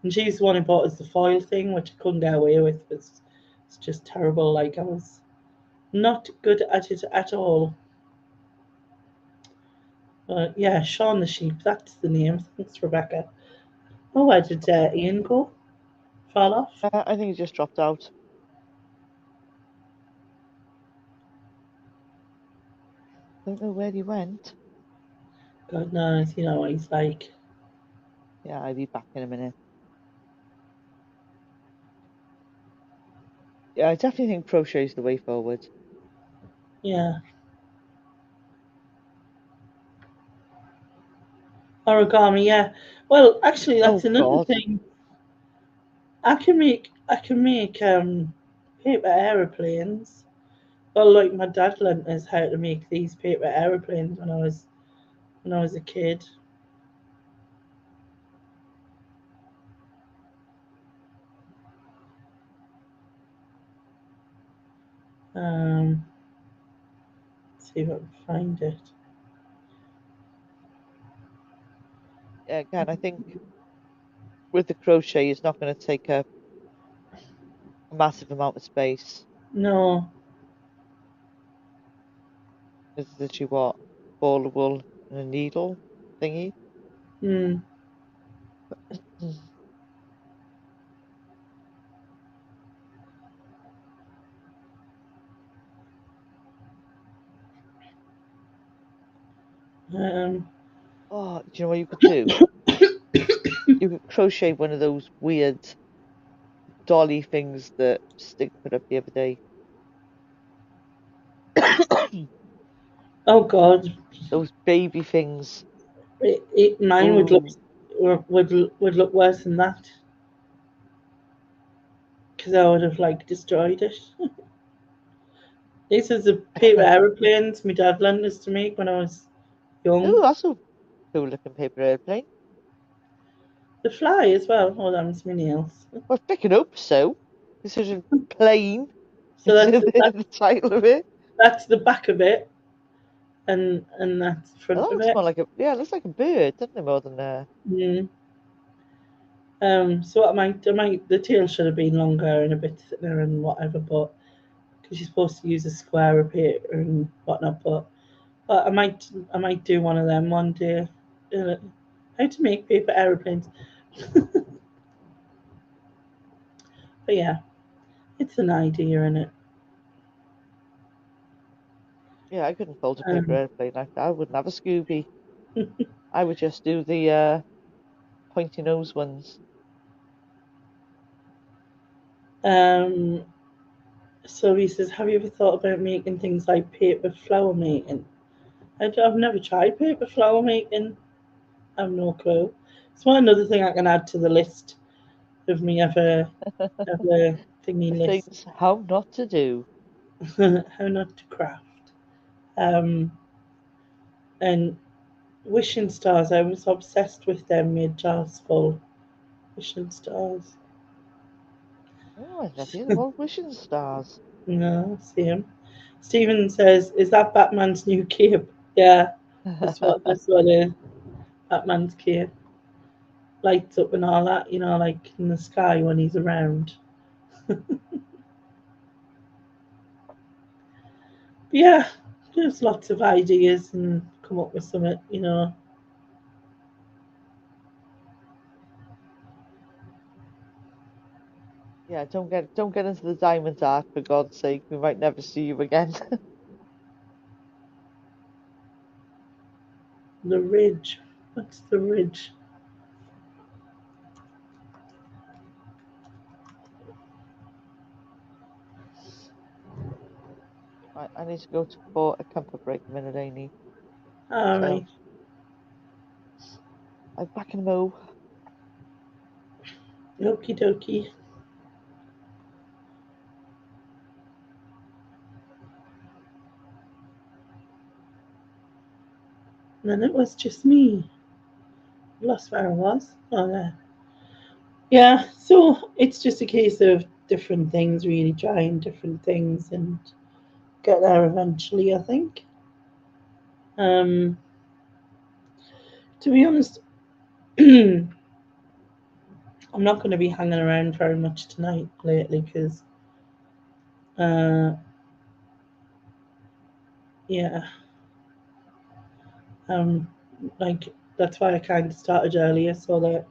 And she's the one who bought us the foil thing, which I couldn't get away with. It's just terrible. Like, I was not good at it at all. But yeah, Shaun the Sheep, that's the name. Thanks, Rebecca. Oh, where did Ian go? Fall off? I think he just dropped out. Don't know where he went. God knows, what he's like. Yeah, I'll be back in a minute. Yeah, I definitely think crochet is the way forward. Yeah. Origami, yeah. Well, actually, that's Oh another God. thing. I can make paper aeroplanes. Well, like my dad learnt us how to make these paper aeroplanes when I was a kid. Let's see if I can find it. Yeah, again, I think with the crochet, it's not going to take a massive amount of space. No. It's literally what? Ball of wool and a needle thingy. Hmm. Um. Oh, do you know what you could do? You could crochet one of those weird dolly things that Stig put up the other day. Oh God, Those baby things. mine would look Ooh. would look worse than that because I would have like destroyed it. These are the paper aeroplanes my dad lent us to make when I was Ooh, young. that's a cool looking paper airplane. The fly as well. Oh, that's my nails. Well, pick it up, so. It's such a plane. So It's that's the title of it. that's the back of it, and that's the Well, front that of looks it. more like it looks like a bird, doesn't it, more than a... Mm. So the tail should have been longer and a bit thinner and whatever, but because you're supposed to use a square of paper and whatnot, but I might do one of them one day. Uh, how to make paper aeroplanes. But yeah, it's an idea, isn't it? Yeah, I couldn't fold a paper Um, airplane like that. I wouldn't have a Scooby. I would just do the pointy nose ones. um, so he says, have you ever thought about making things like paper flower making? I've never tried paper flower making. I have no clue. It's one another thing I can add to the list of me ever thingy list. Things how not to do. How not to craft. Um, and wishing stars. I was obsessed with them. Made jars full wishing stars. Oh, I've never heard of all wishing stars. No, same. Stephen says, "Is that Batman's new cape?" Yeah, that's what it is. Batman's cape lights up and all that. You know, like in the sky when he's around. Yeah, there's lots of ideas and come up with something. You know. Yeah, don't get into the diamond art, for God's sake. We might never see you again. The ridge. What's the ridge? Right, I need to go for a comfort break a minute, Amy. All So right. I'm back in a mo. Okie dokie. And then it was just me. Lost where I was. Oh, there. Yeah, so it's just a case of different things, really trying different things and get there eventually, I think. Um, to be honest, I'm not going to be hanging around very much tonight lately because, uh, yeah, um, like that's why I kind of started earlier so that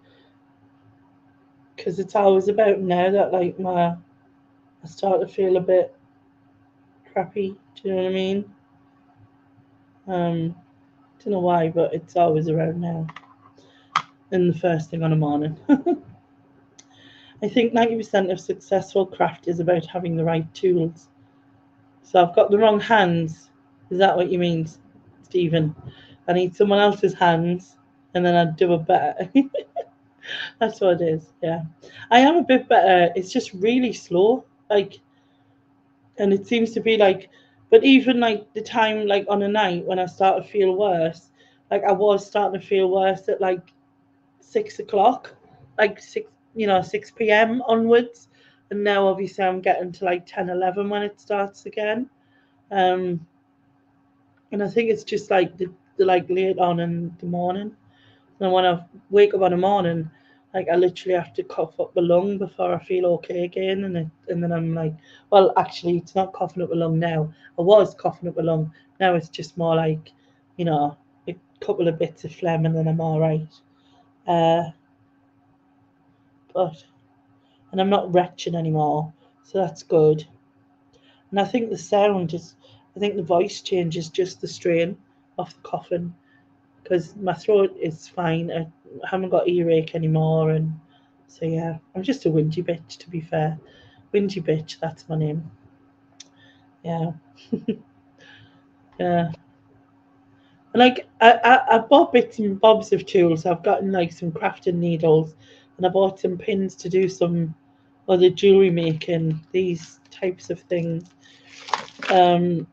because it's always about now that like I start to feel a bit crappy. Do you know what I mean? Don't know why, but it's always around now. And the first thing on a morning. I think 90% of successful craft is about having the right tools. So I've got the wrong hands. Is that what you mean, Stephen? I need someone else's hands and then I'd do it better. That's what it is, yeah. I am a bit better. It's just really slow. Like, and it seems to be like, but even like the time, like on a night when I start to feel worse, like I was starting to feel worse at like 6 o'clock, like 6 p.m. onwards, and now obviously I'm getting to like 10, 11 when it starts again. Um, and I think it's just like the like late on in the morning. And when I wake up in the morning, like I literally have to cough up the lung before I feel okay again, and then I'm like, well, actually, it's not coughing up the lung now. I was coughing up the lung. Now it's just more like, you know, a couple of bits of phlegm, and then I'm all right. Uh, but and I'm not retching anymore, so that's good. And I think the sound is, I think the voice change is just the strain of the coughing because my throat is fine. I haven't got earache anymore, and so yeah, I'm just a whingy bitch to be fair. Whingy bitch, that's my name. Yeah, yeah. And like I bought bits and bobs of tools. I've gotten like some crafting needles, and I bought some pins to do some other jewelry making. These types of things. Um,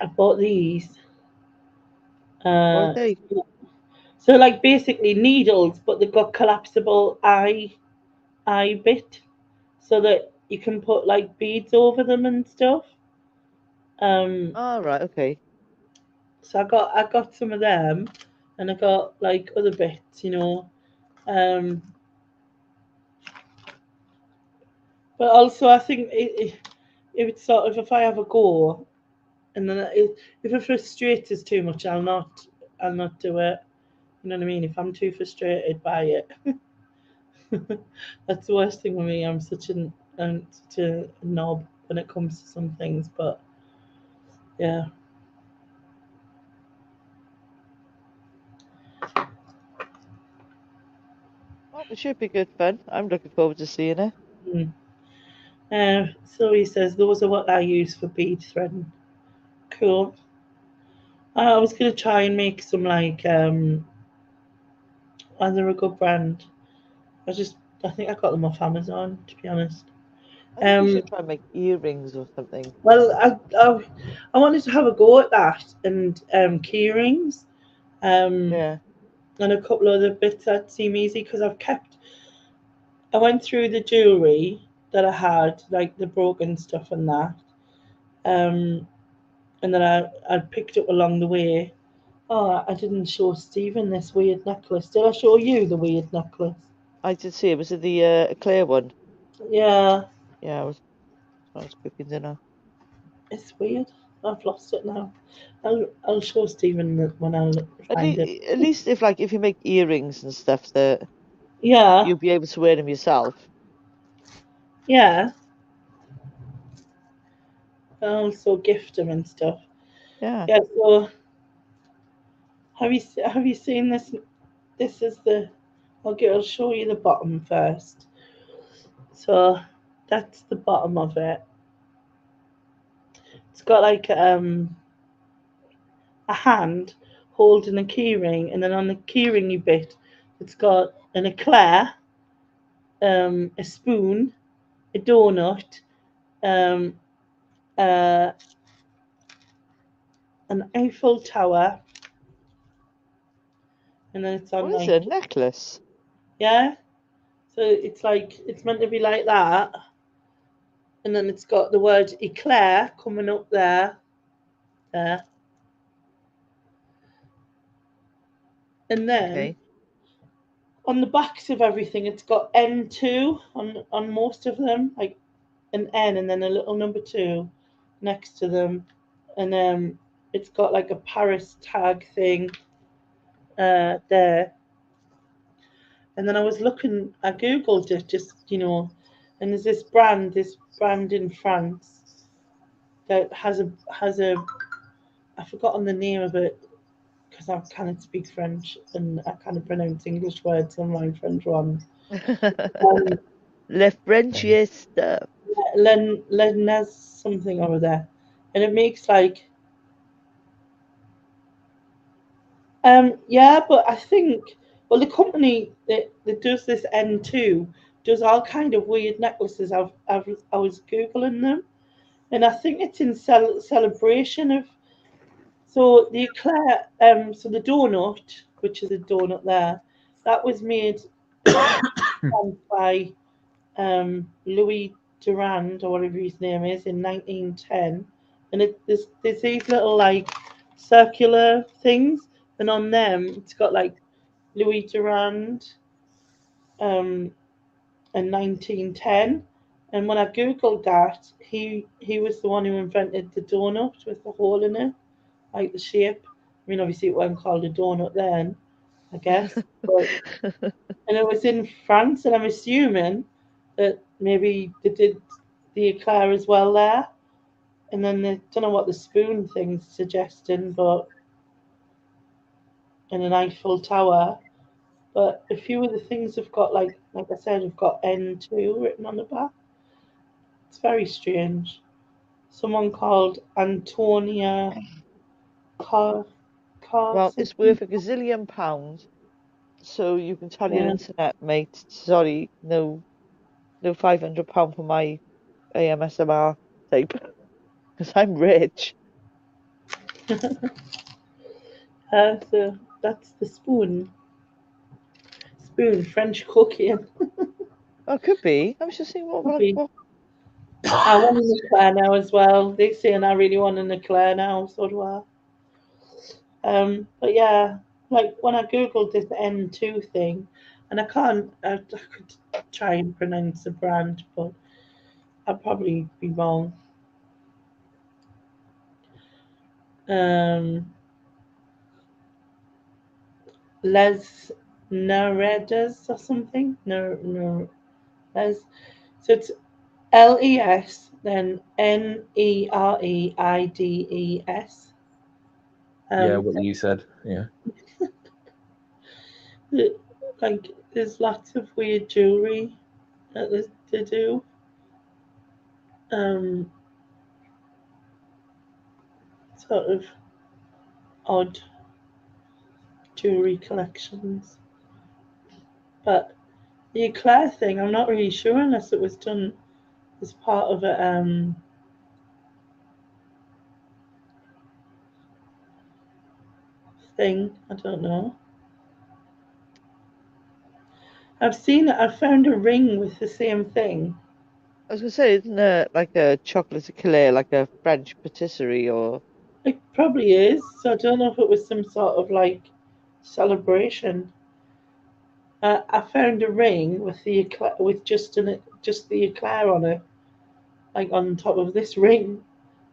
I bought these. What Uh, are they? so like basically needles, but they've got collapsible eye bit, so that you can put like beads over them and stuff. Oh, right, okay. So I got some of them, and I got like other bits, you know. Um, but also I think if it's sort of if I have a go, and then if it frustrates us too much, I'll not do it. You know what I mean? If I'm too frustrated by it, that's the worst thing with me. I'm such a knob when it comes to some things, but yeah. Well, it should be good fun. I'm looking forward to seeing it. Mm. So he says those are what I use for bead threading. Cool. I was gonna try and make some like they're a good brand. I think I got them off Amazon, to be honest. I think you Um, should try and make earrings or something. well, I wanted to have a go at that and key rings, um, Yeah. and a couple other bits that seem easy because I went through the jewelry that I had, like the broken stuff and that, um, and then I picked up along the way. Oh, I didn't show Stephen this weird necklace. Did I show you the weird necklace? I did see it. Was it the clear one? Yeah, Yeah, I was cooking dinner. it's weird. I've lost it now. I'll show Stephen when I find it. At least if you make earrings and stuff that Yeah, you'll be able to wear them yourself. yeah. I also gift them and stuff. Yeah. Yeah. So have you seen this? This is the. I'll show you the bottom first. So that's the bottom of it. It's got like a hand holding a keyring, and then on the keyringy bit, it's got an eclair, a spoon, a donut, um, uh, an Eiffel Tower, and then it's on What is like it? A necklace? yeah. So it's like it's meant to be like that, and then it's got the word eclair coming up there, and then Okay. on the backs of everything, it's got N2 on most of them, like an N and then a little number 2 next to them, and it's got like a Paris tag thing there. And then I googled it just and there's this brand in France that has a I've forgotten the name of it because I cannot speak French and I kind of pronounce English words on my French ones. Um, Le Frenchiest. Lennes something over there, and it makes like yeah, but I think well the company that does this N2 does all kind of weird necklaces. I was googling them, and I think it's in celebration of so the eclair so the donut, which is a donut there, that was made by Louis Durand or whatever his name is in 1910, and there's these little like circular things, and on them it's got like Louis Durand um, in 1910. And when I googled that, he was the one who invented the donut with the hole in it, like the shape. I mean, obviously it wasn't called a donut then, I guess, but and it was in France, and I'm assuming that maybe they did the eclair as well there, and then they don't know what the spoon thing's suggesting, but in an Eiffel Tower. But a few of the things have got like I said, have got N2 written on the back. It's very strange. Someone called Antonia Car cards. Well, it's worth a gazillion pounds, so you can tell your Yeah. internet mate, sorry, no £500 for my AMSMR tape, because I'm rich. So that's the spoon. Spoon, French cooking. Oh, it could be. I was just thinking, what? Could be. What? I want an eclair now as well. They're saying I really want an eclair now, so do I. But yeah, like when I googled this N2 thing, and I could try and pronounce the brand, but I'd probably be wrong. Les Neredas or something. No, Les. So it's LES, then NEREIDES. Yeah, what you said. Yeah. Like there's lots of weird jewelry that they do. Sort of odd jewelry collections. But the eclair thing, I'm not really sure unless it was done as part of a thing. I don't know. I've found a ring with the same thing. I was going to say, isn't it like a chocolate eclair, like a French patisserie, or... It probably is. So I don't know if it was some sort of like celebration. I found a ring with the eclair, with just the eclair on it, like on top of this ring,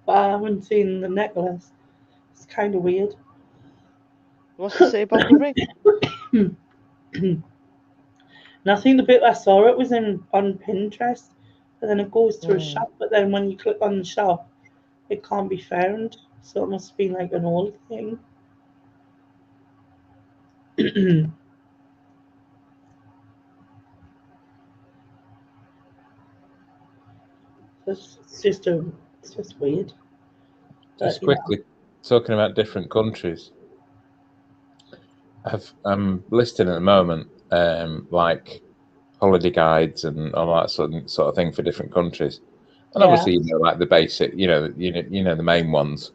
but I haven't seen the necklace. It's kind of weird. What's to say about the ring? And I think the bit I saw it was on Pinterest, but then it goes to a shop. But then when you click on the shop, it can't be found. So it must be like an old thing. It's just weird. Just But, quickly talking about different countries. I'm listing at the moment, like holiday guides and all that sort of thing for different countries. And yeah. obviously, like the basic, the main ones.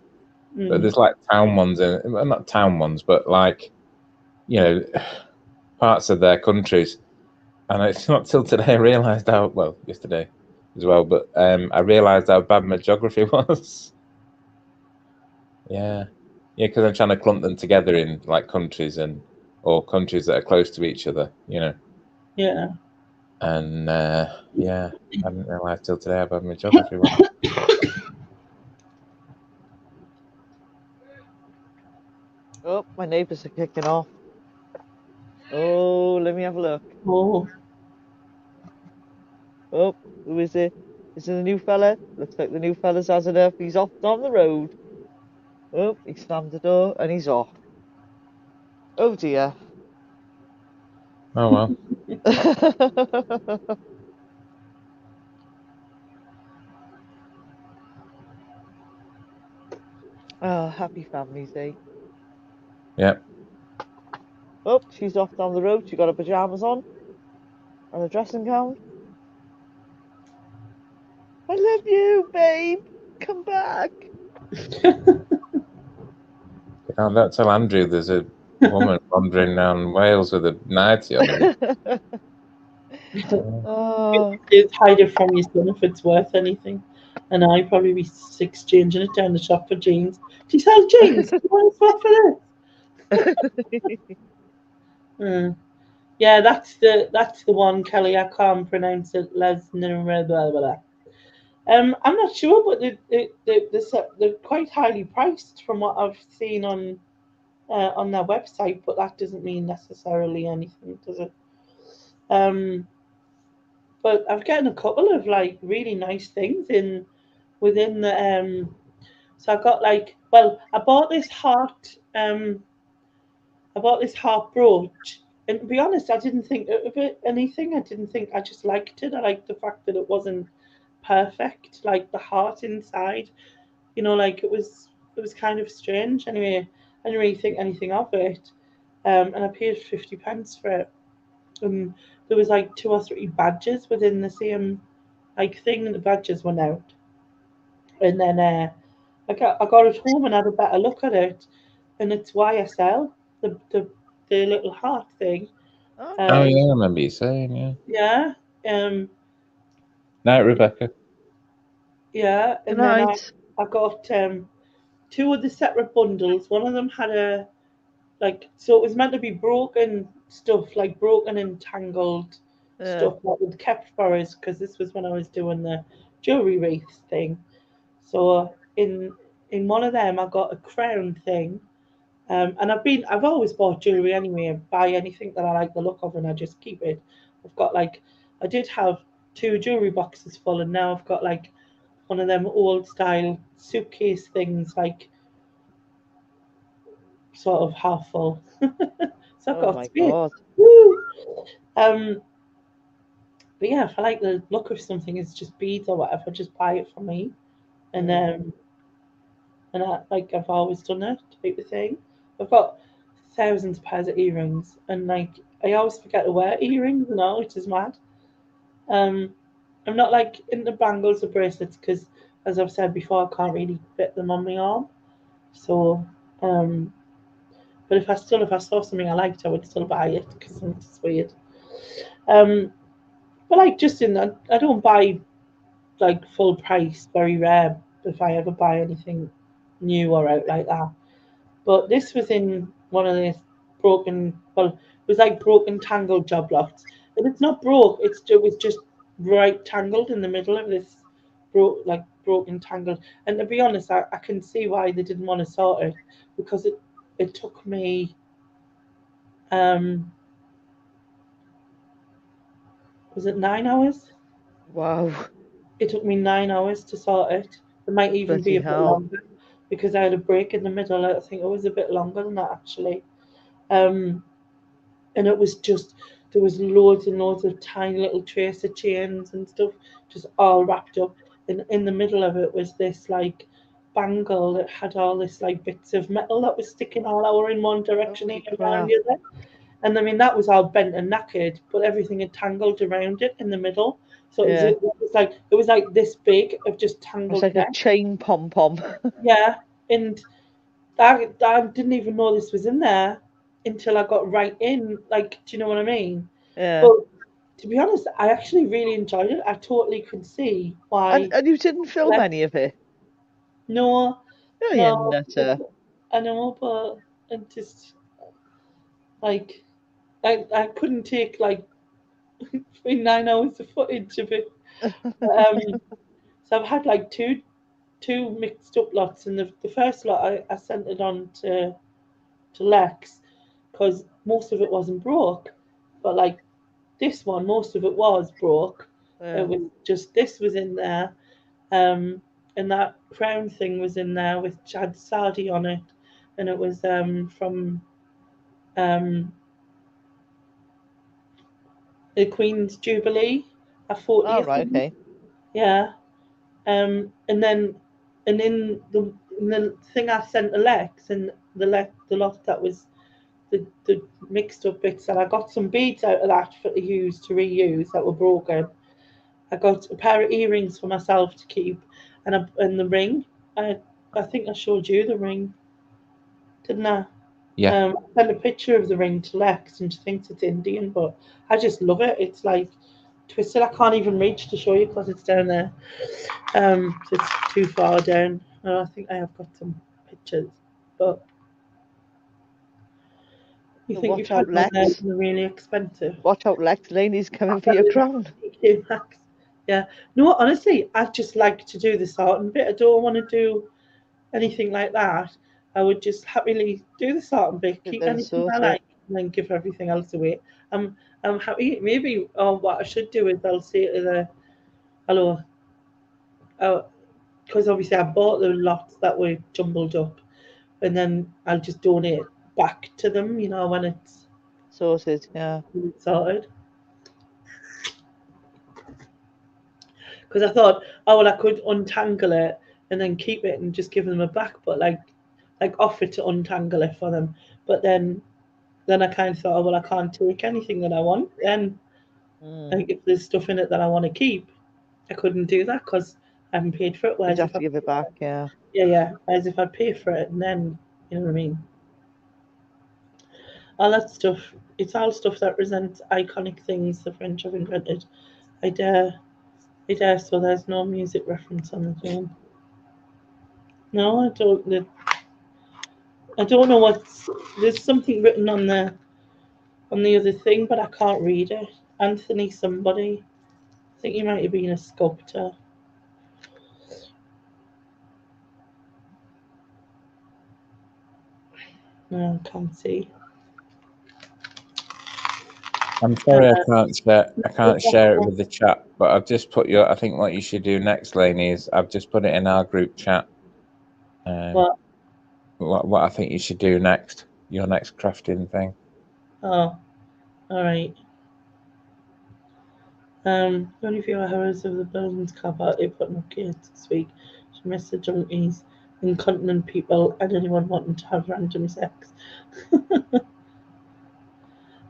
But there's like town ones, and well, not town ones, but like, parts of their countries. And it's not till today I realised yesterday as well, but I realised how bad my geography was. Yeah, because I'm trying to clump them together in like countries or countries that are close to each other, Yeah. And I didn't realise till today how bad my geography was. Oh, my neighbours are kicking off. Oh, let me have a look. Oh, Oh, who is it? Is it the new fella? Looks like the new fella's has enough. He's off down the road. Oh, he slammed the door and he's off. Oh dear. Oh well. Oh, happy Families Day. Yep. Oh, she's off down the road. She got her pajamas on and a dressing gown. I love you, babe. Come back. Don't tell Andrew there's a woman wandering down Wales with a nightie on. Oh, just hide it from your son if it's worth anything. And I'd probably be exchanging it down the shop for jeans. Do you sell jeans? You want to swap for this? Yeah, that's the one, Kelly. I can't pronounce it. Lesnar, blah, blah, blah. I'm not sure, but they're quite highly priced from what I've seen on their website. But that doesn't mean necessarily anything, does it? But I've gotten a couple of like really nice things within the So I got I bought this heart brooch, and to be honest, I didn't think of it anything. I didn't think. I just liked it. I liked the fact that it wasn't perfect, like the heart inside. Like it was kind of strange. Anyway, I didn't really think anything of it. And I paid 50 pence for it. And there was like 2 or 3 badges within the same like thing, and the badges went out. And then I got it home and had a better look at it, and it's YSL, the little heart thing. Oh, Oh okay. yeah, I remember you saying, yeah. Yeah. Night, Rebecca. Yeah. Good And then night. I got 2 of the separate bundles. One of them had a so it was meant to be broken stuff, like broken and tangled Yeah. stuff that we'd kept for us, because this was when I was doing the jewelry wreath thing. So in one of them I got a crown thing. And I've always bought jewelry anyway, and buy anything that I like the look of, and I just keep it. I've got I did have 2 jewelry boxes full, and now I've got like one of them old style suitcase things, like sort of half full. So I've Oh got my space. God. Woo! Um, but yeah, if I like the look of something, it's just beads or whatever, just buy it for me. And I've always done it type of thing. I've got thousands of pairs of earrings, and like I always forget to wear earrings now, which is mad. Um, I'm not like into bangles or bracelets because, as I've said before, I can't really fit them on my arm. So, um, but if I saw something I liked, I would still buy it because it's weird. Um, but like just in that, I don't buy like full price. Very rare if I ever buy anything new or out like that. But this was in one of these broken. Well, it was like broken tangled job lots, and it's not broke. It was just right tangled in the middle of this broken tangled. And to be honest, I can see why they didn't want to sort it, because it took me was it 9 hours? Wow. It took me 9 hours to sort it. It might even be Bloody a bit hell. longer because I had a break in the middle. I think it was a bit longer than that actually. Um, and it was just there was loads and loads of tiny little tracer chains and stuff, just all wrapped up. And in the middle of it was this like bangle that had all this like bits of metal that was sticking all over in one direction Holy and around crap. the other. And I mean that was all bent and knackered, but everything had tangled around it in the middle. So Yeah. it was like this big of just It's tangled like a net. chain pom pom. Yeah, and I didn't even know this was in there until I got right in. Like, do you know what I mean? Yeah. But to be honest, I actually really enjoyed it. I totally could see why. And you didn't film Like, any of it? no, Oh, you no, nutter. I know, but it just like I couldn't take like 9 hours of footage of it. Um, so I've had like two mixed up lots, and the first lot I sent it on to Lex because most of it wasn't broke, but like this one, most of it was broke. It Yeah. was just this was in there, um, and that crown thing was in there with Chad Sardi on it, and it was from um, the Queen's Jubilee, a Oh, 40th right, one. okay. Yeah, and then and in the thing I sent Alex and the lot that was the mixed up bits, and I got some beads out of that for to reuse that were broken. I got a pair of earrings for myself to keep, and the ring. I think I showed you the ring, didn't I? Yeah. I sent a picture of the ring to Lex, and she thinks it's Indian, but I just love it. It's like twisted. I can't even reach to show you because it's down there. So it's too far down. I think I have got some pictures, but you So think you've watch out, had one there, Lex. and they're really expensive. Watch out, Lex. Laney's coming for your crown. Max. Yeah. No, honestly, I'd just like to do the sorting bit. I don't want to do anything like that. I would just happily do the sorting bit, Get keep them anything I sorted. like, and then give everything else away. I'm happy. Maybe, or what I should do is I'll say to the hello, because obviously I bought the lots that were jumbled up, and then I'll just donate back to them. You know, when it's Sorted, yeah. sorted. Because I thought, oh well, I could untangle it and then keep it and just give them a back, but like like offer to untangle it for them. But then I kind of thought, oh, well, I can't take anything that I want. Then like if there's stuff in it that I want to keep, I couldn't do that because I haven't paid for it. You'd Whereas have if to give it back, yeah. yeah. Whereas if I pay for it and then you know what I mean. All that stuff, it's all stuff that represents iconic things the French have invented. I dare, so there's no music reference on the phone. No, I don't. I don't know what's. There's something written on the other thing, but I can't read it. Anthony somebody. I think he might have been a sculptor. No, I can't see. I'm sorry I can't share it with the chat, but I've just put I think what you should do next, Lainey, is I've just put it in our group chat. What I think you should do next, your next crafting thing. Oh, all right. Only few hours of the building's car park they put no kids this week. She missed the junkies, incontinent people, and anyone wanting to have random sex.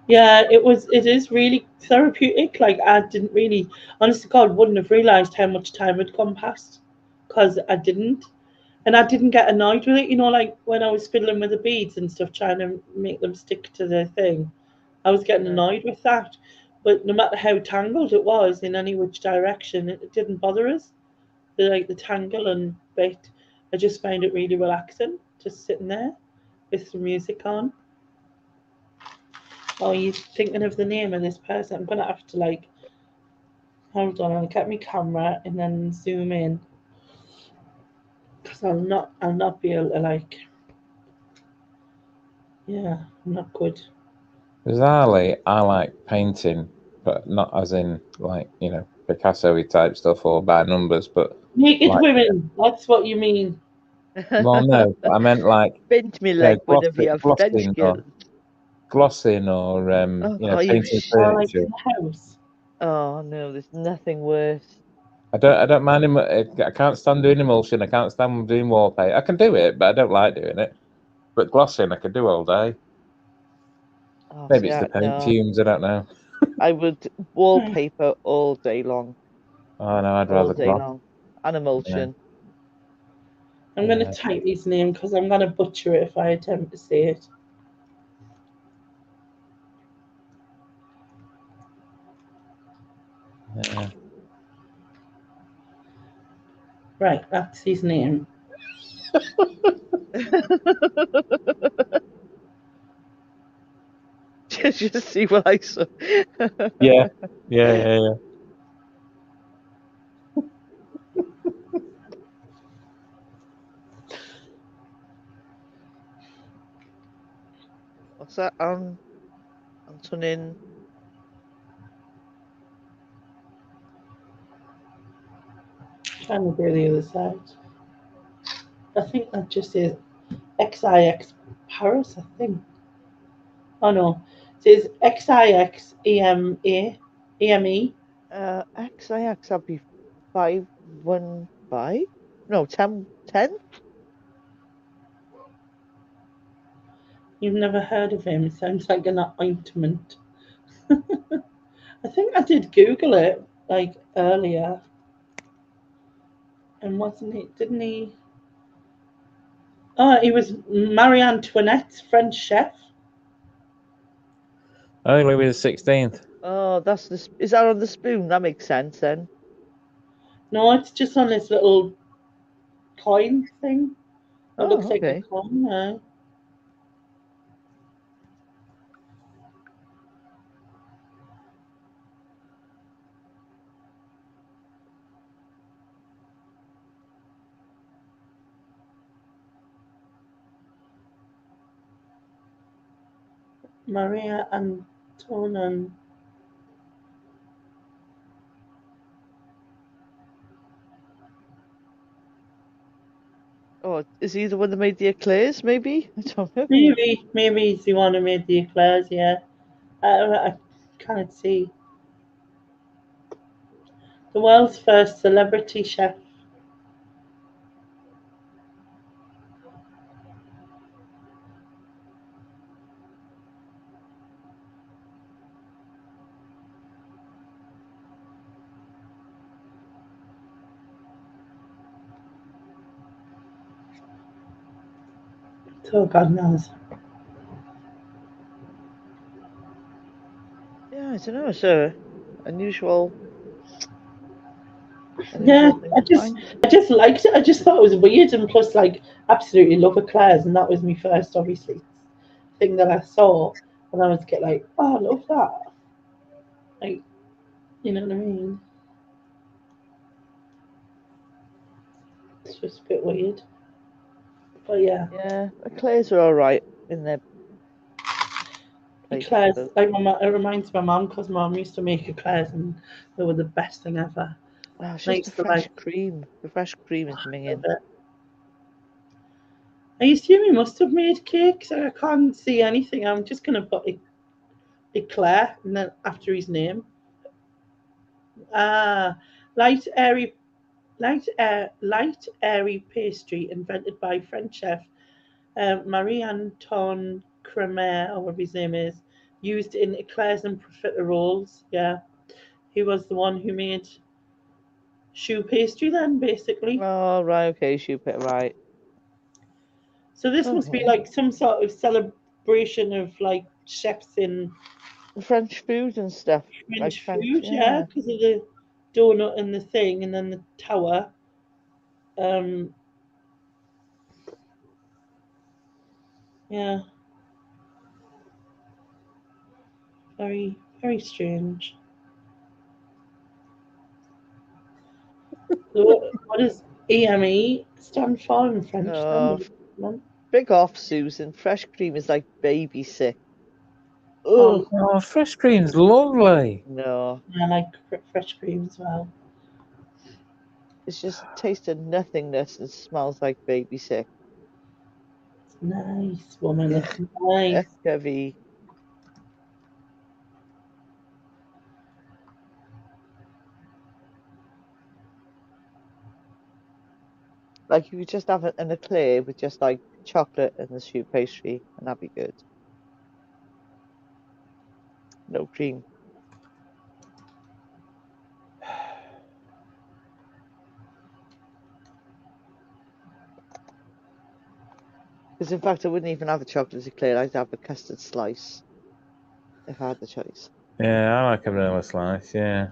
Yeah, it is really therapeutic. Like I didn't really, honestly, God, wouldn't have realised how much time had gone past because I didn't. And I didn't get annoyed with it, you know, like when I was fiddling with the beads and stuff, trying to make them stick to the thing. I was getting annoyed with that. But no matter how tangled it was in any which direction, it didn't bother us. The tangle and bit, I just found it really relaxing, just sitting there with some music on. Oh, you thinking of the name of this person? I'm gonna have to like hold on. I'll get my camera and then zoom in because I'll not be able to like. Yeah, I'm not good. Bizarrely, I like painting, but not as in like Picasso-y type stuff or by numbers, but Naked like, women. That's what you mean. well, no, I meant like Bend me leg whenever you have French girls. glossing or painting Or like furniture. in the house. Oh no, there's nothing worse. I don't mind him. I can't stand doing emulsion. I can't stand doing wallpaper. I can do it, but I don't like doing it. But glossing, I could do all day. Oh, Maybe it's the paint fumes. I don't know. I would wallpaper all day long. Oh no, I'd All rather day gloss. long. And emulsion. I'm going to type his name because I'm going to butcher it if I attempt to say it. Yeah. Right, that's his name. Just see what I saw. Yeah. What's that? Antonin. Trying to do the other side. I think that just is XIX Paris, I think. Oh no, it says XIX EME. XIX, I'd be 515? No, 10? You've never heard of him. It sounds like an ointment. I think I did Google it like earlier. And wasn't he? Didn't he? Oh, he was Marie Antoinette's French chef. Oh, Louis the 16th. Oh, is that on the spoon? That makes sense then. No, it's just on this little coin thing. It looks like a coin now. Maria Antonin. Oh, is he the one that made the eclairs, maybe? I don't know. Maybe he's the one who made the eclairs, yeah. I can't see. The world's first celebrity chef. So God knows. Yeah, I don't know. It's a unusual Yeah, thing to find. I just liked it. I just thought it was weird, and plus, like, absolutely love eclairs, and that was my first, obviously, thing that I saw, and I was get like, oh, I love that. Like, you know what I mean? It's just a bit weird, but yeah. Yeah, eclairs are all right in their place. Eclairs, So- like it reminds my mum because mum used to make eclairs, and they were the best thing ever. Oh, it's I just the used to fresh like cream. The fresh cream is minging. it. I assume he must have made cake, so I can't see anything. I'm just gonna put eclair and then after his name. Ah, light airy, light airy pastry invented by French chef Marie Antoine Cremer, or whatever his name is, used in eclairs and profiteroles. Yeah, he was the one who made choux pastry then, basically. Oh, right, okay, shoot it right. So this must be Okay. like some sort of celebration of like chefs in French food and stuff. Like French French, food, yeah, yeah. because of the donut and the thing, and then the tower. Um, yeah, very, very strange. So what does EME stand for in French Oh, then? big off, Susan. Fresh cream is like baby sick. Oh, Oh, Oh, fresh cream's lovely. no. I like fresh cream as well. It's just tasted nothingness and smells like baby sick. It's nice, woman. Ugh, It's nice. heavy. Like you could just have an eclair with just like chocolate and the choux pastry, and that'd be good. No cream. Because in fact, I wouldn't even have a chocolate eclair. I'd have a custard slice if I had the choice. Yeah, I like a vanilla slice. Yeah.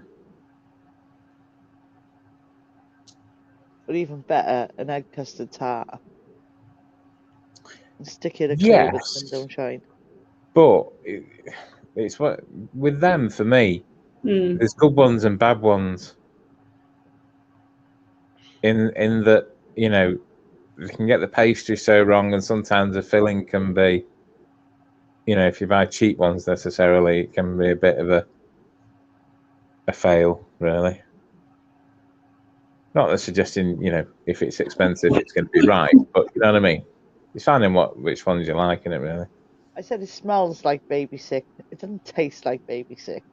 Or even better, an egg custard tart. And stick in a eclair with Yes, sun don't shine. but it's what with them for me. Mm. There's good ones and bad ones. In that, you know, you can get the pastry so wrong, and sometimes the filling can be, you know, if you buy cheap ones necessarily, it can be a bit of a fail, really. Not that suggesting, you know, if it's expensive, it's going to be right, but you know what I mean. It's finding which ones you like in it, really. I said it smells like baby sick. It doesn't taste like baby sick.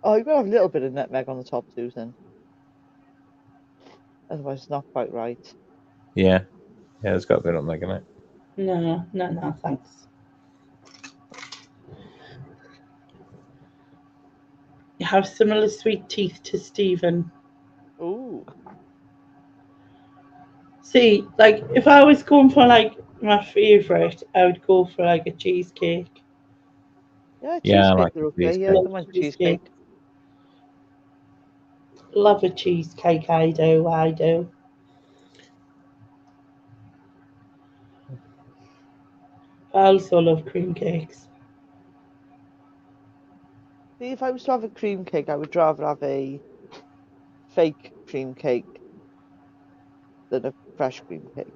Oh, you've got to have a little bit of nutmeg on the top, Susan. Otherwise, it's not quite right. Yeah, it's got a bit of nutmeg in it. No, thanks. You have similar sweet teeth to Stephen. Ooh, See, like if I was going for like my favorite, I would go for like a cheesecake. yeah, Yeah, I cheesecake like are a okay. Yeah, I cheesecake. don't mind cheesecake. Love a cheesecake. I do. I also love cream cakes. See, if I was to have a cream cake, I would rather have a fake cream cake than a fresh cream cake.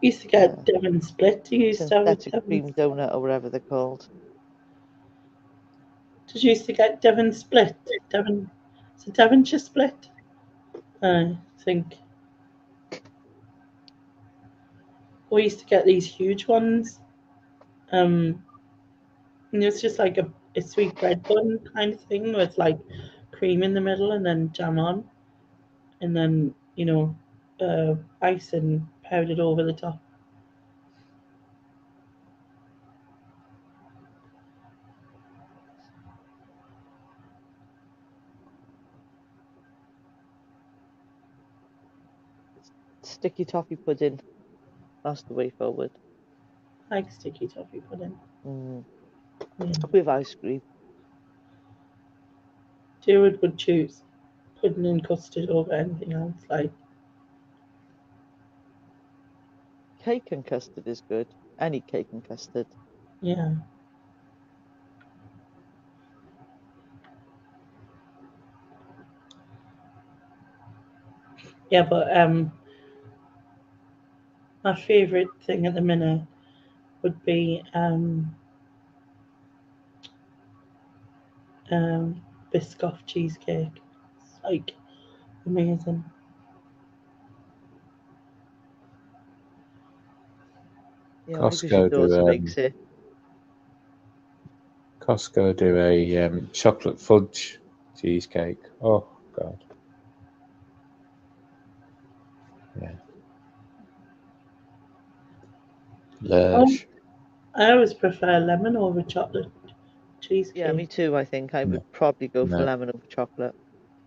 Used to get Devon split. You used to have a Synthetic Devon. cream donut or whatever they're called. Did you used to get Devon split? Devon, is it Devonshire split? I think. We used to get these huge ones. And it's just like a sweet bread bun kind of thing with like cream in the middle and then jam on, and then ice and powdered over the top. sticky toffee pudding. That's the way forward. I like sticky toffee pudding. Yeah. With ice cream. Jared would choose pudding and custard over anything else. Like, Cake and custard is good. Any cake and custard. yeah. Yeah, but my favourite thing at the minute would be Biscoff cheesecake. It's like amazing. Yeah, maybe we Costco should do some do makes it. Costco do a chocolate fudge cheesecake. Oh God. Yeah. Lush. I always prefer lemon over chocolate cheesecake. Yeah, me too. I think I would probably go for No. lemon over chocolate.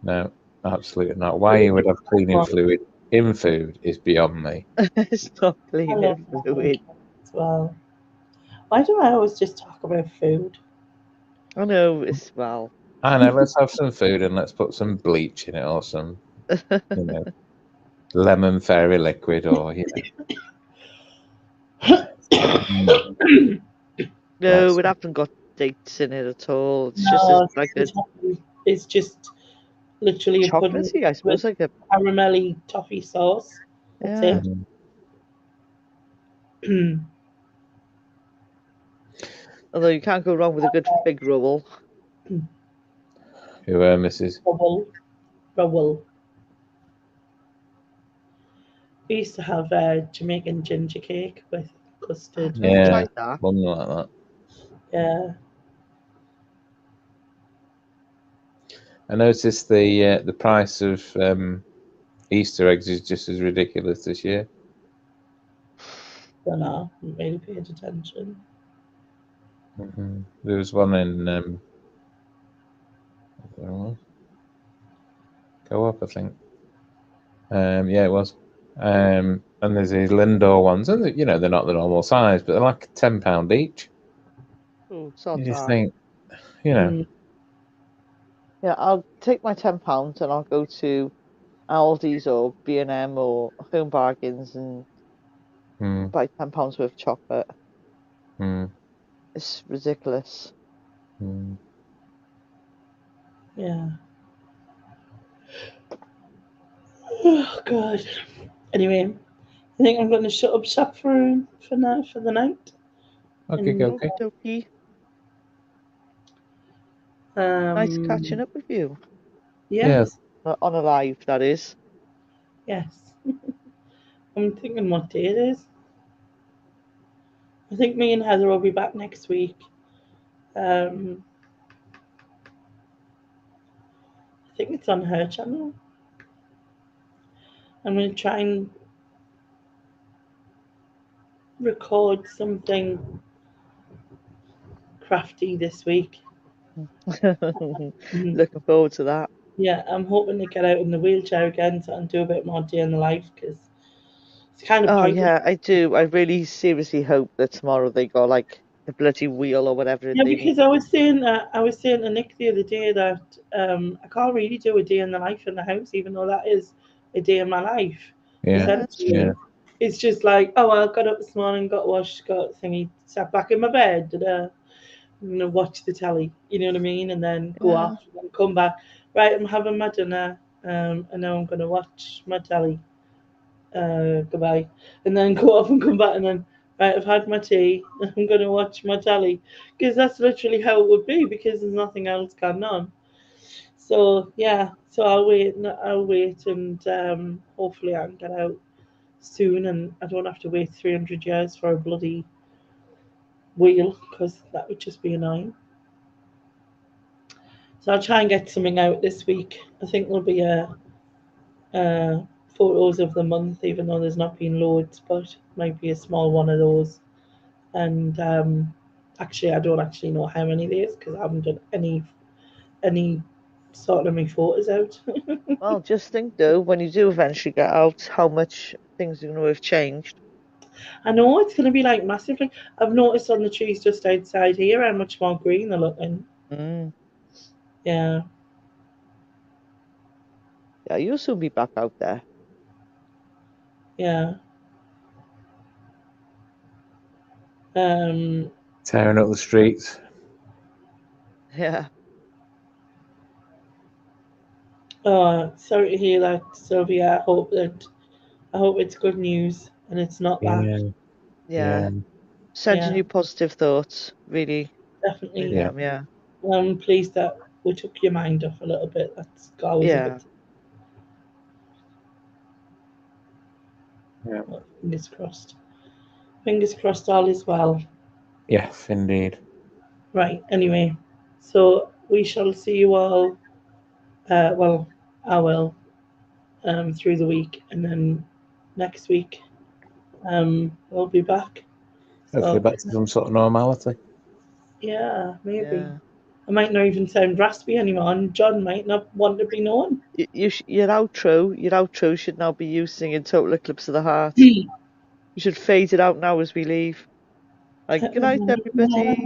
No, absolutely not. Why you would have cleaning fluid in food is beyond me. It's not I love cleaning fluid. as well. Why do I always just talk about food? I know, it's well. I know, let's have some food and let's put some bleach in it or some, you know, lemon fairy liquid or, you know. No, it hasn't got dates in it at all. It's just No, like a it's just literally a pudding chocolatey, I suppose, with like a caramelly toffee sauce. That's yeah. it. Although you can't go wrong with a good fig roll. Who, Mrs. Rowell. We used to have Jamaican ginger cake with custard. I've never tried that. Something like that. Yeah. I noticed the price of Easter eggs is just as ridiculous this year. Don't know. Haven't really paid attention. There was one in Go Up, I think. Yeah, it was. And there's these Lindor ones, and you know they're not the normal size, but they're like £10 each. Oh, so You just think, you know. Yeah, I'll take my £10 and I'll go to Aldi's or B&M or Home Bargains and buy £10 worth of chocolate. It's ridiculous. Yeah. Oh God. Anyway, I think I'm going to shut up shop for now for the night. Okay. Nice catching up with you. Yes. On a live, that is. Yes. I'm thinking what day it is. I think me and Heather will be back next week. I think it's on her channel. I'm going to try and record something crafty this week. Looking forward to that. Yeah, I'm hoping to get out in the wheelchair again so I can do a bit more day in the life because it's kind of pointless. Yeah, I do. I really seriously hope that tomorrow they got like the bloody wheel or whatever Yeah, they because need. I was saying to Nick the other day that I can't really do a day in the life in the house, even though that is a day in my life. Essentially, it's just like, oh, I got up this morning, got washed, got thingy, sat back in my bed, watch the telly. You know what I mean? And then go off and come back. Right, I'm having my dinner, and now I'm gonna watch my telly. Goodbye, and then go off and come back, and then right, I've had my tea. I'm gonna watch my telly because that's literally how it would be because there's nothing else going on. So yeah, so I'll wait and hopefully I can get out soon and I don't have to wait 300 years for a bloody wheel because that would just be annoying. So I'll try and get something out this week. I think there'll be a photos of the month, even though there's not been loads, but might be a small one of those. And actually, I don't actually know how many there is because I haven't done any sorting my photos out. Well, just think though, when you do eventually get out, how much things are going to have changed. I know it's going to be like massively. I've noticed on the trees just outside here how much more green they're looking. Mm. Yeah. Yeah, you'll soon be back out there. Yeah. Tearing up the streets. Yeah. Oh, sorry to hear that, Sylvia. I hope it's good news and it's not that. Yeah. Yeah. Yeah. Sending Yeah. you positive thoughts. Really. Definitely. Yeah. Yeah. I'm pleased that we took your mind off a little bit. That's always a Yeah. good. Yeah. Well, fingers crossed. Fingers crossed all is well. Yes, indeed. Right, anyway. So we shall see you all, well, I will, through the week. And then next week, we'll be back. Hopefully So, back to some sort of normality. yeah, maybe. Yeah. I might not even sound raspy anymore, and John might not want to be known. Your outro should now be you singing Total Eclipse of the Heart. You should fade it out now as we leave. Like, good night, everybody.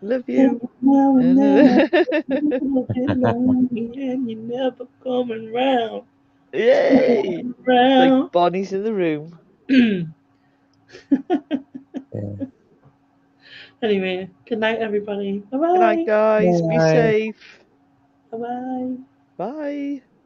Love you. Now and then, and you're never coming round. Yay! Like Round. Bonnie's in the room. Yeah. Anyway, good night, everybody. Bye Good night, bye. guys. Be Bye. safe. Bye bye. Bye.